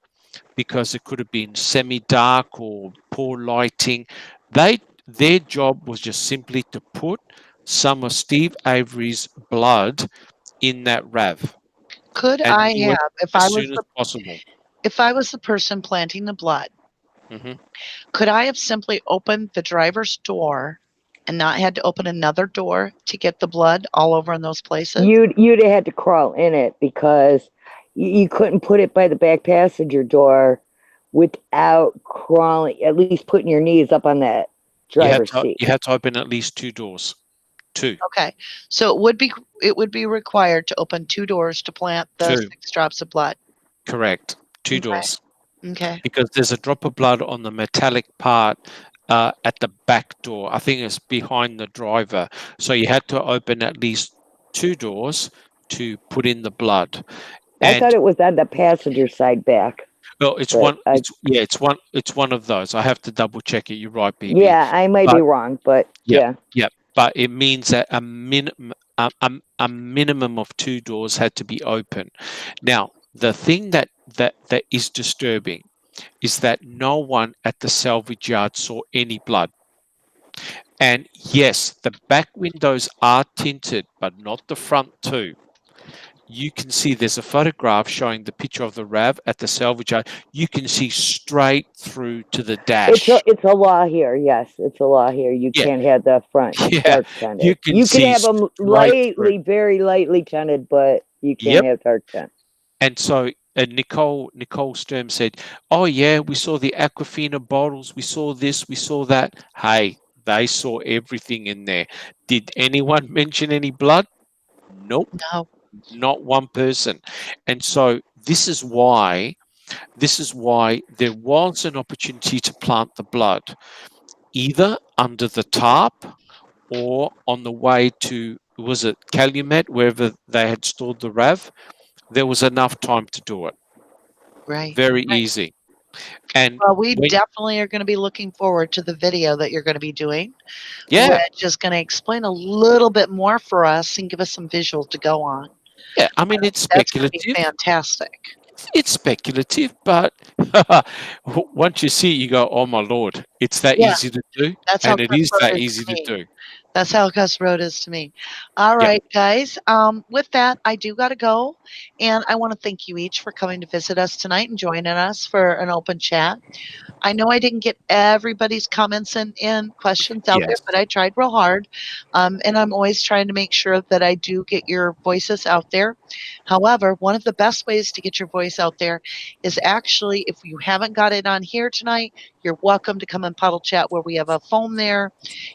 because it could have been semi-dark or poor lighting. Their job was just simply to put some of Steve Avery's blood in that RAV. Could I have, if I was the person planting the blood, could I have simply opened the driver's door and not had to open another door to get the blood all over in those places? You'd have had to crawl in it, because you couldn't put it by the back passenger door without crawling, at least putting your knees up on that driver's seat. You had to open at least 2 doors. 2. Okay, so it would be required to open 2 doors to plant the 6 drops of blood. Correct, 2 doors. Okay. Because there's a drop of blood on the metallic part at the back door. I think it's behind the driver. So you had to open at least 2 doors to put in the blood. I thought it was on the passenger side back. Well, it's one of those. I have to double check it. You're right, BB. Yeah, I might be wrong, but yeah. But it means that a minimum of 2 doors had to be open. Now, the thing that is disturbing is that no one at the salvage yard saw any blood. And yes, the back windows are tinted, but not the front too. You can see there's a photograph showing the picture of the RAV at the salvage yard. You can see straight through to the dash. It's a law here. Yes, it's a law here. You can't have the front dark tinted. You can have them very lightly tinted, but you can't have dark tint. And so Nicole Sturm said, "Oh yeah, we saw the Aquafina bottles. We saw this. We saw that." Hey, they saw everything in there. Did anyone mention any blood? Nope, No. not one person. And so this is why there was an opportunity to plant the blood, either under the tarp or on the way to, was it Calumet, wherever they had stored the RAV. There was enough time to do it. Right. Very Right. easy. And Well, we when, definitely are going to be looking forward to the video that you're going to be doing, yeah, which is going to explain a little bit more for us and give us some visuals to go on. yeah, I mean, it's That's going to be speculative. fantastic. It's speculative, but once you see it, you go, oh my Lord, it's that Yeah. easy to do. That's how And it Cuss is Road that is easy to to me. do. That's how Cuss Road is to me. All Yep. right, guys. With that, I do got to go. And I want to thank you each for coming to visit us tonight and joining us for an open chat. I know I didn't get everybody's comments and questions out there, Yes. but I tried real hard. And I'm always trying to make sure that I do get your voices out there. However, one of the best ways to get your voice out there is actually, if you haven't got it on here tonight, you're welcome to come and puddle chat where we have a phone there.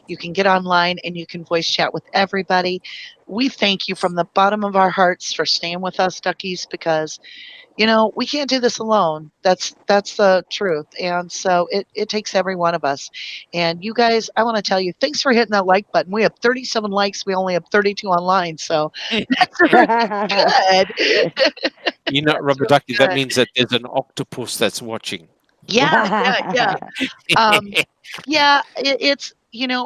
You can get online and you can voice chat with everybody. We thank you from the bottom of our hearts for staying with us, Duckies, because we can't do this alone. That's the truth. And so it takes every one of us. And you guys, I want to tell you, thanks for hitting that like button. We have 37 likes. We only have 32 online. So that's really good. You know, That's Rubber really Ducky, that good. means that there's an octopus that's watching. Yeah. Yeah, it's,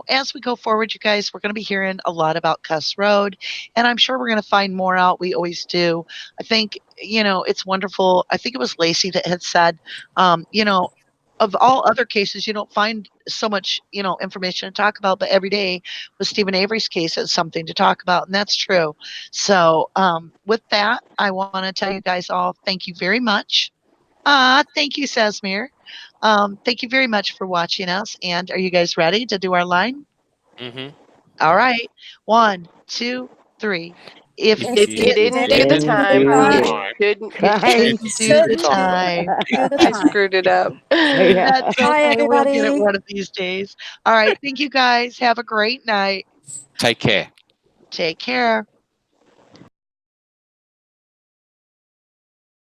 as we go forward, you guys, we're going to be hearing a lot about Cuss Road, and I'm sure we're going to find more out. We always do. I think, it's wonderful. I think it was Lacey that had said, of all other cases, you don't find so much, information to talk about, but every day with Stephen Avery's case, it's something to talk about, and that's true. So, with that, I want to tell you guys all thank you very much. Thank you, Sasmir. Thank you very much for watching us. And are you guys ready to do our line? Mm-hmm. All right. 1, 2, 3. If If it If you you didn't didn't do do the didn't the do time, the you time, time, shouldn't. you Crime shouldn't do the Shouldn't scene. time. do the I time. screwed it up. That's Bye, okay. We'll get it everybody. one of these days. All right. Thank you guys. Have a great night. take care. Take care.